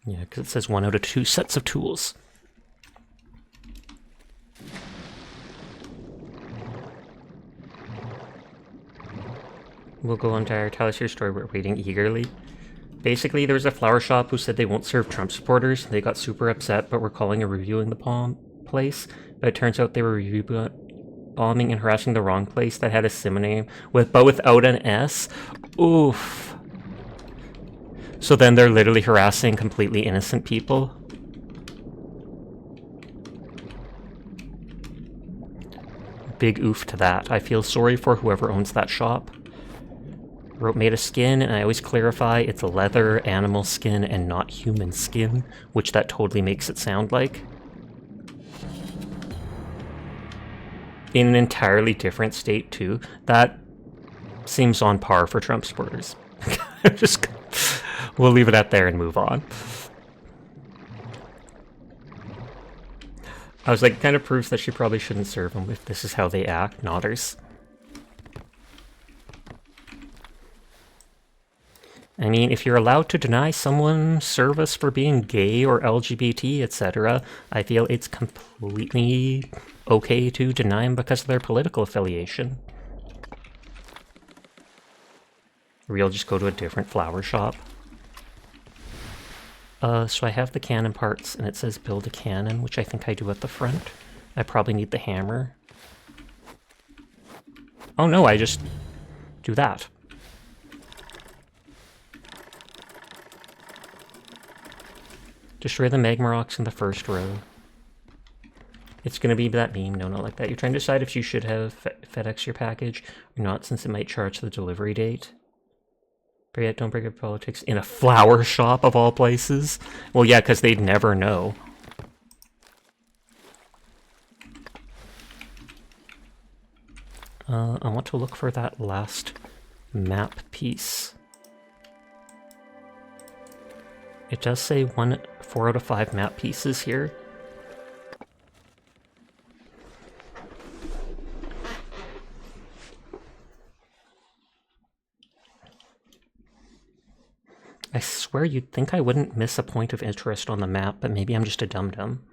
Speaker 1: Yeah, because it says 1 out of 2 sets of tools. We'll go on to our Tell Us Your Story, we're waiting eagerly. Basically, there was a flower shop who said they won't serve Trump supporters. They got super upset, but were calling and reviewing the place. But it turns out they were bombing and harassing the wrong place that had a synonym but without an S. Oof. So then they're literally harassing completely innocent people. Big oof to that. I feel sorry for whoever owns that shop. Wrote made of skin, and I always clarify it's a leather, animal skin, and not human skin, which that totally makes it sound like. In an entirely different state, too. That seems on par for Trump supporters. We'll leave it at there and move on. I was like, kind of proves that she probably shouldn't serve them if this is how they act. Nodders. I mean, if you're allowed to deny someone service for being gay or LGBT, etc., I feel it's completely okay to deny them because of their political affiliation. Or you'll just go to a different flower shop. So I have the cannon parts, and it says build a cannon, which I think I do at the front. I probably need the hammer. Oh no, I just do that. Destroy the magma rocks in the first row. It's going to be that meme. No, not like that. You're trying to decide if you should have FedEx your package or not, since it might charge the delivery date. But yet, don't bring up politics in a flower shop of all places. Well, yeah, because they'd never know. I want to look for that last map piece. It does say 4 out of 5 map pieces here. I swear you'd think I wouldn't miss a point of interest on the map, but maybe I'm just a dum-dum.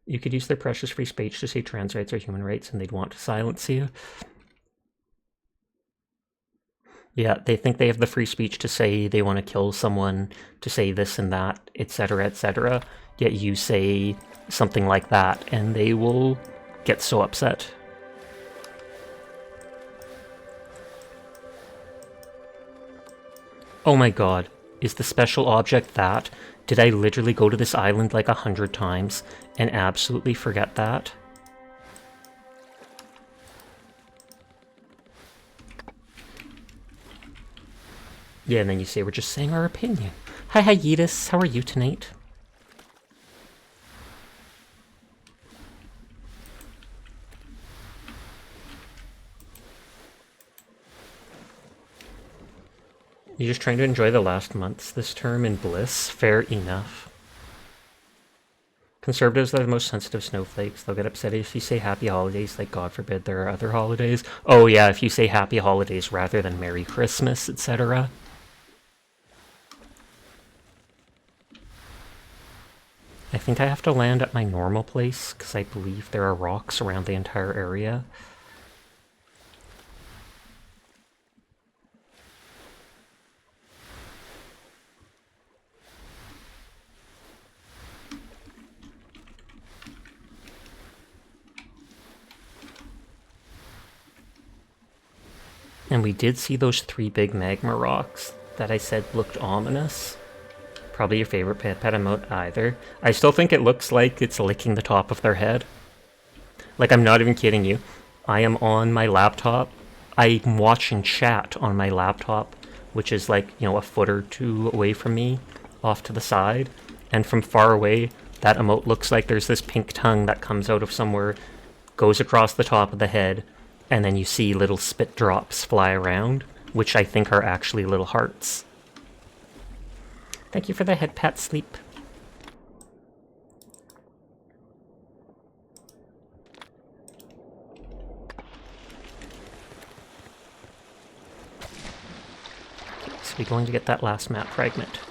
Speaker 1: You could use their precious free speech to say trans rights are human rights and they'd want to silence you. Yeah, they think they have the free speech to say they want to kill someone, to say this and that, etc., yet you say something like that, and they will get so upset. Oh my god, is the special object that? Did I literally go to this island like 100 times and absolutely forget that? Yeah, and then you say we're just saying our opinion. Hi, Hiatus. How are you tonight? You're just trying to enjoy the last months this term in bliss. Fair enough. Conservatives are the most sensitive snowflakes. They'll get upset if you say happy holidays, like God forbid there are other holidays. Oh yeah, if you say happy holidays rather than Merry Christmas, etc. I think I have to land at my normal place, because I believe there are rocks around the entire area. And we did see those 3 big magma rocks that I said looked ominous. Probably your favorite pet emote either. I still think it looks like it's licking the top of their head. Like, I'm not even kidding you. I am on my laptop. I'm watching chat on my laptop, which is like, you know, a foot or two away from me, off to the side. And from far away, that emote looks like there's this pink tongue that comes out of somewhere, goes across the top of the head, and then you see little spit drops fly around, which I think are actually little hearts. Thank you for the head pat, Sleep. So we're going to get that last map fragment.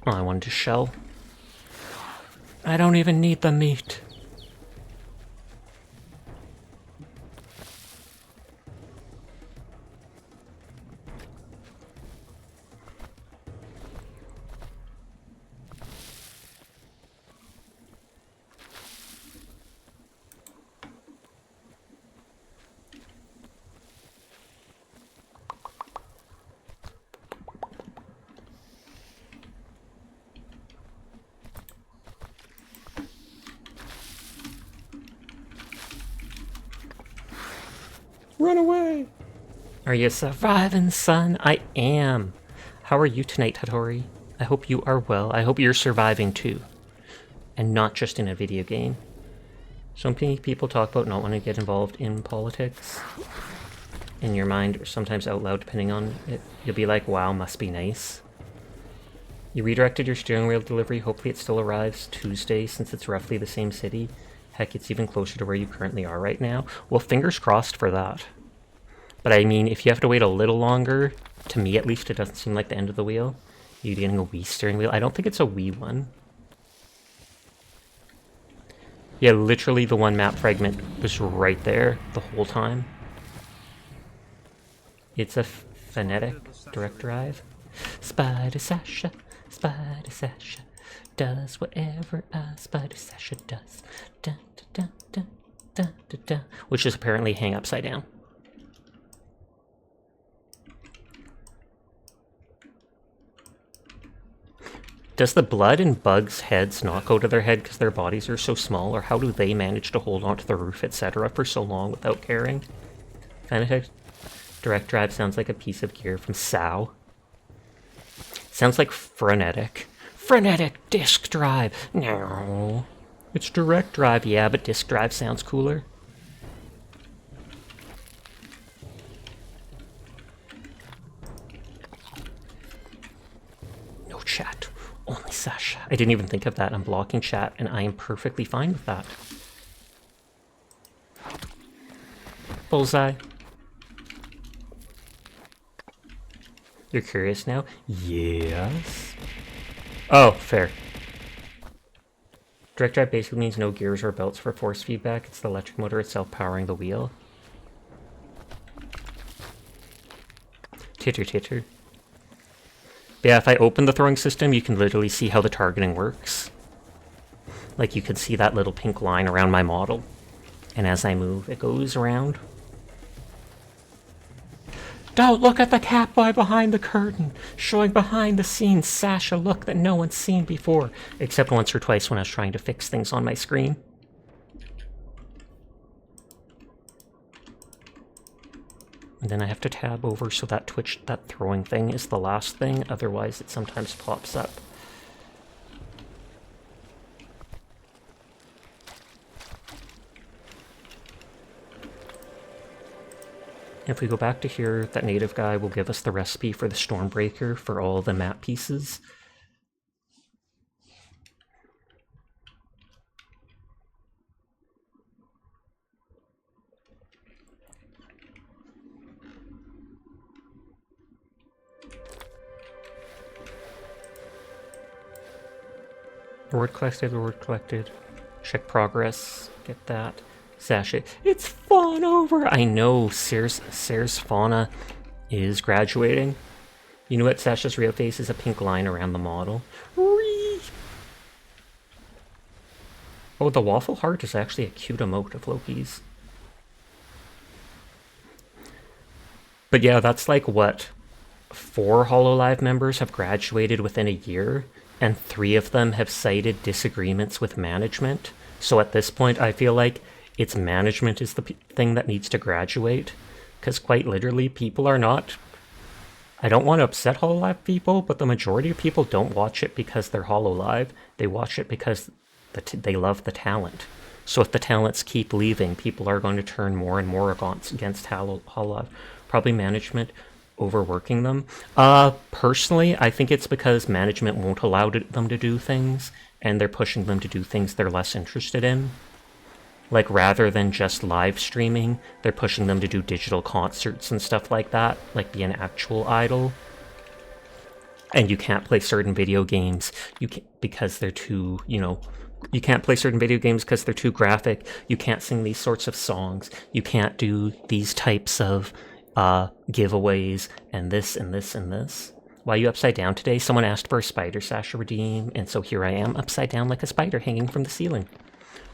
Speaker 1: Oh, I wanted to shell. I don't even need the meat. Run away! Are you surviving, son? I am. How are you tonight, Hattori? I hope you are well. I hope you're surviving too. And not just in a video game. So many people talk about not wanting to get involved in politics. In your mind, or sometimes out loud, depending on it. You'll be like, wow, must be nice. You redirected your steering wheel delivery. Hopefully it still arrives Tuesday, since it's roughly the same city. Heck, it's even closer to where you currently are right now. Well, fingers crossed for that. But I mean, if you have to wait a little longer, to me at least, it doesn't seem like the end of the wheel. You getting a Wii steering wheel? I don't think it's a Wii one. Yeah, literally the one map fragment was right there the whole time. It's a phonetic direct drive. Spider Sasha does whatever a Spider Sasha does. Dun, dun, dun, dun, dun, dun, which is apparently hang upside down. Does the blood in bugs' heads not go to their head because their bodies are so small, or how do they manage to hold onto the roof, etc. for so long without caring? Phonetic direct drive sounds like a piece of gear from SAO. Sounds like frenetic. Frenetic disk drive. No. It's direct drive, yeah, but disk drive sounds cooler. No chat. Only Sasha. I didn't even think of that. I'm blocking chat, and I am perfectly fine with that. Bullseye. You're curious now? Yes. Oh, fair. Direct drive basically means no gears or belts for force feedback. It's the electric motor itself powering the wheel. Titter titter. But yeah, if I open the throwing system, you can literally see how the targeting works. Like, you can see that little pink line around my model. And as I move, it goes around. Don't look at the cat boy behind the curtain, showing behind the scenes Sasha look that no one's seen before, except once or twice when I was trying to fix things on my screen. And then I have to tab over so that that throwing thing is the last thing, otherwise it sometimes pops up. If we go back to here, that native guy will give us the recipe for the Stormbreaker for all the map pieces. Reward collected. Check progress, get that. Sasha, it's Fauna over! I know, Sears Fauna is graduating. You know what? Sasha's real face is a pink line around the model. Whee! Oh, the Waffle Heart is actually a cute emote of Loki's. But yeah, that's like what 4 Hololive members have graduated within a year, and 3 of them have cited disagreements with management. So at this point, I feel like it's management is the thing that needs to graduate, because quite literally, people are not. I don't want to upset Hololive people, but the majority of people don't watch it because they're Hololive. They watch it because they love the talent. So if the talents keep leaving, people are going to turn more and more against Hololive. Probably management overworking them. Personally, I think it's because management won't allow them to do things, and they're pushing them to do things they're less interested in. Like, rather than just live streaming, they're pushing them to do digital concerts and stuff like that, like be an actual idol. And you can't play certain video games because they're too, you can't play certain video games because they're too graphic. You can't sing these sorts of songs. You can't do these types of giveaways and this and this and this. Why are you upside down today? Someone asked for a spider Sasha redeem, and so here I am, upside down like a spider hanging from the ceiling.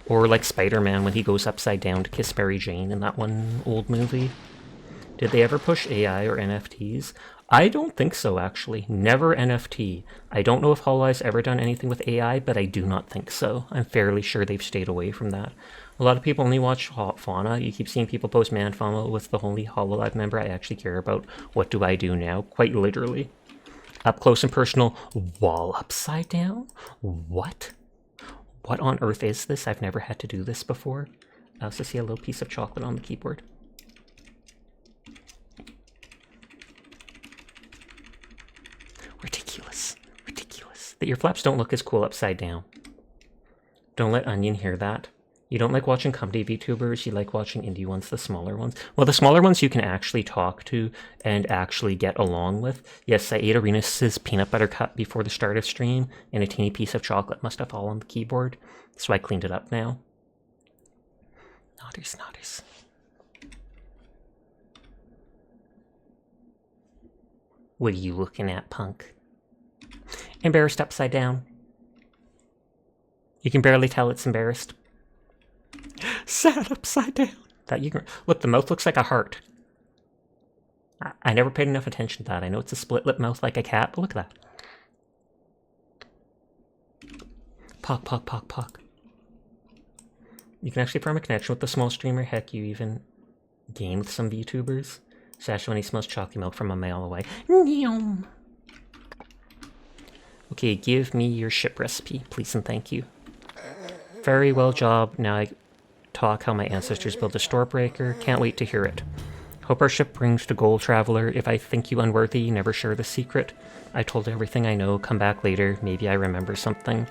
Speaker 1: Or like Spider-Man when he goes upside down to kiss Mary Jane in that one old movie. Did they ever push AI or NFTs? I don't think so, actually. Never NFT. I don't know if Hololive's ever done anything with AI, but I do not think so. I'm fairly sure they've stayed away from that. A lot of people only watch Fauna. You keep seeing people post Man Fauna with the only Hololive member I actually care about. What do I do now? Quite literally. Up close and personal. Wall upside down? What? What on earth is this? I've never had to do this before. I also see a little piece of chocolate on the keyboard. Ridiculous. Ridiculous. The ear flaps don't look as cool upside down. Don't let Onion hear that. You don't like watching company VTubers, you like watching indie ones, the smaller ones. Well, the smaller ones you can actually talk to and actually get along with. Yes, I ate Arenas' peanut butter cup before the start of stream, and a teeny piece of chocolate must have fallen on the keyboard, so I cleaned it up now. Nodders. What are you looking at, punk? Embarrassed upside down. You can barely tell it's embarrassed. Sad upside down. That you can look. The mouth looks like a heart. I never paid enough attention to that. I know it's a split lip mouth like a cat, but look at that. Pock. You can actually form a connection with the small streamer. Heck, you even game with some VTubers. Sasha when he smells chalky milk from a mile away. Okay, give me your ship recipe, please and thank you. Very well job. Now I talk how my ancestors built a Stormbreaker. Can't wait to hear it. Hope our ship brings to Gold Traveler. If I think you unworthy, never share the secret. I told everything I know. Come back later. Maybe I remember something.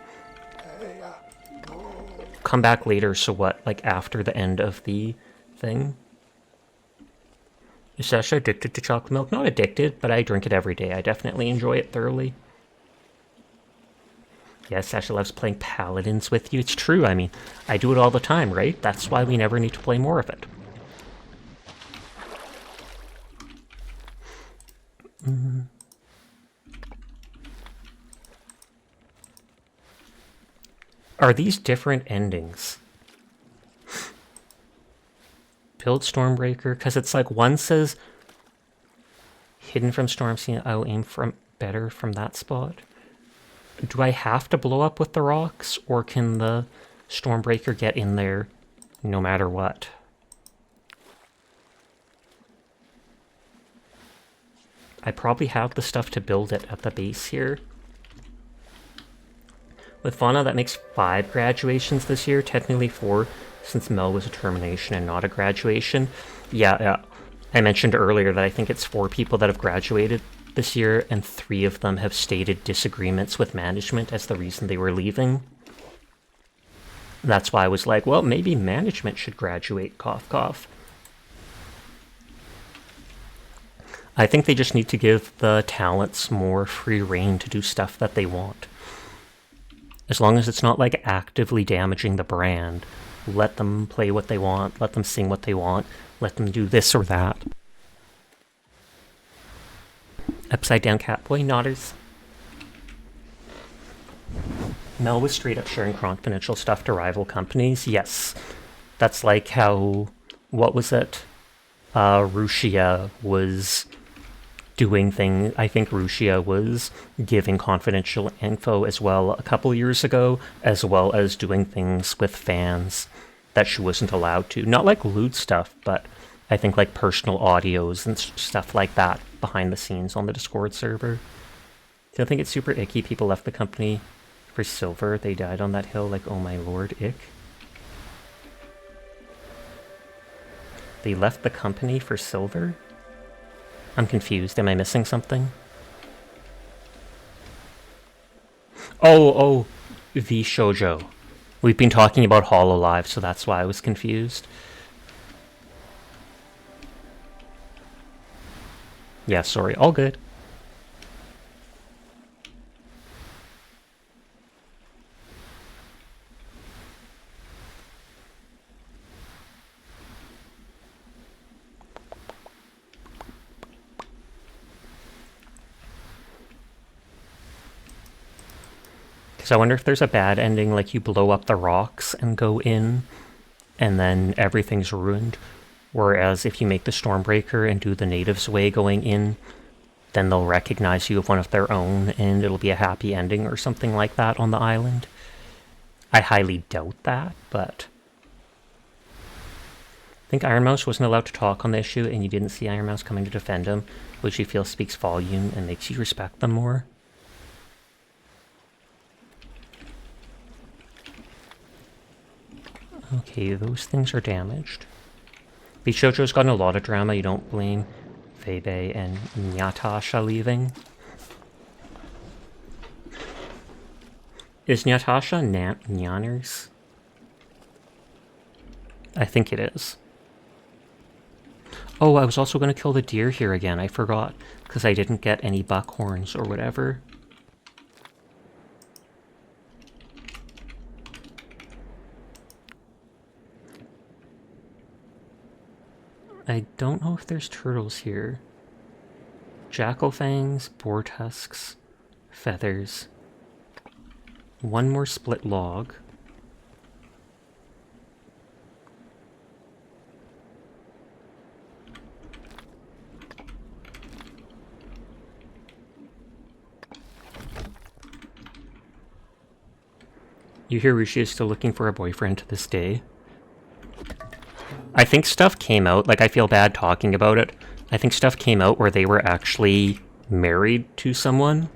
Speaker 1: Come back later, so what? Like after the end of the thing? Is Sasha addicted to chocolate milk? Not addicted, but I drink it every day. I definitely enjoy it thoroughly. Yes, Sasha loves playing Paladins with you. It's true, I mean, I do it all the time, right? That's why we never need to play more of it. Are these different endings? Build Stormbreaker, because it's like one says hidden from storm scene, I will aim from better from that spot. Do I have to blow up with the rocks, or can the Stormbreaker get in there no matter what? I probably have the stuff to build it at the base here. With Fauna, that makes 5 graduations this year, technically 4, since Mel was a termination and not a graduation. Yeah, I mentioned earlier that I think it's 4 people that have graduated this year, and 3 of them have stated disagreements with management as the reason they were leaving. That's why I was like, well, maybe management should graduate, cough cough. I think they just need to give the talents more free reign to do stuff that they want. As long as it's not like actively damaging the brand, let them play what they want, let them sing what they want, let them do this or that. Upside down Catboy, nodders. Mel was straight up sharing confidential stuff to rival companies. Yes, that's like how, what was it? Rushia was doing things. I think Rushia was giving confidential info as well a couple years ago, as well as doing things with fans that she wasn't allowed to. Not like lewd stuff, but I think like personal audios and stuff like that behind the scenes on the Discord server. Do you think it's super icky people left the company for silver? They died on that hill, like, oh my lord, ick. They left the company for silver? I'm confused. Am I missing something? Oh, V Shoujo. We've been talking about Hololive, so that's why I was confused. Yeah, sorry. All good. Because I wonder if there's a bad ending, like you blow up the rocks and go in, and then everything's ruined. Whereas if you make the Stormbreaker and do the natives way going in, then they'll recognize you as one of their own, and it'll be a happy ending or something like that on the island. I highly doubt that, but I think Iron Mouse wasn't allowed to talk on the issue, and you didn't see Iron Mouse coming to defend him, which you feel speaks volume and makes you respect them more. Okay, those things are damaged. Bishoujo's gotten a lot of drama. You don't blame Febe and Natasha leaving. Is Natasha Nyanners? I think it is. Oh, I was also going to kill the deer here again. I forgot, because I didn't get any buckhorns or whatever. I don't know if there's turtles here. Jackal fangs, boar tusks, feathers. One more split log. You hear Rishi is still looking for a boyfriend to this day. I think stuff came out, like I feel bad talking about it, I think stuff came out where they were actually married to someone.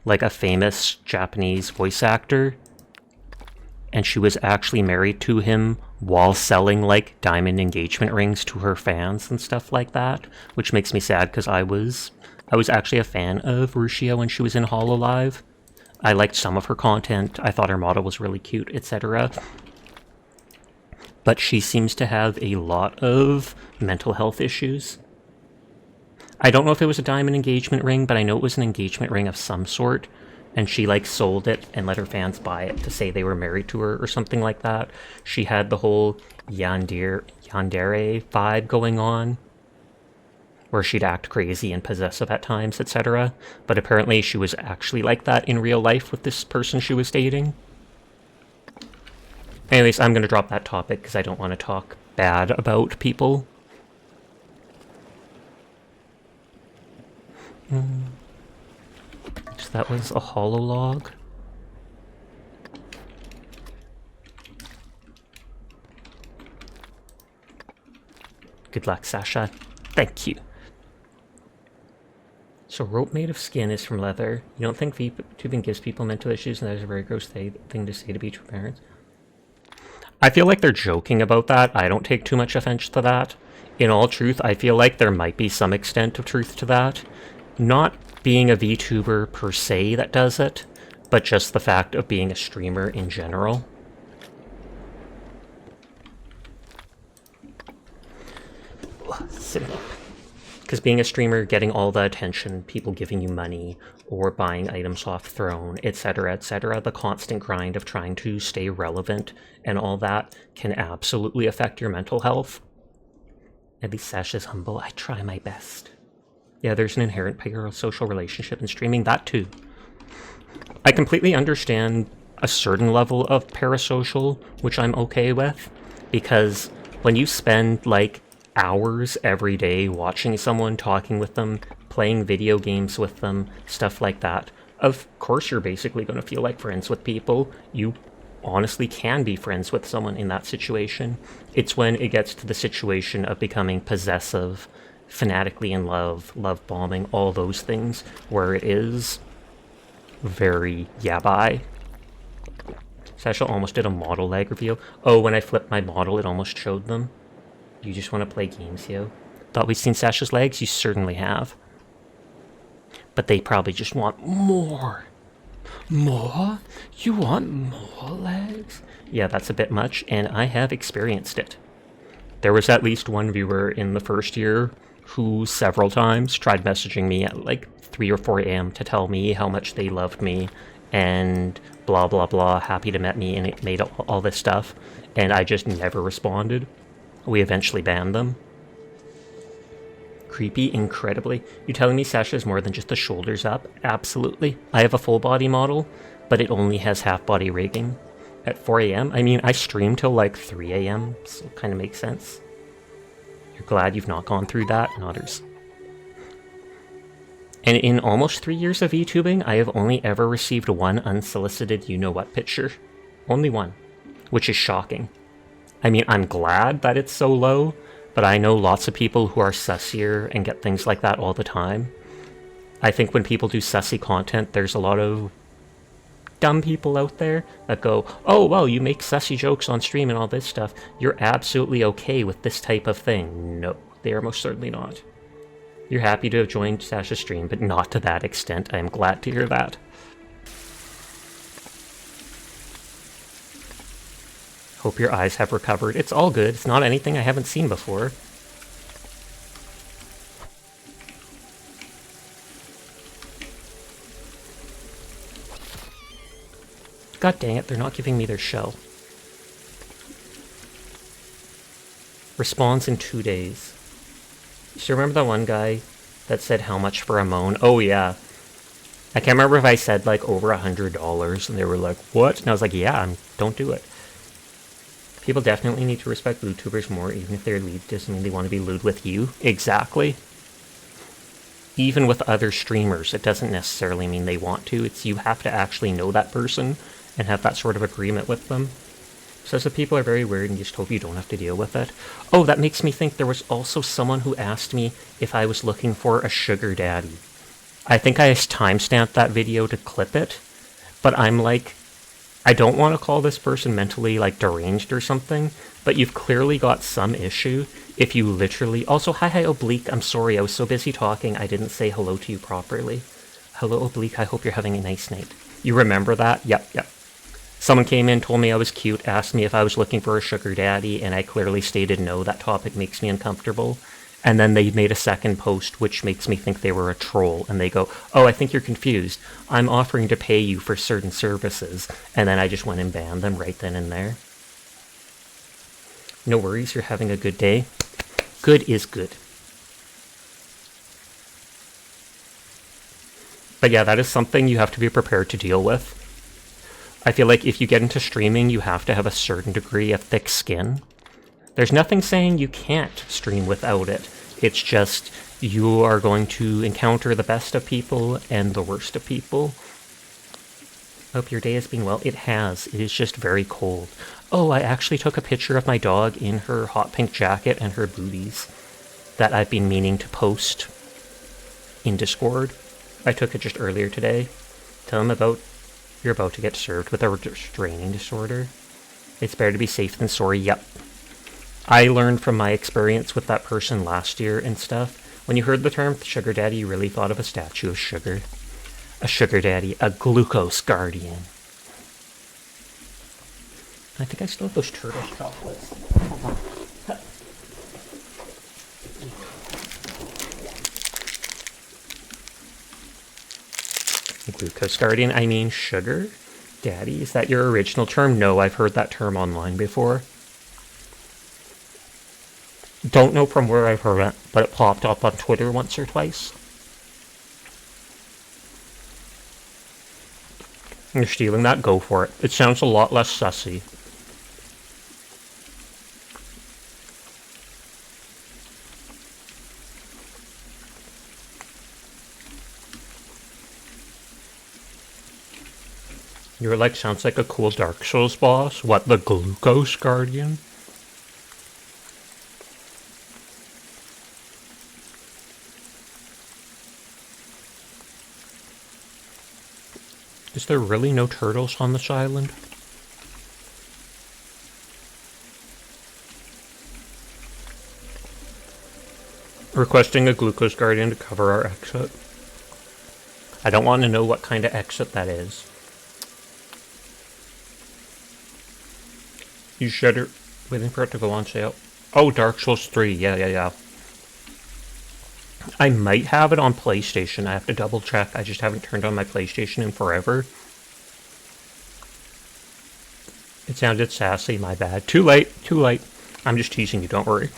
Speaker 1: Like a famous Japanese voice actor. And she was actually married to him while selling like diamond engagement rings to her fans and stuff like that. Which makes me sad because I was actually a fan of Rushia when she was in Hololive. I liked some of her content, I thought her model was really cute, etc. But she seems to have a lot of mental health issues. I don't know if it was a diamond engagement ring, but I know it was an engagement ring of some sort. And she like sold it and let her fans buy it to say they were married to her or something like that. She had the whole yandere vibe going on, where she'd act crazy and possessive at times, etc. But apparently she was actually like that in real life with this person she was dating. Anyways, I'm going to drop that topic because I don't want to talk bad about people. So that was a hololog. Good luck, Sasha. Thank you. So rope made of skin is from leather. You don't think VTubing gives people mental issues, and that is a very gross thing to say to be true parents? I feel like they're joking about that. I don't take too much offense to that. In all truth, I feel like there might be some extent of truth to that. Not being a VTuber per se that does it, but just the fact of being a streamer in general. Sitting up. Because being a streamer, getting all the attention, people giving you money, or buying items off Throne, etc., the constant grind of trying to stay relevant and all that can absolutely affect your mental health. At least Sasha's humble. I try my best. Yeah, there's an inherent parasocial relationship in streaming, that too. I completely understand a certain level of parasocial, which I'm okay with, because when you spend, like, hours every day watching someone, talking with them, playing video games with them, stuff like that, of course you're basically going to feel like friends with people. You honestly can be friends with someone in that situation. It's when it gets to the situation of becoming possessive, fanatically in love, love bombing, all those things, where it is very yabai. Sasha almost did a model lag reveal. Oh, when I flipped my model, it almost showed them. You just want to play games, yo? Thought we'd seen Sasha's legs? You certainly have. But they probably just want more. More? You want more legs? Yeah, that's a bit much, and I have experienced it. There was at least one viewer in the first year who several times tried messaging me at like 3 or 4 a.m. to tell me how much they loved me and blah blah blah, happy to meet me, and it made all this stuff, and I just never responded. We eventually banned them. Creepy, incredibly. You telling me Sasha is more than just the shoulders up? Absolutely. I have a full body model, but it only has half body rigging. At 4 a.m.? I mean, I stream till like 3 a.m., so it kind of makes sense. You're glad you've not gone through that? Nodders. And in almost 3 years of YouTubing, I have only ever received one unsolicited you-know-what picture. Only one. Which is shocking. I mean, I'm glad that it's so low, but I know lots of people who are sussier and get things like that all the time. I think when people do sussy content, there's a lot of dumb people out there that go, oh, well, you make sussy jokes on stream and all this stuff. You're absolutely okay with this type of thing. No, they are most certainly not. You're happy to have joined Sasha's stream, but not to that extent. I am glad to hear that. Hope your eyes have recovered. It's all good. It's not anything I haven't seen before. God dang it, they're not giving me their shell. Responds in 2 days. So remember that one guy that said how much for a moan? Oh yeah. I can't remember if I said like over $100 and they were like, what? And I was like, yeah, don't do it. People definitely need to respect LewDtubers more, even if their lead doesn't mean they want to be lewd with you. Exactly. Even with other streamers, it doesn't necessarily mean they want to. It's you have to actually know that person and have that sort of agreement with them. So some people are very weird and just hope you don't have to deal with it. Oh, that makes me think there was also someone who asked me if I was looking for a sugar daddy. I think I timestamped that video to clip it, but I'm like, I don't want to call this person mentally like deranged or something, but you've clearly got some issue if you literally... Also, hi Oblique, I'm sorry, I was so busy talking I didn't say hello to you properly. Hello Oblique, I hope you're having a nice night. You remember that? Yep. Someone came in, told me I was cute, asked me if I was looking for a sugar daddy, and I clearly stated no, that topic makes me uncomfortable. And then they made a second post, which makes me think they were a troll. And they go, oh, I think you're confused. I'm offering to pay you for certain services. And then I just went and banned them right then and there. No worries, you're having a good day. Good is good. But yeah, that is something you have to be prepared to deal with. I feel like if you get into streaming, you have to have a certain degree of thick skin. There's nothing saying you can't stream without it. It's just you are going to encounter the best of people and the worst of people. Hope your day has been well. It has. It is just very cold. Oh, I actually took a picture of my dog in her hot pink jacket and her booties that I've been meaning to post in Discord. I took it just earlier today. Tell them about you're about to get served with a restraining disorder. It's better to be safe than sorry. Yep. I learned from my experience with that person last year and stuff. When you heard the term sugar daddy, you really thought of a statue of sugar. A sugar daddy, a glucose guardian. I think I still have those turtle chocolates. Glucose guardian, I mean sugar daddy. Is that your original term? No, I've heard that term online before. Don't know from where I've heard it, but it popped up on Twitter once or twice. You're stealing that? Go for it. It sounds a lot less sussy. You're like, sounds like a cool Dark Souls boss. What, the Glucose Guardian? Is there really no turtles on this island? Requesting a Glucose Guardian to cover our exit. I don't want to know what kind of exit that is. You should are waiting for it to go on sale. Oh, Dark Souls 3. Yeah. I might have it on PlayStation. I have to double check. I just haven't turned on my PlayStation in forever. It sounded sassy, my bad. Too late. I'm just teasing you, don't worry.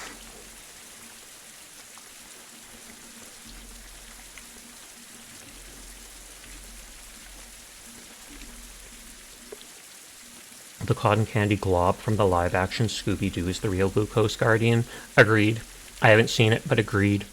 Speaker 1: The cotton candy glob from the live-action Scooby-Doo is the real Glucose Guardian. Agreed. I haven't seen it, but agreed.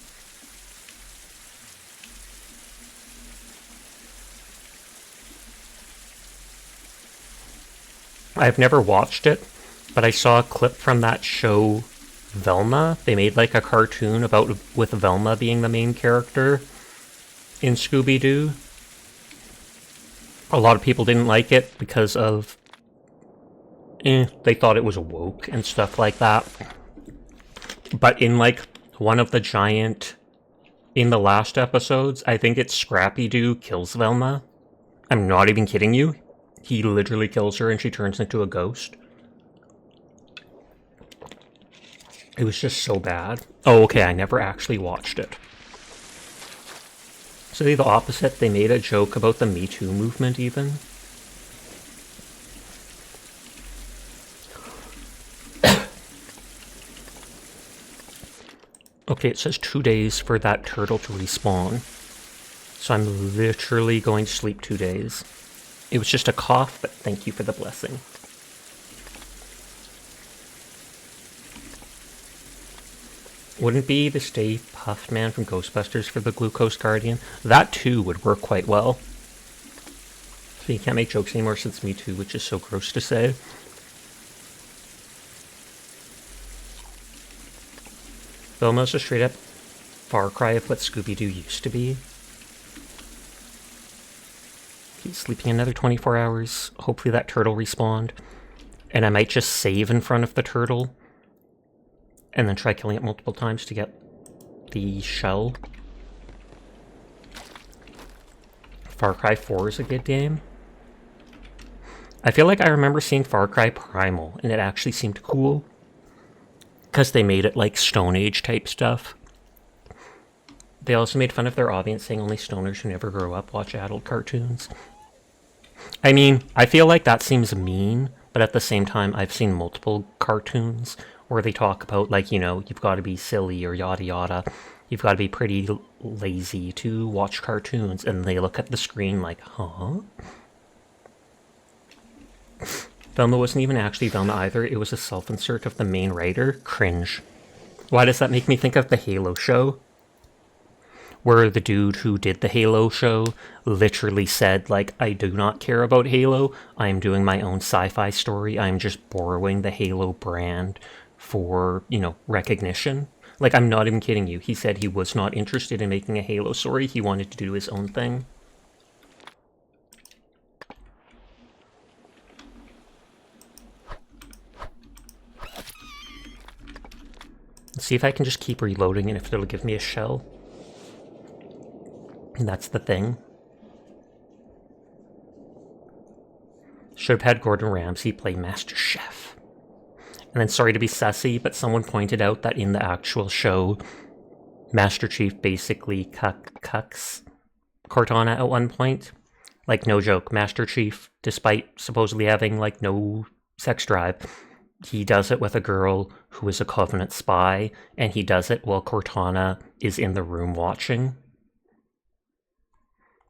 Speaker 1: I've never watched it, but I saw a clip from that show, Velma. They made like a cartoon with Velma being the main character in Scooby-Doo. A lot of people didn't like it because of they thought it was woke and stuff like that. But in like one of the in the last episodes, I think it's Scrappy-Doo kills Velma. I'm not even kidding you. He literally kills her and she turns into a ghost. It was just so bad. Oh, okay, I never actually watched it. So the opposite, they made a joke about the Me Too movement even. Okay, it says 2 days for that turtle to respawn. So I'm literally going to sleep 2 days. It was just a cough, but thank you for the blessing. Wouldn't be the Stay Puft Man from Ghostbusters for the Glucose Guardian? That too would work quite well. So you can't make jokes anymore since Me Too, which is so gross to say. Velma's a straight up Far Cry of what Scooby-Doo used to be. He's sleeping another 24 hours. Hopefully that turtle respawned. And I might just save in front of the turtle. And then try killing it multiple times to get the shell. Far Cry 4 is a good game. I feel like I remember seeing Far Cry Primal, and it actually seemed cool. Because they made it like Stone Age type stuff. They also made fun of their audience, saying only stoners who never grow up watch adult cartoons. I mean, I feel like that seems mean, but at the same time, I've seen multiple cartoons where they talk about, like, you know, you've got to be silly or yada yada. You've got to be pretty lazy to watch cartoons, and they look at the screen like, huh? Velma wasn't even actually Velma either. It was a self-insert of the main writer. Cringe. Why does that make me think of the Halo show? Where the dude who did the Halo show literally said, like, I do not care about Halo. I'm doing my own sci-fi story. I'm just borrowing the Halo brand for, you know, recognition. Like, I'm not even kidding you. He said he was not interested in making a Halo story. He wanted to do his own thing. Let's see if I can just keep reloading and if it'll give me a shell. And that's the thing. Should have had Gordon Ramsay play Master Chef. And then, sorry to be sassy, but someone pointed out that in the actual show, Master Chief basically cucks Cortana at one point. Like, no joke, Master Chief, despite supposedly having, like, no sex drive, he does it with a girl who is a Covenant spy, and he does it while Cortana is in the room watching.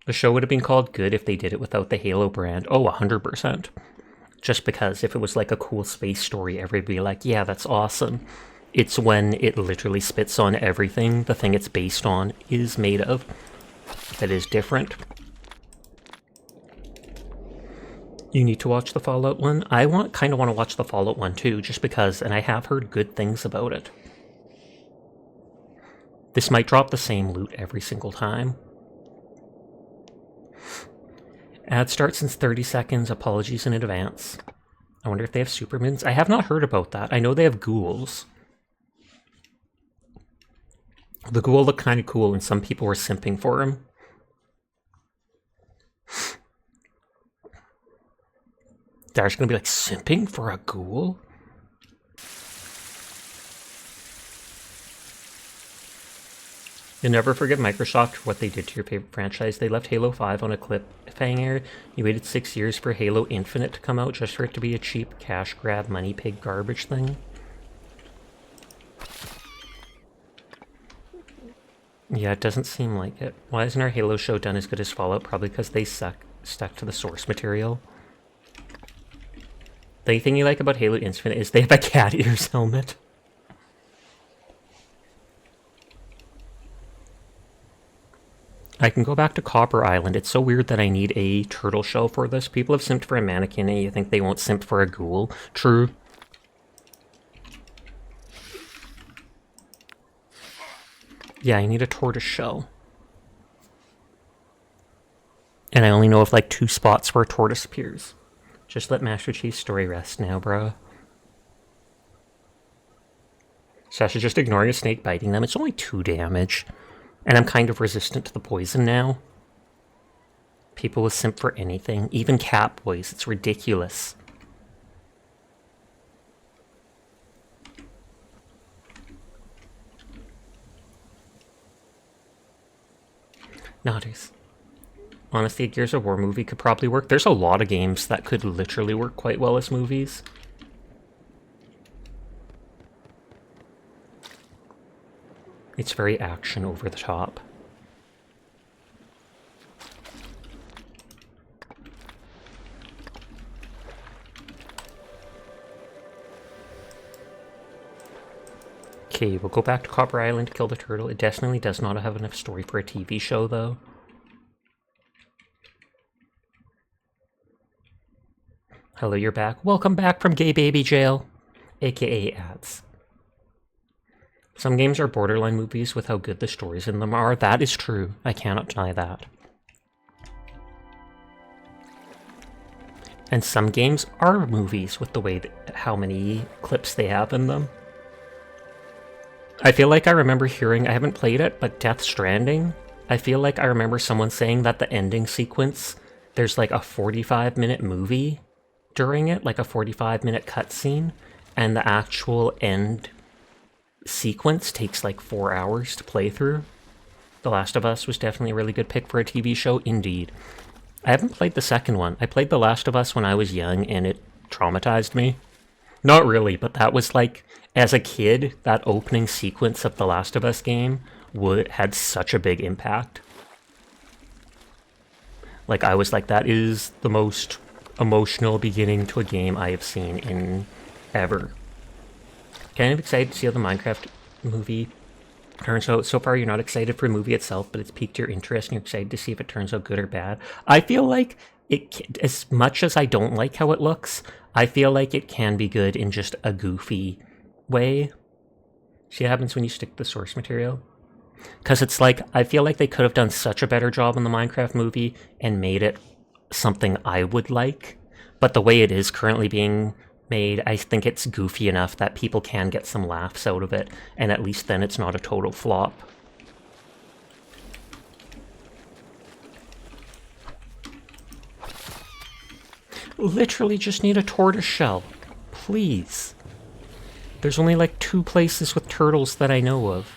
Speaker 1: The show would have been called good if they did it without the Halo brand. Oh, 100%. Just because if it was like a cool space story, everybody would be like, yeah, that's awesome. It's when it literally spits on everything the thing it's based on is made of that is different. You need to watch the Fallout one. I kind of want to watch the Fallout one too, just because, and I have heard good things about it. This might drop the same loot every single time. Ad starts in 30 seconds. Apologies in advance. I wonder if they have supermins. I have not heard about that. I know they have ghouls. The ghoul looked kind of cool, and some people were simping for him. Dar's gonna be like, simping for a ghoul? You'll never forget Microsoft for what they did to your favorite franchise. They left Halo 5 on a cliffhanger. You waited 6 years for Halo Infinite to come out just for it to be a cheap cash grab, money pig garbage thing. Yeah, it doesn't seem like it. Why isn't our Halo show done as good as Fallout? Probably because they stuck to the source material. The only thing you like about Halo Infinite is they have a cat ears helmet. I can go back to Copper Island. It's so weird that I need a turtle shell for this. People have simped for a mannequin, and you think they won't simp for a ghoul. True. Yeah, I need a tortoise shell. And I only know of like 2 spots where a tortoise appears. Just let Master Chief's story rest now, bro. Sasha's just ignoring a snake biting them. It's only 2 damage. And I'm kind of resistant to the poison now. People will simp for anything. Even cat boys. It's ridiculous. Nodders. Honestly, a Gears of War movie could probably work. There's a lot of games that could literally work quite well as movies. It's very action over the top. Okay, we'll go back to Copper Island to kill the turtle. It definitely does not have enough story for a TV show, though. Hello, you're back. Welcome back from Gay Baby Jail, aka ads. Some games are borderline movies with how good the stories in them are. That is true. I cannot deny that. And some games are movies with the way that how many clips they have in them. I feel like I remember hearing, I haven't played it, but Death Stranding, I feel like I remember someone saying that the ending sequence, there's like a 45-minute movie during it, like a 45-minute cutscene, and the actual end sequence takes like 4 hours to play through. The Last of Us was definitely a really good pick for a TV show, indeed. I haven't played the second one. I played The Last of Us when I was young, and it traumatized me. Not really, but that was like, as a kid, that opening sequence of The Last of Us game had such a big impact. Like, I was like, that is the most emotional beginning to a game I have seen in ever. Kind of excited to see how the Minecraft movie turns out. So far, you're not excited for the movie itself, but it's piqued your interest, and you're excited to see if it turns out good or bad. I feel like as much as I don't like how it looks, I feel like it can be good in just a goofy way. See what happens when you stick to the source material? Because it's like, I feel like they could have done such a better job in the Minecraft movie and made it something I would like. But the way it is currently being made, I think it's goofy enough that people can get some laughs out of it, and at least then it's not a total flop. Literally just need a tortoise shell. Please. There's only like 2 places with turtles that I know of.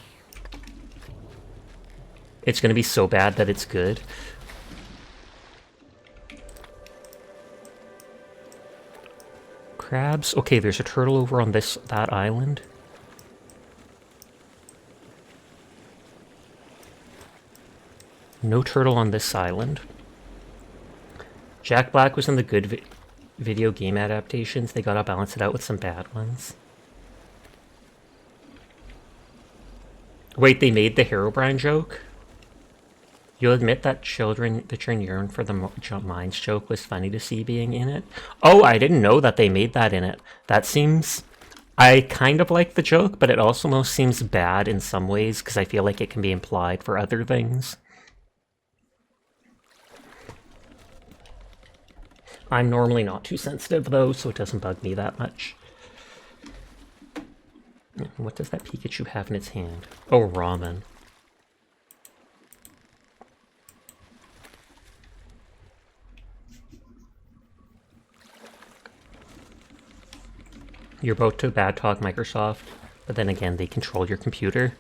Speaker 1: It's gonna be so bad that it's good. Crabs? Okay, there's a turtle over on that island. No turtle on this island. Jack Black was in the good video game adaptations. They gotta balance it out with some bad ones. Wait, they made the Herobrine joke? You'll admit that children yearn for the minds joke was funny to see being in it? Oh, I didn't know that they made that in it. That seems... I kind of like the joke, but it also almost seems bad in some ways, because I feel like it can be implied for other things. I'm normally not too sensitive, though, so it doesn't bug me that much. What does that Pikachu have in its hand? Oh, ramen. You're about to bad talk Microsoft, but then again, they control your computer.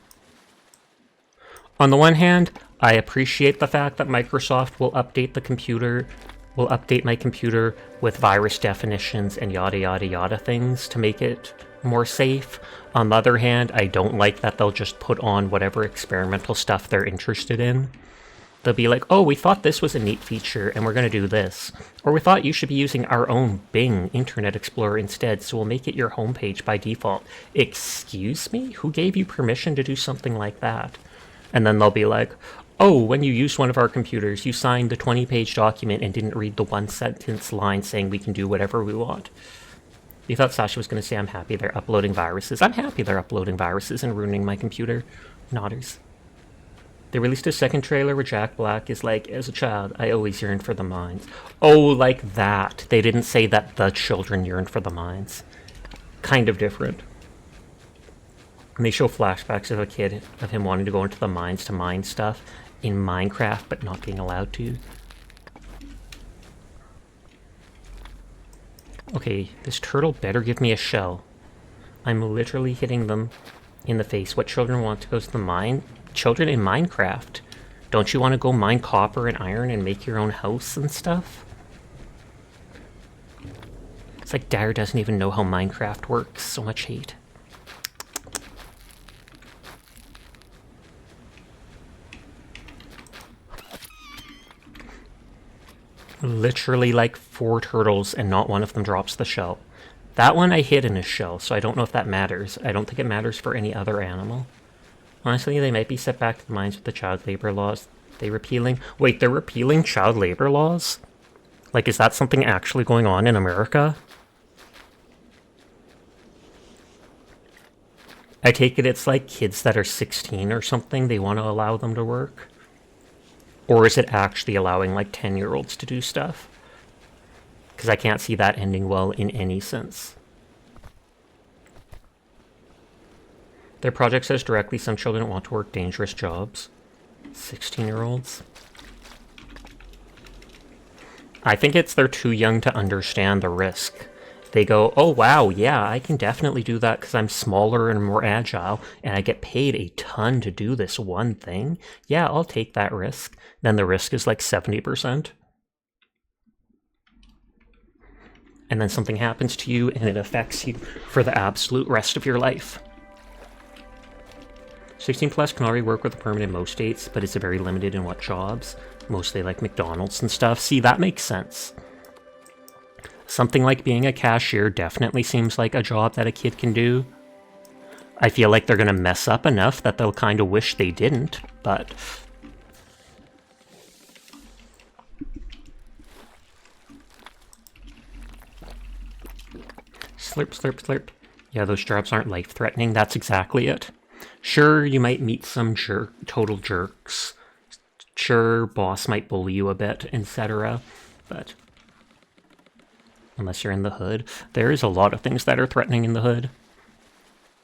Speaker 1: On the one hand, I appreciate the fact that Microsoft will update the computer, will update my computer with virus definitions and yada yada yada things to make it more safe. On the other hand, I don't like that they'll just put on whatever experimental stuff they're interested in. They'll be like, oh, we thought this was a neat feature and we're going to do this. Or we thought you should be using our own Bing Internet Explorer instead, so we'll make it your homepage by default. Excuse me? Who gave you permission to do something like that? And then they'll be like, oh, when you used one of our computers, you signed the 20-page document and didn't read the one-sentence line saying we can do whatever we want. You thought Sasha was going to say, I'm happy they're uploading viruses. I'm happy they're uploading viruses and ruining my computer. Nodders. They released a second trailer where Jack Black is like, as a child, I always yearned for the mines. Oh, like that. They didn't say that the children yearned for the mines. Kind of different. And they show flashbacks of a kid, of him wanting to go into the mines to mine stuff in Minecraft, but not being allowed to. Okay, this turtle better give me a shell. I'm literally hitting them in the face. What children want to go to the mine? Children in Minecraft. Don't you want to go mine copper and iron and make your own house and stuff? It's like Dyer doesn't even know how Minecraft works. So much hate. Literally like 4 turtles and not one of them drops the shell. That one I hid in a shell, so I don't know if that matters. I don't think it matters for any other animal. Honestly, they might be set back to the mines with the child labor laws. They repealing... Wait, they're repealing child labor laws? Like, is that something actually going on in America? I take it it's like kids that are 16 or something, they want to allow them to work? Or is it actually allowing, like, 10-year-olds to do stuff? Because I can't see that ending well in any sense. Their project says directly some children don't want to work dangerous jobs. 16-year-olds. I think it's they're too young to understand the risk. They go, oh wow, yeah, I can definitely do that because I'm smaller and more agile, and I get paid a ton to do this one thing. Yeah, I'll take that risk. Then the risk is like 70%. And then something happens to you and it affects you for the absolute rest of your life. 16 plus can already work with a permit in most states, but it's very limited in what jobs. Mostly like McDonald's and stuff. See, that makes sense. Something like being a cashier definitely seems like a job that a kid can do. I feel like they're gonna mess up enough that they'll kind of wish they didn't, but... Slurp, slurp, slurp. Yeah, those jobs aren't life-threatening, that's exactly it. Sure, you might meet some total jerks. Sure, boss might bully you a bit, etc. But unless you're in the hood, there is a lot of things that are threatening in the hood.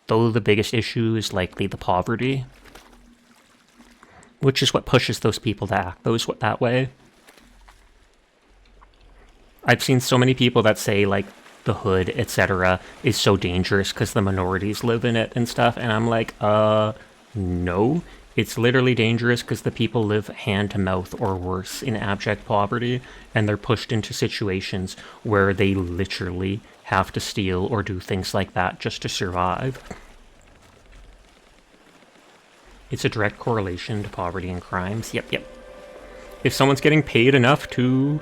Speaker 1: Though the biggest issue is likely the poverty. Which is what pushes those people to act that way. I've seen so many people that say, like, the hood, etc., is so dangerous because the minorities live in it and stuff, and I'm like, no. It's literally dangerous because the people live hand to mouth or worse in abject poverty, and they're pushed into situations where they literally have to steal or do things like that just to survive. It's a direct correlation to poverty and crimes. Yep. If someone's getting paid enough to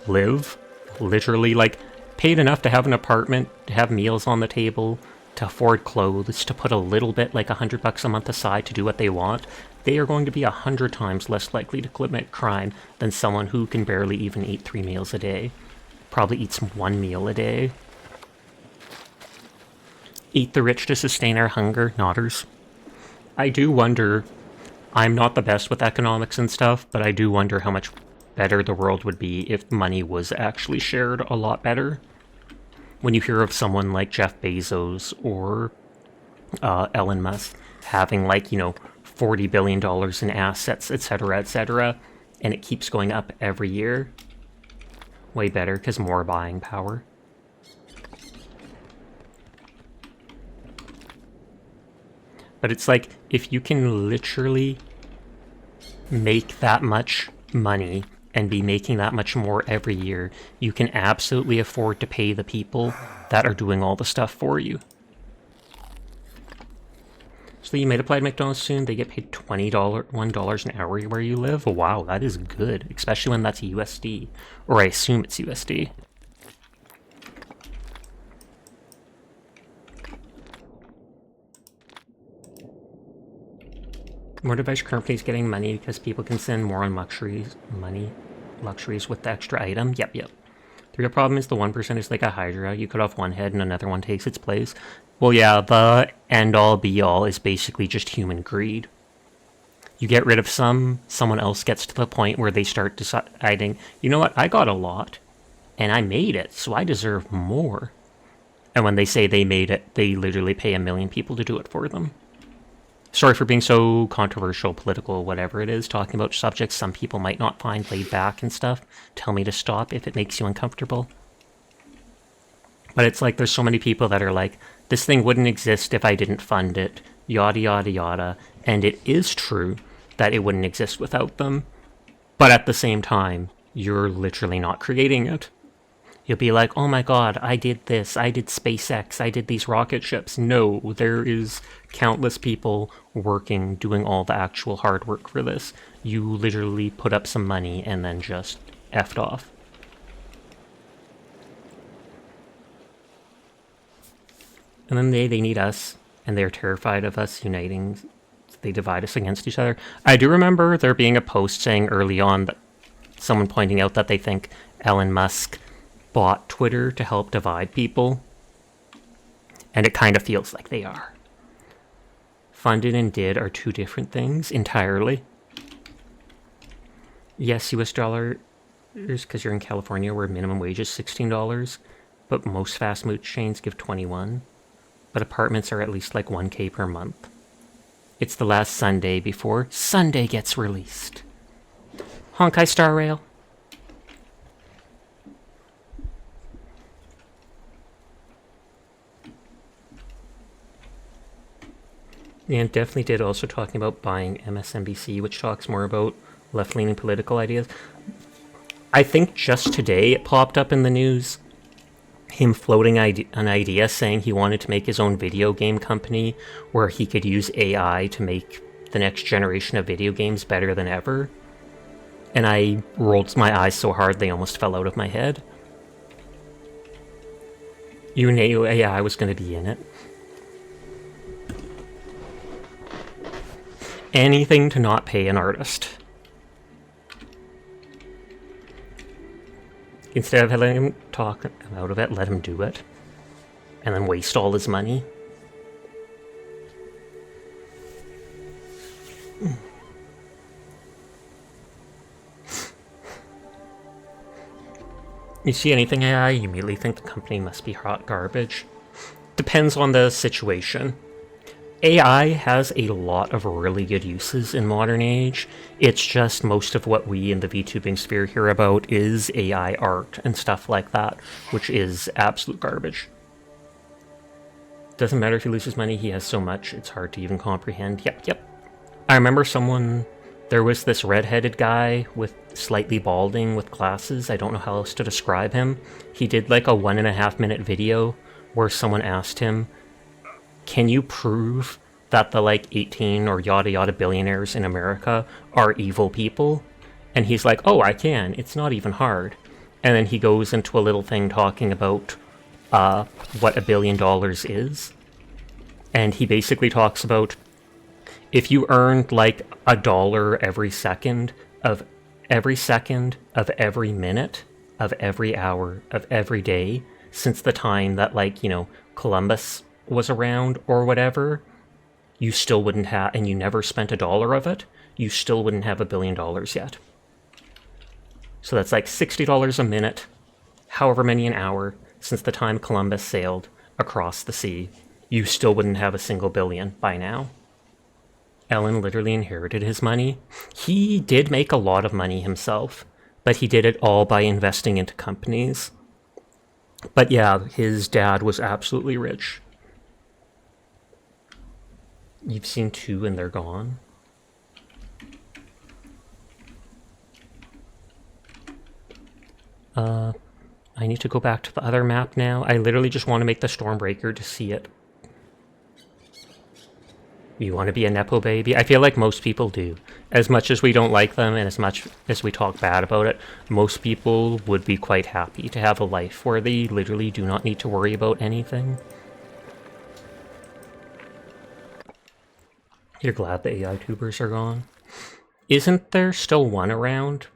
Speaker 1: live, literally, like, paid enough to have an apartment, to have meals on the table, to afford clothes, to put a little bit, like $100 a month aside to do what they want, they are going to be 100 times less likely to commit crime than someone who can barely even eat 3 meals a day. Probably eats 1 meal a day. Eat the rich to sustain our hunger, nodders. I do wonder, I'm not the best with economics and stuff, but I do wonder how much better the world would be if money was actually shared a lot better. When you hear of someone like Jeff Bezos or Elon Musk having, like, you know, $40 billion in assets, etc., and it keeps going up every year, way better, because more buying power. But it's like, if you can literally make that much money and be making that much more every year, you can absolutely afford to pay the people that are doing all the stuff for you. So you might apply to McDonald's soon, they get paid $1 an hour where you live? Wow, that is good, especially when that's USD. Or I assume it's USD. More device companies getting money because people can spend more on luxuries with the extra item. Yep. The real problem is the 1% is like a Hydra. You cut off one head and another one takes its place. Well, yeah, the end-all be-all is basically just human greed. You get rid of someone else gets to the point where they start deciding, you know what, I got a lot, and I made it, so I deserve more. And when they say they made it, they literally pay 1 million people to do it for them. Sorry for being so controversial, political, whatever it is, talking about subjects some people might not find laid back and stuff. Tell me to stop if it makes you uncomfortable. But it's like there's so many people that are like, this thing wouldn't exist if I didn't fund it, yada yada yada. And it is true that it wouldn't exist without them. But at the same time, you're literally not creating it. You'll be like, oh my god, I did this, I did SpaceX, I did these rocket ships. No, there is countless people working, doing all the actual hard work for this. You literally put up some money and then just effed off. And then they need us, and they're terrified of us uniting. They divide us against each other. I do remember there being a post saying early on that someone pointing out that they think Elon Musk bought Twitter to help divide people. And it kind of feels like they are. Funded and did are two different things entirely. Yes, US dollars, because you're in California where minimum wage is $16, but most fast food chains give 21. But apartments are at least like 1K per month. It's the last Sunday before Sunday gets released. Honkai Star Rail. And definitely did also talking about buying MSNBC, which talks more about left-leaning political ideas. I think just today it popped up in the news, him floating an idea saying he wanted to make his own video game company where he could use AI to make the next generation of video games better than ever. And I rolled my eyes so hard they almost fell out of my head. You knew AI was going to be in it. Anything to not pay an artist. Instead of letting him talk out of it, let him do it. And then waste all his money. You see anything AI, you immediately think the company must be hot garbage. Depends on the situation. AI has a lot of really good uses in modern age. It's just most of what we in the VTubing sphere hear about is AI art and stuff like that, which is absolute garbage. Doesn't matter if he loses money, he has so much, it's hard to even comprehend. Yep. I remember there was this red-headed guy with slightly balding with glasses. I don't know how else to describe him. He did like a 1.5 minute video where someone asked him, can you prove that the like 18 or yada yada billionaires in America are evil people? And he's like, oh, I can. It's not even hard. And then he goes into a little thing talking about what $1 billion is. And he basically talks about if you earned like $1 every second of every minute of every hour of every day since the time that, like, you know, Columbus was around or whatever, you still wouldn't have, and you never spent $1 of it, you still wouldn't have $1 billion yet. So that's like $60 a minute, however many an hour, since the time Columbus sailed across the sea. You still wouldn't have a single billion by now. Ellen literally inherited his money. He did make a lot of money himself, but he did it all by investing into companies. But yeah, his dad was absolutely rich. You've seen 2 and they're gone. I need to go back to the other map now. I literally just want to make the Stormbreaker to see it. You want to be a Nepo baby? I feel like most people do. As much as we don't like them and as much as we talk bad about it, most people would be quite happy to have a life where they literally do not need to worry about anything. You're glad the AI tubers are gone? Isn't there still one around?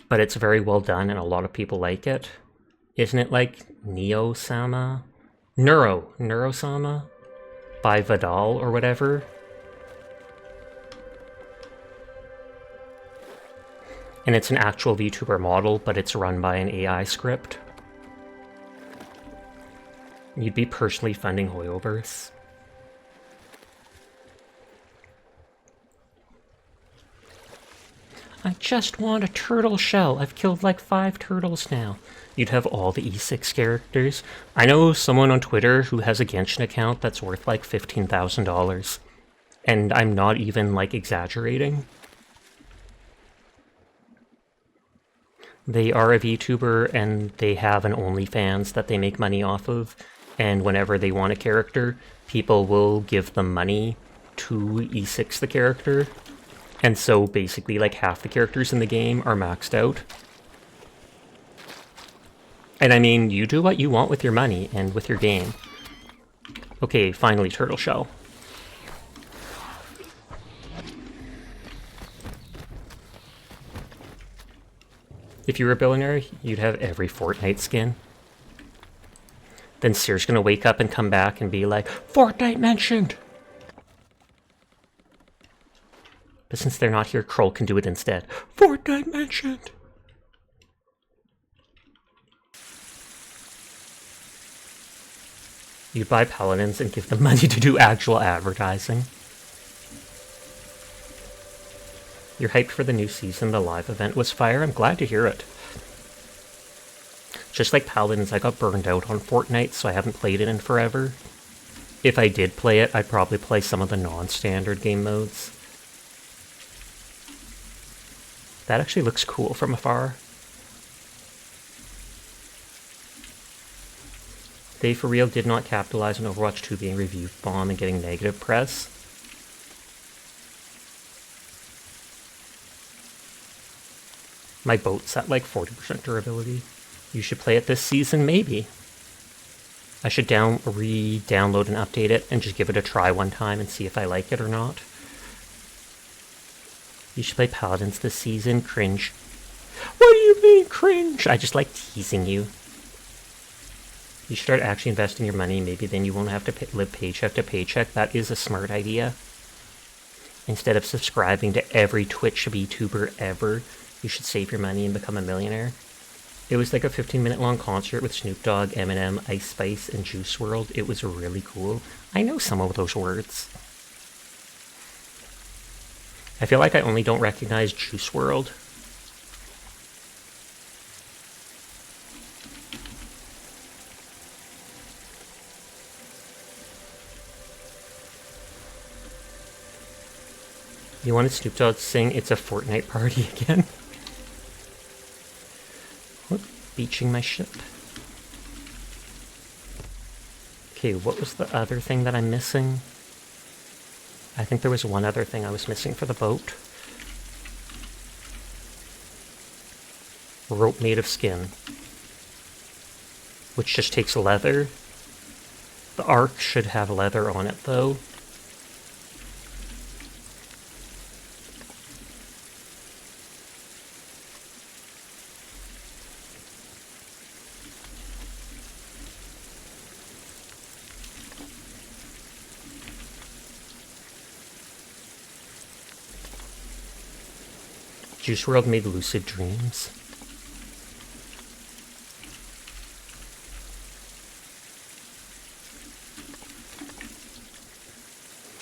Speaker 1: But it's very well done and a lot of people like it. Isn't it like Neo-sama? Neuro-sama? By Vidal or whatever? And it's an actual VTuber model, but it's run by an AI script. You'd be personally funding Hoyoverse. I just want a turtle shell. I've killed like 5 turtles now. You'd have all the E6 characters. I know someone on Twitter who has a Genshin account that's worth like $15,000. And I'm not even like exaggerating. They are a VTuber and they have an OnlyFans that they make money off of. And whenever they want a character, people will give them money to E6 the character. And so basically like half the characters in the game are maxed out. And I mean, you do what you want with your money and with your game. Okay, finally turtle shell. If you were a billionaire, you'd have every Fortnite skin. Then Sear's gonna wake up and come back and be like, Fortnite mentioned! But since they're not here, Kroll can do it instead. Fortnite mentioned! You'd buy paladins and give them money to do actual advertising. You're hyped for the new season. The live event was fire. I'm glad to hear it. Just like paladins, I got burned out on Fortnite, so I haven't played it in forever. If I did play it, I'd probably play some of the non-standard game modes. That actually looks cool from afar. They for real did not capitalize on Overwatch 2 being review bomb and getting negative press. My boat's at like 40% durability. You should play it this season, maybe. I should re-download and update it and just give it a try one time and see if I like it or not. You should play Paladins this season. Cringe. What do you mean, cringe? I just like teasing you. You should start actually investing your money. Maybe then you won't have to live paycheck to paycheck. That is a smart idea. Instead of subscribing to every Twitch VTuber ever, you should save your money and become a millionaire. It was like a 15-minute long concert with Snoop Dogg, Eminem, Ice Spice, and Juice WRLD. It was really cool. I know some of those words. I feel like I only don't recognize Juice WRLD. You wanted Snoop Dogg to sing It's a Fortnite Party again? Whoop, beaching my ship. Okay, what was the other thing that I'm missing? I think there was one other thing I was missing for the boat. Rope made of skin. Which just takes leather. The arc should have leather on it, though. Juice WRLD made Lucid Dreams.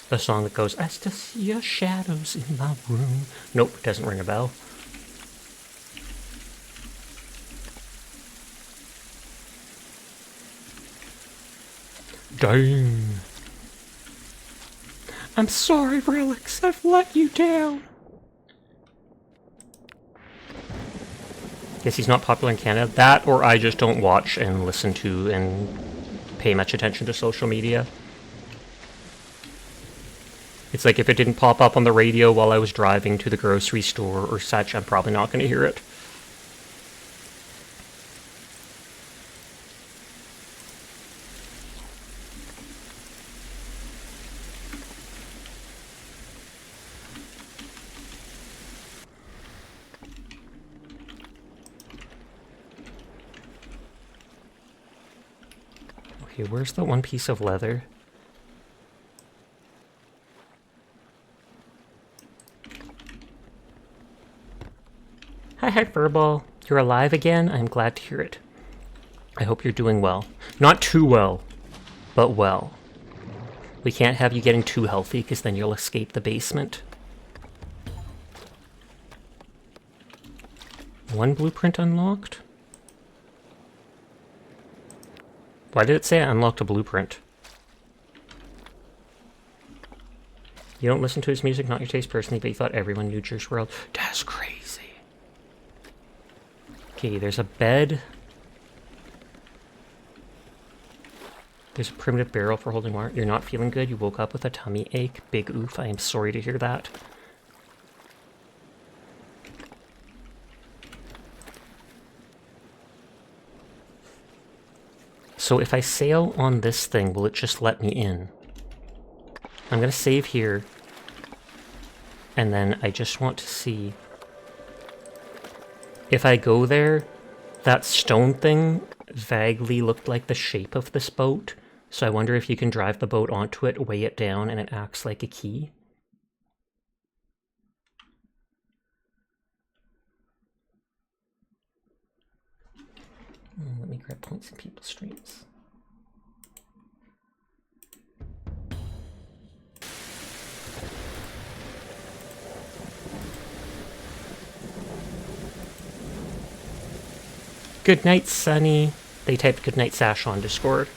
Speaker 1: The song that goes, I still see your shadows in my room. Nope, doesn't ring a bell. Dang. I'm sorry, Relics, I've let you down. Guess he's not popular in Canada. That, or I just don't watch and listen to and pay much attention to social media. It's like if it didn't pop up on the radio while I was driving to the grocery store or such, I'm probably not going to hear it. Okay, where's the one piece of leather? Hi, Furball. You're alive again? I'm glad to hear it. I hope you're doing well. Not too well, but well. We can't have you getting too healthy, because then you'll escape the basement. One blueprint unlocked? Why did it say I unlocked a blueprint? You don't listen to his music, not your taste personally, but you thought everyone knew Juice WRLD. That's crazy. Okay, there's a bed. There's a primitive barrel for holding water. You're not feeling good. You woke up with a tummy ache. Big oof. I am sorry to hear that. So if I sail on this thing, will it just let me in? I'm going to save here. And then I just want to see... If I go there, that stone thing vaguely looked like the shape of this boat. So I wonder if you can drive the boat onto it, weigh it down, and it acts like a key. Let me grab points in people's streams. Good night, Sunny. They typed good night, Sash on Discord.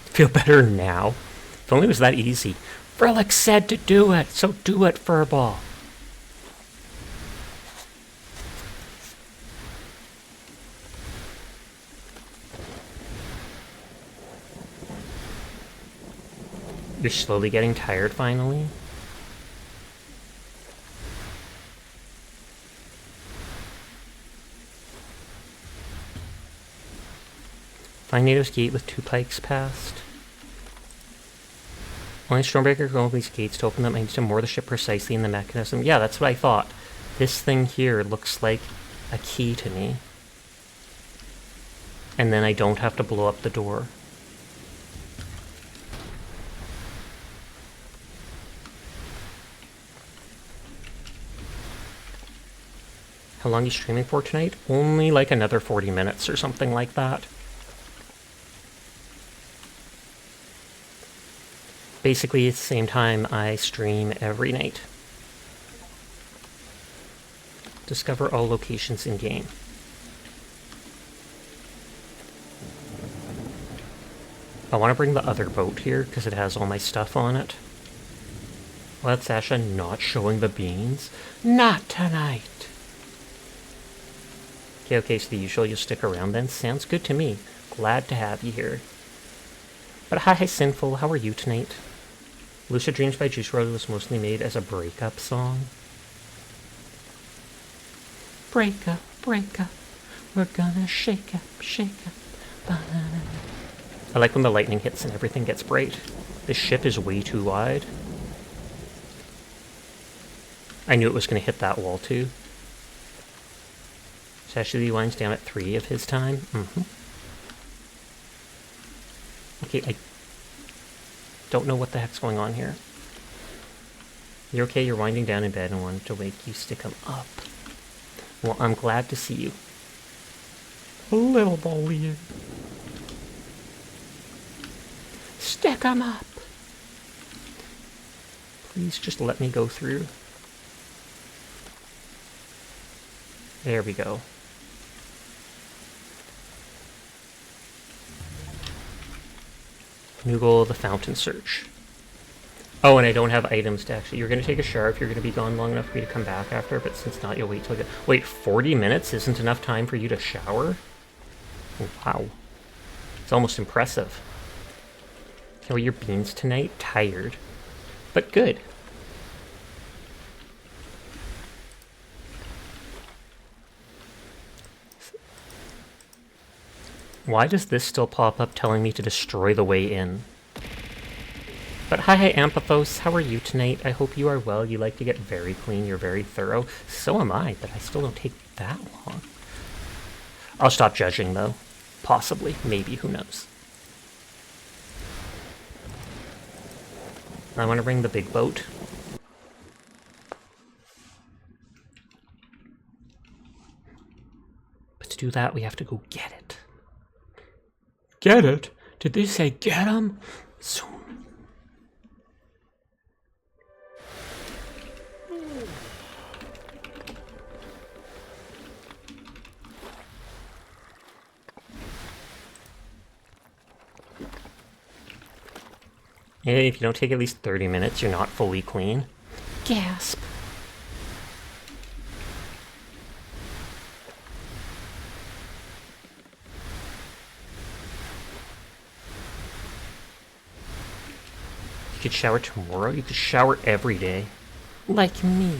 Speaker 1: Feel better now? If only it was that easy. Relic said to do it, so do it, Furball. You're slowly getting tired finally? Find Native's gate with 2 pikes past. Only Stormbreaker can open these gates. To open them, I need to moor the ship precisely in the mechanism. Yeah, that's what I thought. This thing here looks like a key to me. And then I don't have to blow up the door. How long are you streaming for tonight? Only like another 40 minutes or something like that. Basically, at the same time I stream every night. Discover all locations in-game. I want to bring the other boat here, because it has all my stuff on it. Well, that's Sasha not showing the beans. Not tonight! Okay, so the usual, you'll stick around then. Sounds good to me. Glad to have you here. But hi, Sinful, how are you tonight? Lucid Dreams by Juice WRLD was mostly made as a breakup song. break up, break up. We're gonna shake up, shake up. Banana. I like when the lightning hits and everything gets bright. This ship is way too wide. I knew it was going to hit that wall too. So actually he winds down at 3 of his time. Okay, I don't know what the heck's going on here. You're okay, you're winding down in bed and wanted to wake you, stick him up. Well, I'm glad to see you. A little bully. Stick him up. Please just let me go through. There we go. New goal, the fountain search. Oh, and I don't have items to actually... You're going to take a shower if you're going to be gone long enough for me to come back after, but since not, you'll wait till I get... Wait, 40 minutes isn't enough time for you to shower? Wow. It's almost impressive. How are your beans tonight? Tired. But good. Why does this still pop up telling me to destroy the way in? But hi Ampathos, how are you tonight? I hope you are well. You like to get very clean, you're very thorough. So am I, but I still don't take that long. I'll stop judging though. Possibly, maybe, who knows. I want to bring the big boat. But to do that, we have to go get it. Get it? Did they say get him? Zoom. Hey, if you don't take at least 30 minutes, you're not fully clean. Gasp. You could shower tomorrow? You could shower every day. Like me.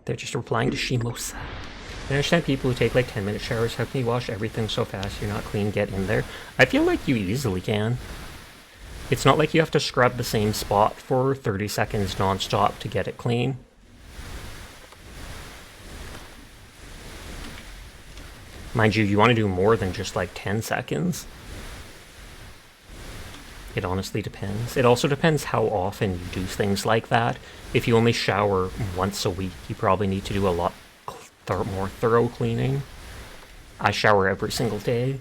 Speaker 1: They're just replying to Shimosa. I understand people who take like 10-minute showers. How can you wash everything so fast you're not clean? Get in there. I feel like you easily can. It's not like you have to scrub the same spot for 30 seconds non-stop to get it clean. Mind you, you want to do more than just like 10 seconds. It honestly depends. It also depends how often you do things like that. If you only shower once a week, you probably need to do a lot more thorough cleaning. I shower every single day.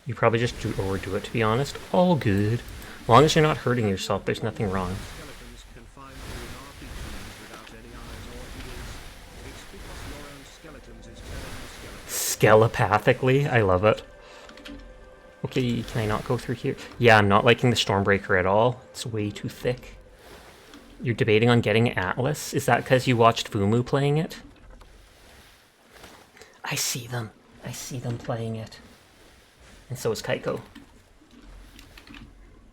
Speaker 1: You probably just overdo it, to be honest. All good. As long as you're not hurting yourself, there's nothing wrong. Skelepathically? I love it. Okay, can I not go through here? Yeah, I'm not liking the Stormbreaker at all. It's way too thick. You're debating on getting Atlas? Is that because you watched Fumu playing it? I see them. I see them playing it. And so is Kaiko.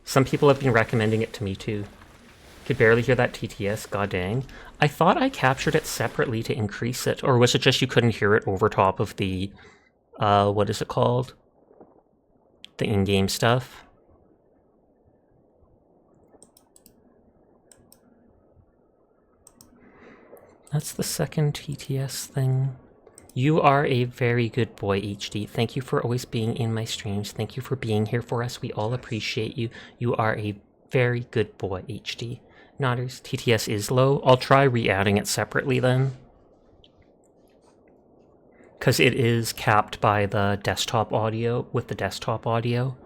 Speaker 1: Some people have been recommending it to me too. Could barely hear that TTS, god dang. I thought I captured it separately to increase it, or was it just you couldn't hear it over top of the, what is it called? The in-game stuff? That's the second TTS thing. You are a very good boy, HD. Thank you for always being in my streams. Thank you for being here for us. We all appreciate you. You are a very good boy, HD. Nodders, TTS is low. I'll try re-adding it separately then. Because it is capped by the desktop audio, with the desktop audio.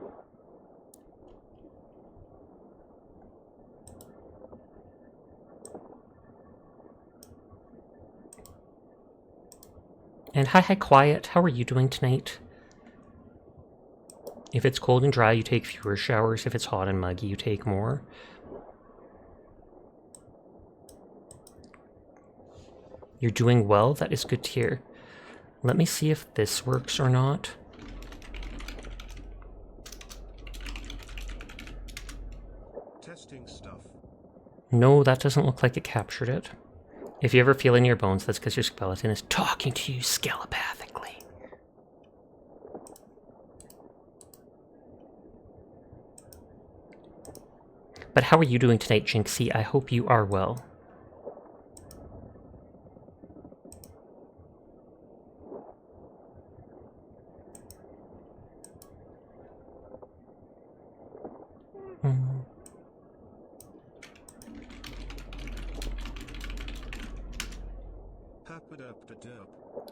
Speaker 1: And hi, Quiet. How are you doing tonight? If it's cold and dry, you take fewer showers. If it's hot and muggy, you take more. You're doing well? That is good to hear. Let me see if this works or not.
Speaker 3: Testing stuff.
Speaker 1: No, that doesn't look like it captured it. If you ever feel in your bones, that's because your skeleton is talking to you skelepathically. But how are you doing tonight, Jinxie? I hope you are well.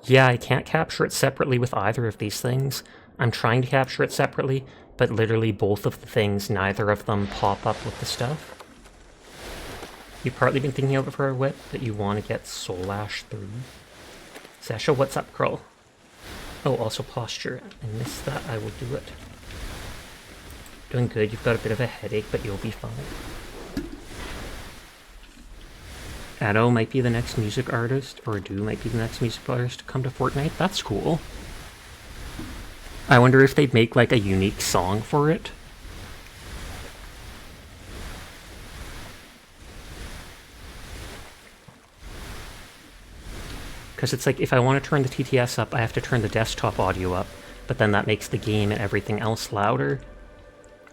Speaker 1: Yeah, I can't capture it separately with either of these things. I'm trying to capture it separately, but literally both of the things, neither of them pop up with the stuff. You've partly been thinking of it for a whip, that you want to get Soul Ash 3. Sasha, what's up, girl? Oh, also posture. I missed that. I will do it. Doing good. You've got a bit of a headache, but you'll be fine. Addo might be the next music artist, or Do might be the next music artist to come to Fortnite. That's cool. I wonder if they'd make, like, a unique song for it. Because it's like, if I want to turn the TTS up, I have to turn the desktop audio up, but then that makes the game and everything else louder.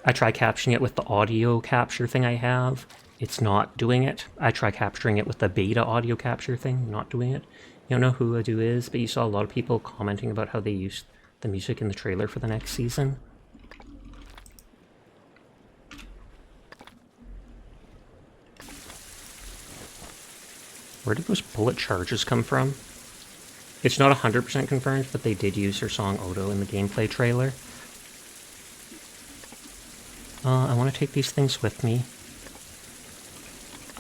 Speaker 1: I try capturing it with the audio capture thing I have. It's not doing it. I try capturing it with the beta audio capture thing, not doing it. You don't know who Adu is, but you saw a lot of people commenting about how they used the music in the trailer for the next season. Where did those bullet charges come from? It's not 100% confirmed, but they did use her song Odo in the gameplay trailer. I want to take these things with me.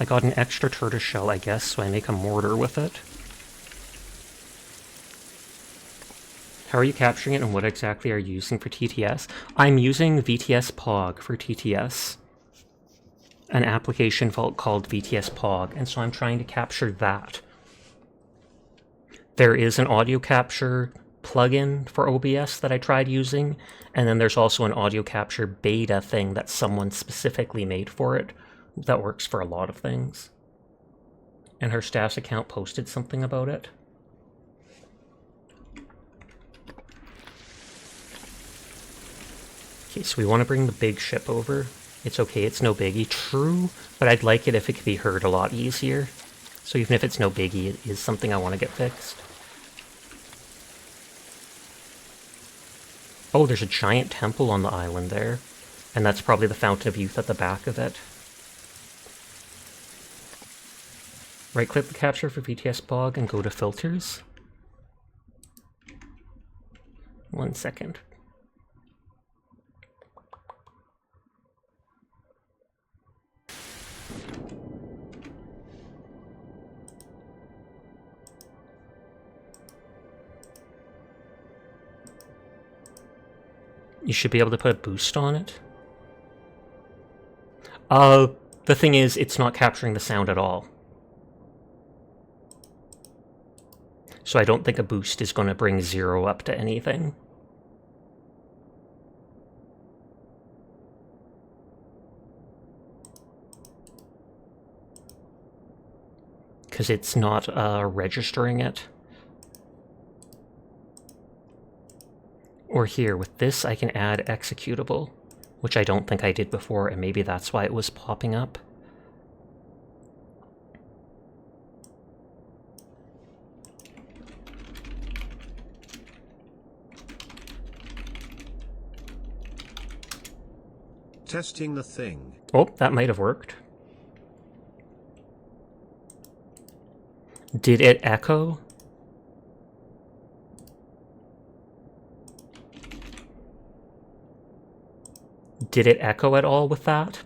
Speaker 1: I got an extra tortoise shell, I guess, so I make a mortar with it. How are you capturing it, and what exactly are you using for TTS? I'm using VTS Pog for TTS. An application called VTS Pog, and so I'm trying to capture that. There is an audio capture plugin for OBS that I tried using, and then there's also an audio capture beta thing that someone specifically made for it that works for a lot of things. And her staff's account posted something about it. Okay, so we want to bring the big ship over. It's okay, it's no biggie. True, but I'd like it if it could be heard a lot easier. So even if it's no biggie, it is something I want to get fixed. Oh, there's a giant temple on the island there. And that's probably the Fountain of Youth at the back of it. Right-click the capture for VTS Pog and go to Filters. 1 second. You should be able to put a boost on it. The thing is, it's not capturing the sound at all. So I don't think a boost is going to bring 0 up to anything. Because it's not registering it. Or here, with this I can add executable, which I don't think I did before, and maybe that's why it was popping up.
Speaker 3: Testing the thing.
Speaker 1: Oh, that might have worked. Did it echo? did it echo at all with that?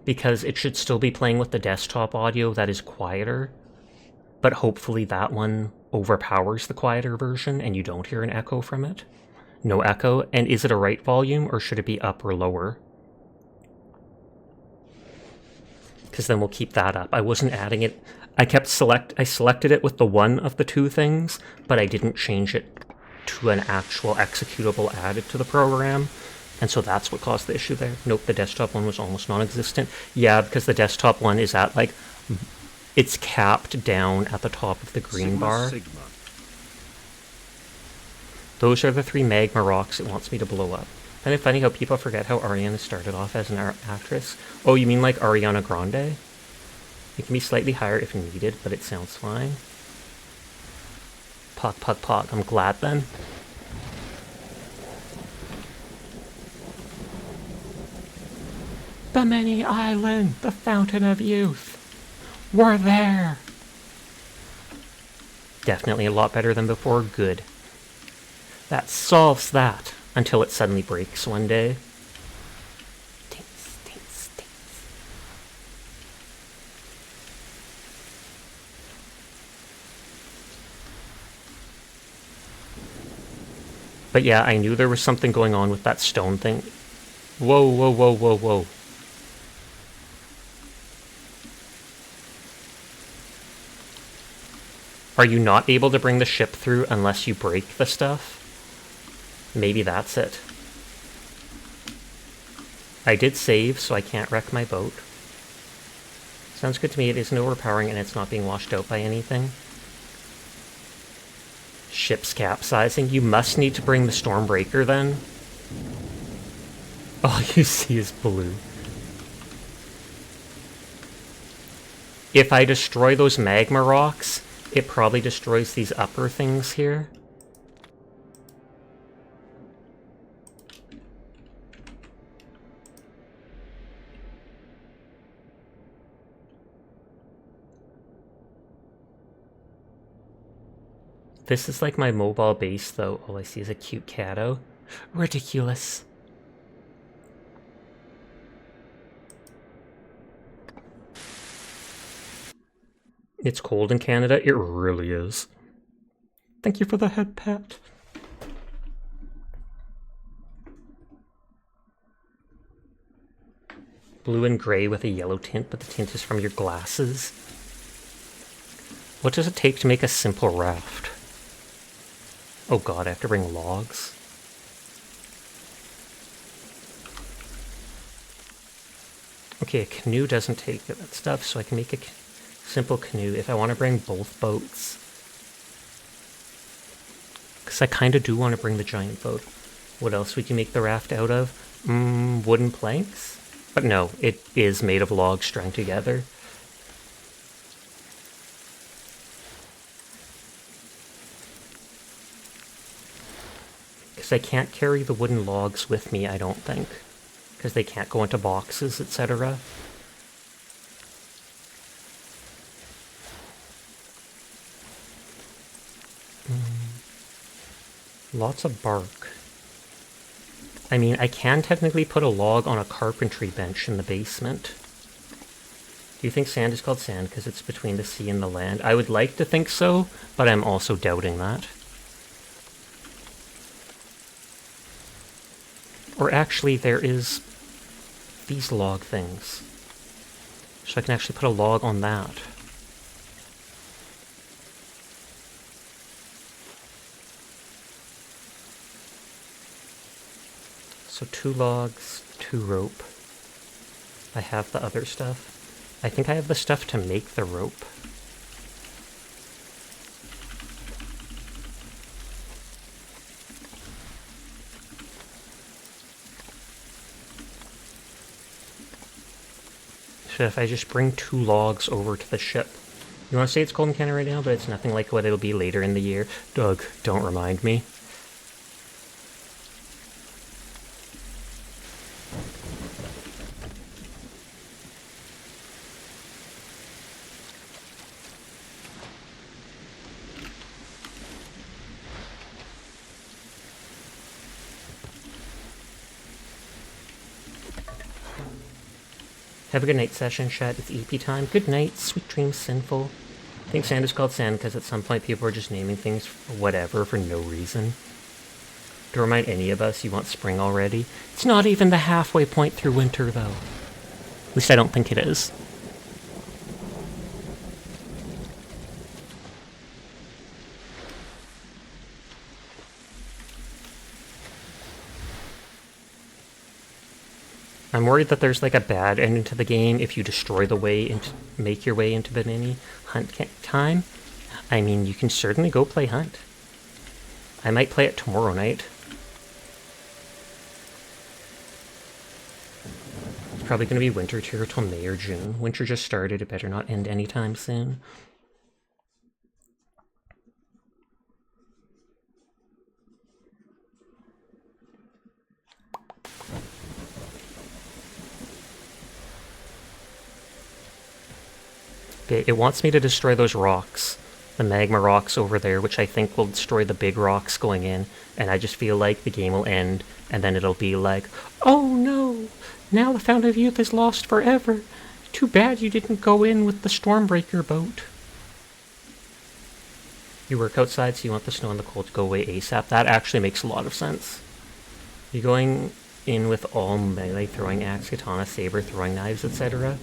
Speaker 1: Because it should still be playing with the desktop audio that is quieter, but hopefully that one overpowers the quieter version and you don't hear an echo from it. No echo. And is it a right volume or should it be up or lower? Because then we'll keep that up. I wasn't adding it. I selected it with the one of the two things, but I didn't change it to an actual executable added to the program. And so that's what caused the issue there. Nope, the desktop one was almost non-existent. Yeah, because the desktop one is at like, it's capped down at the top of the green
Speaker 3: Sigma,
Speaker 1: bar.
Speaker 3: Sigma.
Speaker 1: Those are the 3 magma rocks it wants me to blow up. Isn't it funny how people forget how Ariana started off as an actress? Oh, you mean like Ariana Grande? It can be slightly higher if needed, but it sounds fine. Puck, puck, puck. I'm glad then. The mini island, the fountain of youth. We're there. Definitely a lot better than before. Good. That solves that until it suddenly breaks one day. Tinks, tinks, tinks. But yeah, I knew there was something going on with that stone thing. Whoa, whoa, whoa, whoa, whoa. Are you not able to bring the ship through unless you break the stuff? Maybe that's it. I did save, so I can't wreck my boat. Sounds good to me. It isn't overpowering and it's not being washed out by anything. Ship's capsizing. You must need to bring the Stormbreaker then. All you see is blue. If I destroy those magma rocks, it probably destroys these upper things here. This is like my mobile base, though. All I see is a cute catto. Ridiculous. It's cold in Canada. It really is. Thank you for the head pat. Blue and gray with a yellow tint, but the tint is from your glasses. What does it take to make a simple raft? Oh god, I have to bring logs. Okay, a canoe doesn't take that stuff, so I can make a simple canoe if I want to bring both boats. Because I kind of do want to bring the giant boat. What else would you make the raft out of? Wooden planks? But no, it is made of logs strung together. Because I can't carry the wooden logs with me, I don't think. Because they can't go into boxes, etc. Lots of bark. I mean, I can technically put a log on a carpentry bench in the basement. Do you think sand is called sand because it's between the sea and the land? I would like to think so, but I'm also doubting that. Or actually, there is these log things. So I can actually put a log on that. So 2 logs, 2 rope. I have the other stuff. I think I have the stuff to make the rope. So if I just bring 2 logs over to the ship. You want to say it's cold in Canada right now, but it's nothing like what it'll be later in the year. Doug, don't remind me. Have a good night session, chat. It's EP time. Good night. Sweet dreams, Sinful. I think sand is called sand because at some point people are just naming things for whatever for no reason. To remind any of us, you want spring already. It's not even the halfway point through winter, though. At least I don't think it is. I'm worried that there's like a bad ending to the game if you destroy the way and make your way into the mini hunt time. I mean, you can certainly go play hunt. I might play it tomorrow night. It's probably going to be winter tier till May or June. Winter just started, it better not end anytime soon. Okay, it wants me to destroy those rocks. The magma rocks over there, which I think will destroy the big rocks going in. And I just feel like the game will end, and then it'll be like, oh no! Now the Fountain of Youth is lost forever. Too bad you didn't go in with the Stormbreaker boat. You work outside, so you want the snow and the cold to go away ASAP. That actually makes a lot of sense. You're going in with all melee, throwing axe, katana, saber, throwing knives, etc.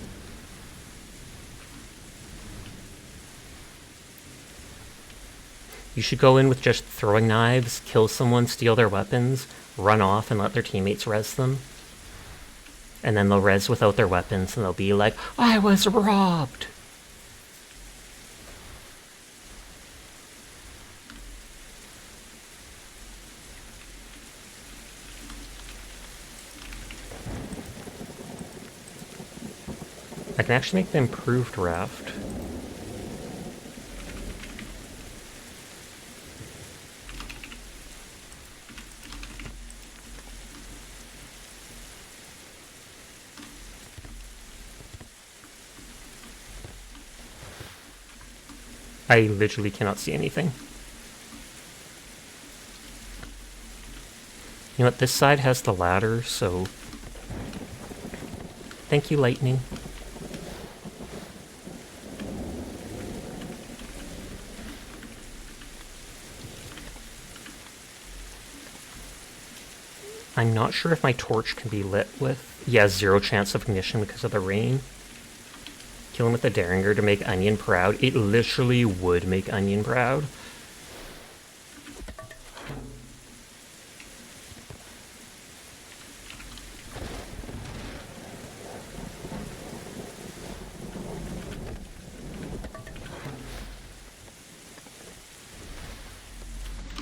Speaker 1: You should go in with just throwing knives, kill someone, steal their weapons, run off and let their teammates res them. And then they'll res without their weapons and they'll be like, I was robbed! I can actually make the improved raft. I literally cannot see anything. You know what, this side has the ladder, so... Thank you, lightning. I'm not sure if my torch can be lit with... Yeah, 0 chance of ignition because of the rain. Kill him with the Derringer to make Onion proud. It literally would make Onion proud.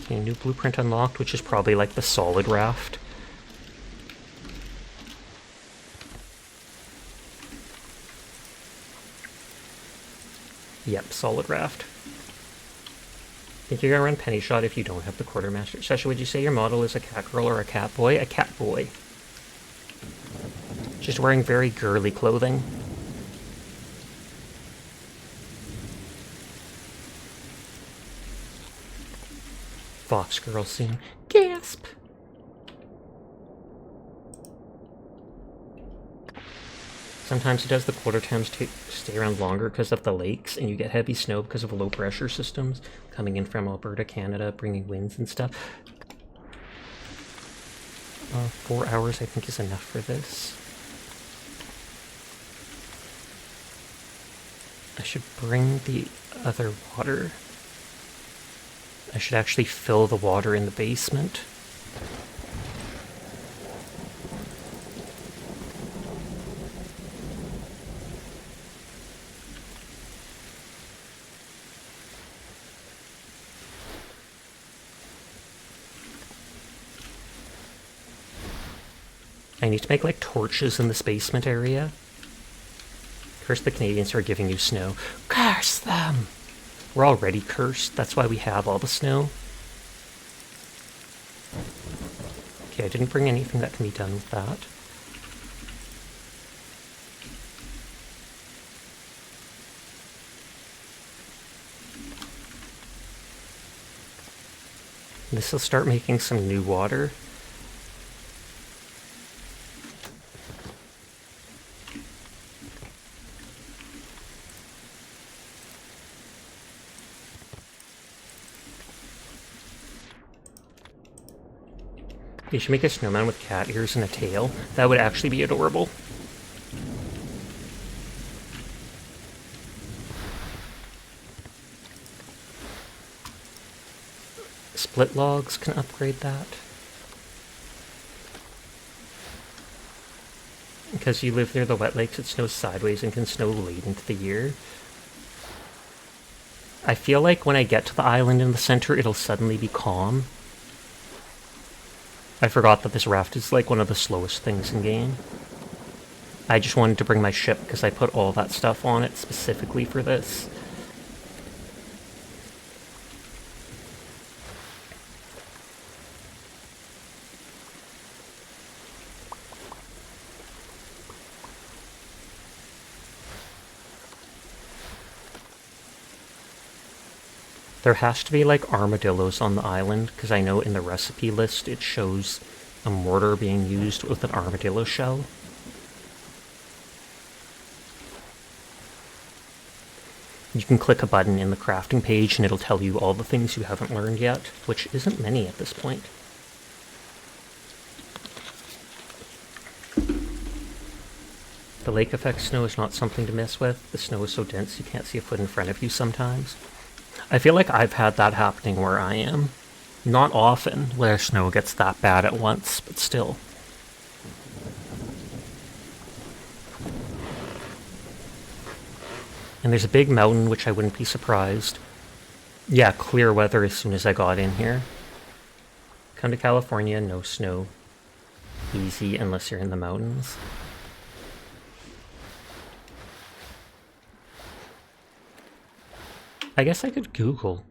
Speaker 1: Okay, new blueprint unlocked, which is probably like the solid raft. Yep, solid raft. Think you're gonna run penny shot if you don't have the quartermaster. Sasha, would you say your model is a cat girl or a cat boy? A cat boy. Just wearing very girly clothing. Fox girl soon. Gasp! Sometimes it does the quarter times stay around longer because of the lakes, and you get heavy snow because of low pressure systems coming in from Alberta, Canada, bringing winds and stuff. 4 hours I think is enough for this. I should bring the other water. I should actually fill the water in the basement. I need to make, like, torches in this basement area. Curse the Canadians who are giving you snow. Curse them! We're already cursed, that's why we have all the snow. Okay, I didn't bring anything that can be done with that. This will start making some new water. They should make a snowman with cat ears and a tail. That would actually be adorable. Split logs can upgrade that. Because you live near the wet lakes, it snows sideways and can snow late into the year. I feel like when I get to the island in the center, it'll suddenly be calm. I forgot that this raft is like one of the slowest things in game. I just wanted to bring my ship because I put all that stuff on it specifically for this. There has to be like armadillos on the island, because I know in the recipe list it shows a mortar being used with an armadillo shell. You can click a button in the crafting page and it'll tell you all the things you haven't learned yet, which isn't many at this point. The lake effect snow is not something to mess with. The snow is so dense you can't see a foot in front of you sometimes. I feel like I've had that happening where I am. Not often, where snow gets that bad at once, but still. And there's a big mountain, which I wouldn't be surprised. Yeah, clear weather as soon as I got in here. Come to California, no snow. Easy, unless you're in the mountains. I guess I could Google.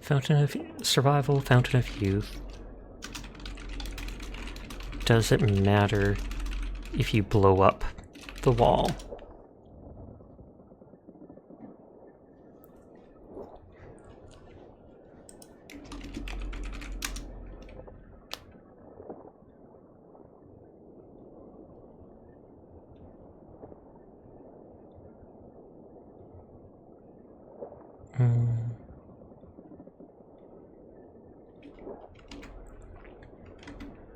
Speaker 1: Fountain of Survival, Fountain of Youth. Does it matter if you blow up the wall?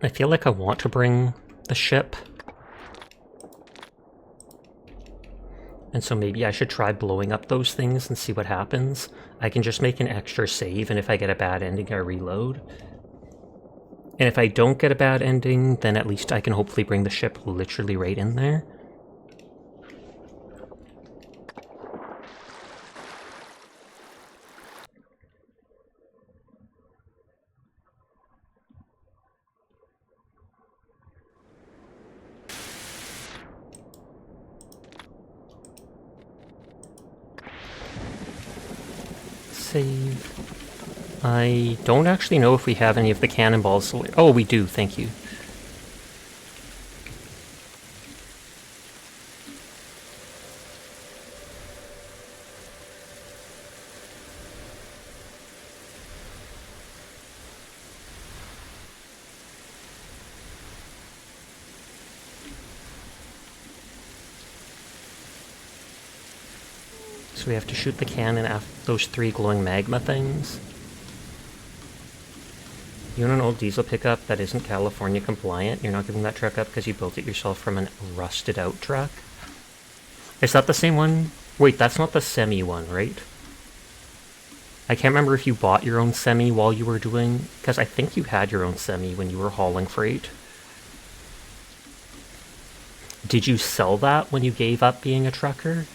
Speaker 1: I feel like I want to bring the ship. And so maybe I should try blowing up those things and see what happens. I can just make an extra save, and if I get a bad ending, I reload. And if I don't get a bad ending, then at least I can hopefully bring the ship literally right in there. Save. I don't actually know if we have any of the cannonballs. Oh, we do, thank you. So we have to shoot the cannon after those 3 glowing magma things. You own an old diesel pickup that isn't California compliant. You're not giving that truck up because you built it yourself from a rusted out truck. Is that the same one? Wait, that's not the semi one, right? I can't remember if you bought your own semi while you were doing... Because I think you had your own semi when you were hauling freight. Did you sell that when you gave up being a trucker?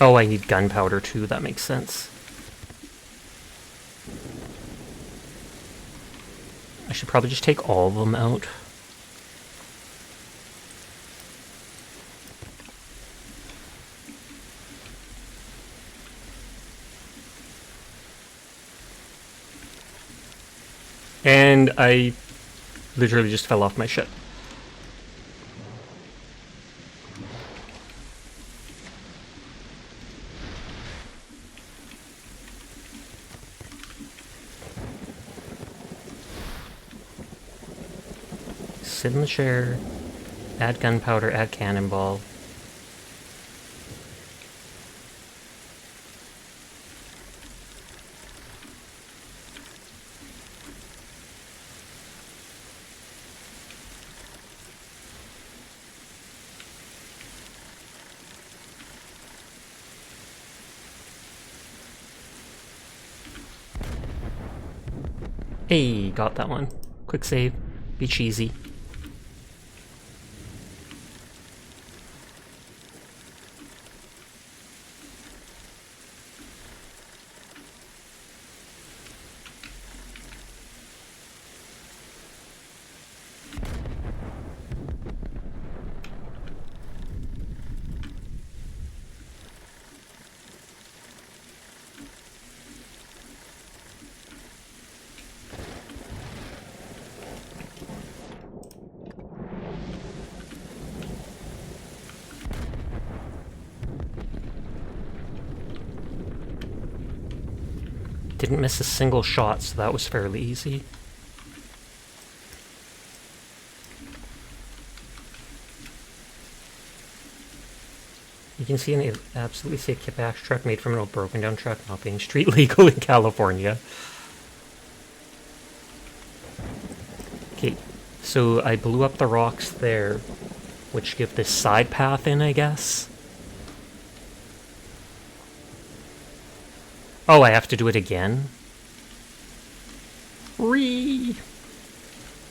Speaker 1: Oh, I need gunpowder too, that makes sense. I should probably just take all of them out. And I literally just fell off my ship. Sit in the chair, add gunpowder, add cannonball. Hey, got that one. Quick save. Be cheesy. Didn't miss a single shot, so that was fairly easy. You can see an absolutely sick Kipax truck made from an old broken down truck not being street legal in California. Okay, so I blew up the rocks there, which give this side path in, I guess. Oh, I have to do it again? I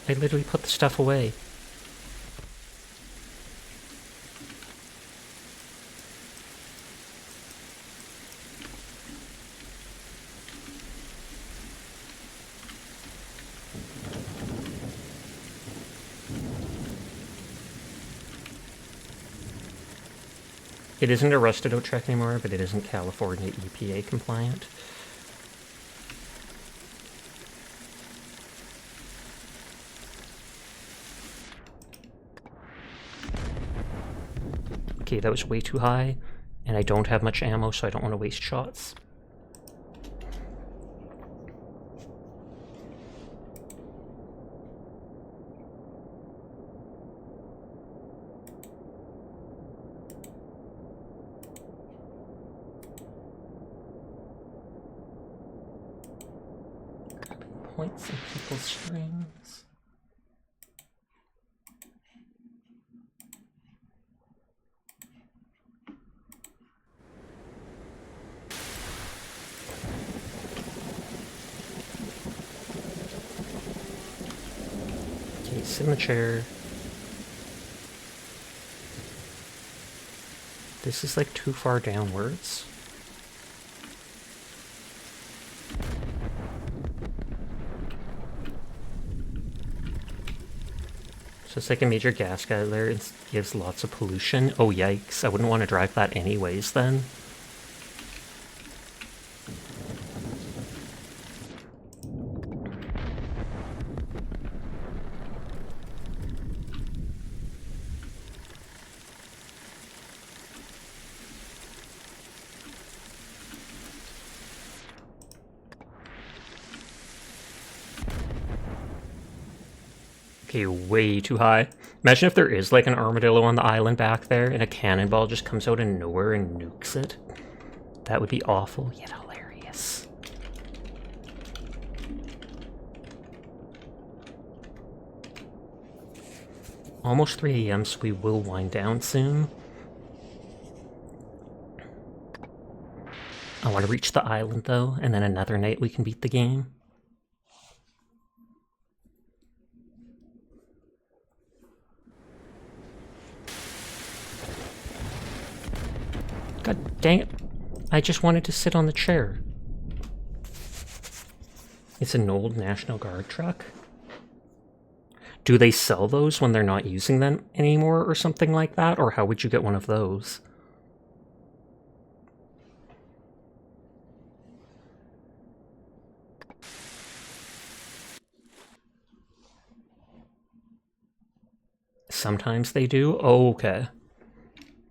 Speaker 1: literally put the stuff away. It isn't a rusted out truck anymore, but it isn't California EPA compliant. Okay, that was way too high, and I don't have much ammo, so I don't want to waste shots. Points in people's strings. Okay, sit in the chair. This is like too far downwards. So it's like a major gas guzzler. It gives lots of pollution. Oh yikes, I wouldn't want to drive that anyways then. Okay, way too high. Imagine if there is like an armadillo on the island back there and a cannonball just comes out of nowhere and nukes it. That would be awful yet hilarious. Almost 3 AM, so we will wind down soon. I want to reach the island though, and then another night we can beat the game. God dang it. I just wanted to sit on the chair. It's an old National Guard truck. Do they sell those when they're not using them anymore or something like that? Or how would you get one of those? Sometimes they do? Oh, okay.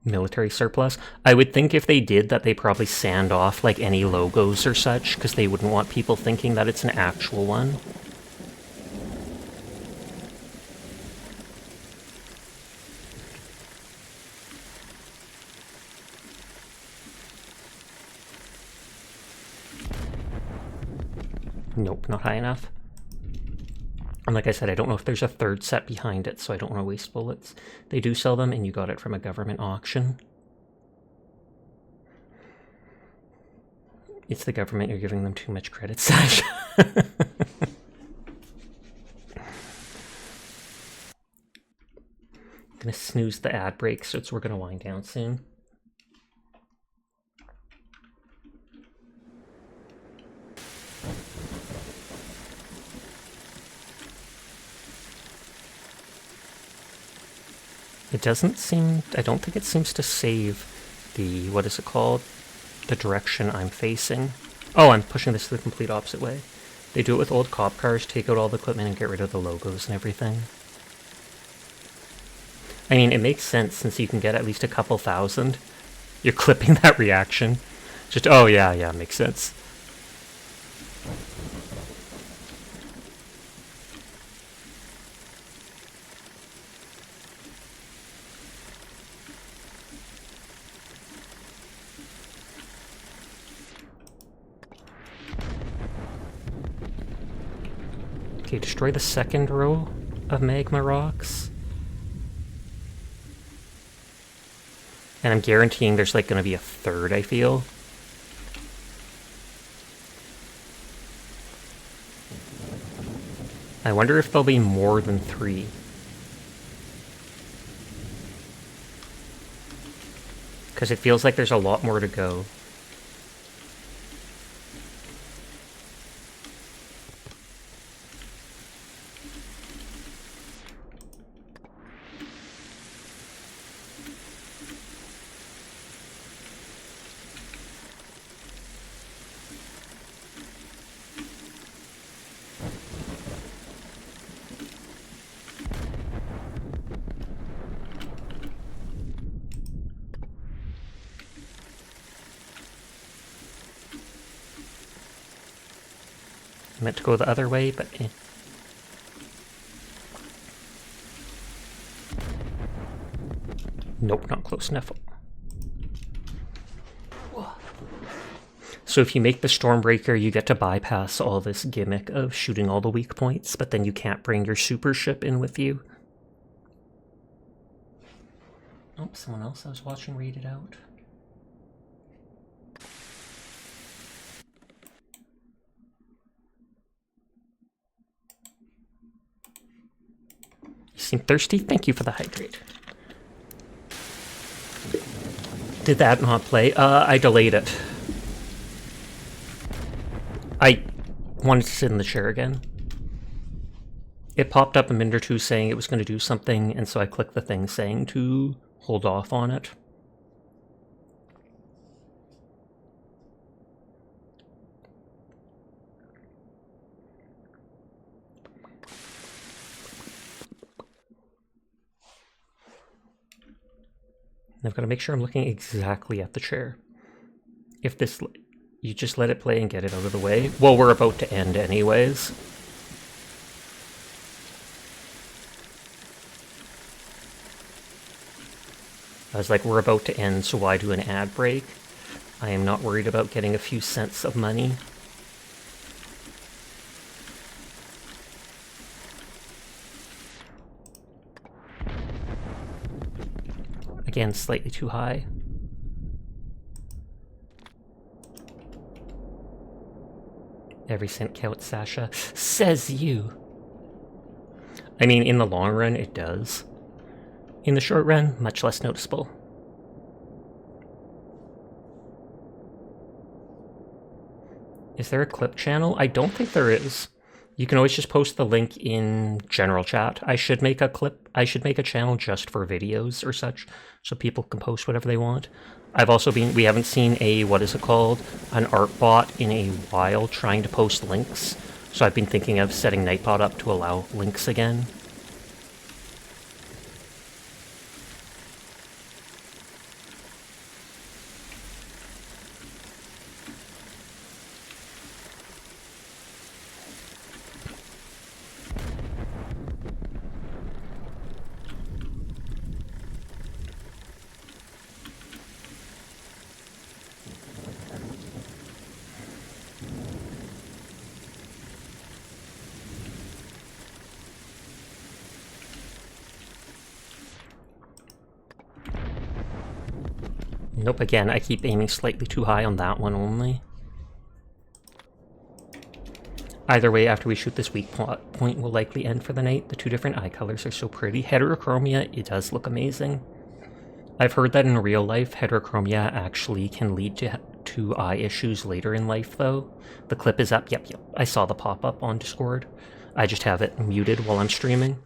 Speaker 1: Military surplus. I would think if they did that they probably sand off like any logos or such, because they wouldn't want people thinking that it's an actual one. Nope, not high enough. And like I said, I don't know if there's a third set behind it, so I don't want to waste bullets. They do sell them, and you got it from a government auction. It's the government, you're giving them too much credit, Sasha. I'm gonna snooze the ad break, so we're gonna wind down soon. It doesn't seem, I don't think it seems to save the, what is it called? The direction I'm facing. Oh, I'm pushing this the complete opposite way. They do it with old cop cars, take out all the equipment and get rid of the logos and everything. I mean, it makes sense since you can get at least a couple thousand. You're clipping that reaction. Just, oh yeah, makes sense. Okay, destroy the second row of magma rocks. And I'm guaranteeing there's like going to be a third, I feel. I wonder if there'll be more than 3. Because it feels like there's a lot more to go. I meant to go the other way, but eh. Nope, not close enough. So if you make the Stormbreaker, you get to bypass all this gimmick of shooting all the weak points, but then you can't bring your super ship in with you. Oh, someone else I was watching read it out. You seem thirsty? Thank you for the hydrate. Did that not play? I delayed it. I wanted to sit in the chair again. It popped up a minute or two saying it was going to do something, and so I clicked the thing saying to hold off on it. I've got to make sure I'm looking exactly at the chair. If this... You just let it play and get it out of the way. Well, we're about to end anyways. I was like, we're about to end, so why do an ad break? I am not worried about getting a few cents of money. Again, slightly too high. Every cent counts, Sasha. Says you. I mean, in the long run, it does. In the short run, much less noticeable. Is there a clip channel? I don't think there is. You can always just post the link in general chat. I should make a channel just for videos or such, so people can post whatever they want. We haven't seen a, what is it called? An art bot in a while trying to post links. So I've been thinking of setting Nightbot up to allow links again. Nope, again, I keep aiming slightly too high on that one only. Either way, after we shoot this weak point, we'll likely end for the night. The two different eye colors are so pretty. Heterochromia, it does look amazing. I've heard that in real life, heterochromia actually can lead to eye issues later in life, though. The clip is up. Yep. I saw the pop-up on Discord. I just have it muted while I'm streaming.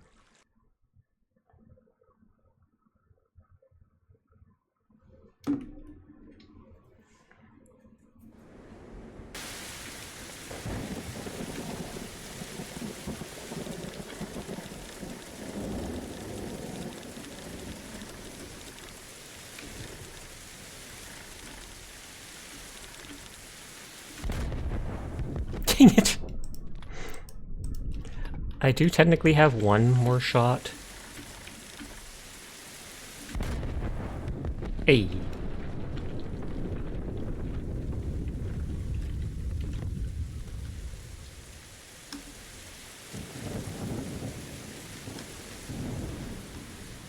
Speaker 1: Dang it! I do technically have one more shot. Hey.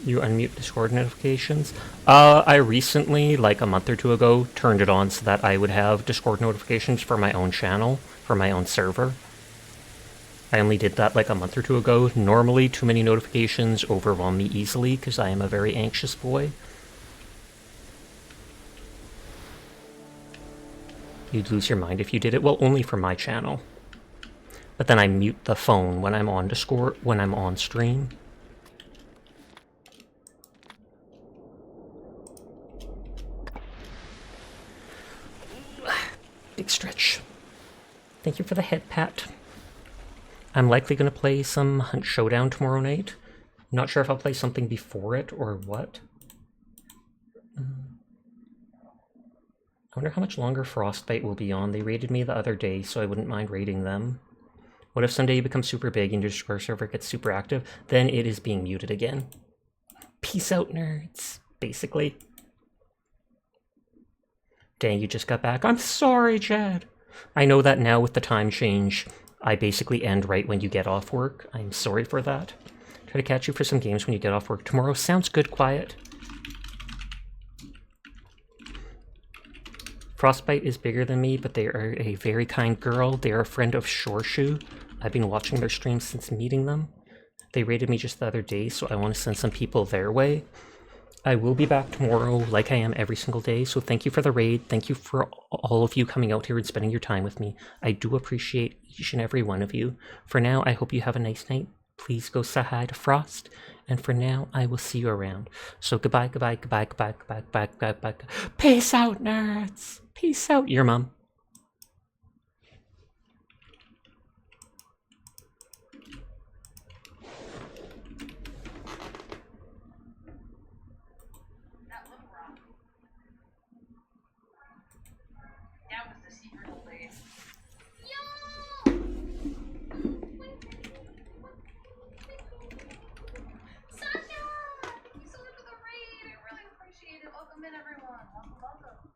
Speaker 1: You unmute Discord notifications? I recently, like a month or two ago, turned it on so that I would have Discord notifications for my own channel, for my own server. I only did that like a month or two ago. Normally, too many notifications overwhelm me easily because I am a very anxious boy. You'd lose your mind if you did it. Well, only for my channel. But then I mute the phone when I'm on Discord, when I'm on stream. Big stretch. Thank you for the head pat. I'm likely going to play some Hunt Showdown tomorrow night. Not sure if I'll play something before it or what. I wonder how much longer Frostbite will be on. They raided me the other day, so I wouldn't mind raiding them. What if someday you become super big and your Discord server gets super active? Then it is being muted again. Peace out, nerds, basically. Dang, you just got back. I'm sorry, Chad. I know that now with the time change, I basically end right when you get off work. I'm sorry for that. Try to catch you for some games when you get off work tomorrow. Sounds good, Quiet. Frostbite is bigger than me, but they are a very kind girl. They are a friend of Shoreshoe. I've been watching their streams since meeting them. They raided me just the other day, so I want to send some people their way. I will be back tomorrow like I am every single day, so thank you for the raid. Thank you for all of you coming out here and spending your time with me. I do appreciate each and every one of you. For now, I hope you have a nice night. Please go say hi to Frost. And for now, I will see you around. So goodbye, goodbye, goodbye, goodbye, goodbye, goodbye, goodbye, goodbye. Peace out, nerds. Peace out, your mom.
Speaker 4: Welcome in, everyone. Welcome, welcome.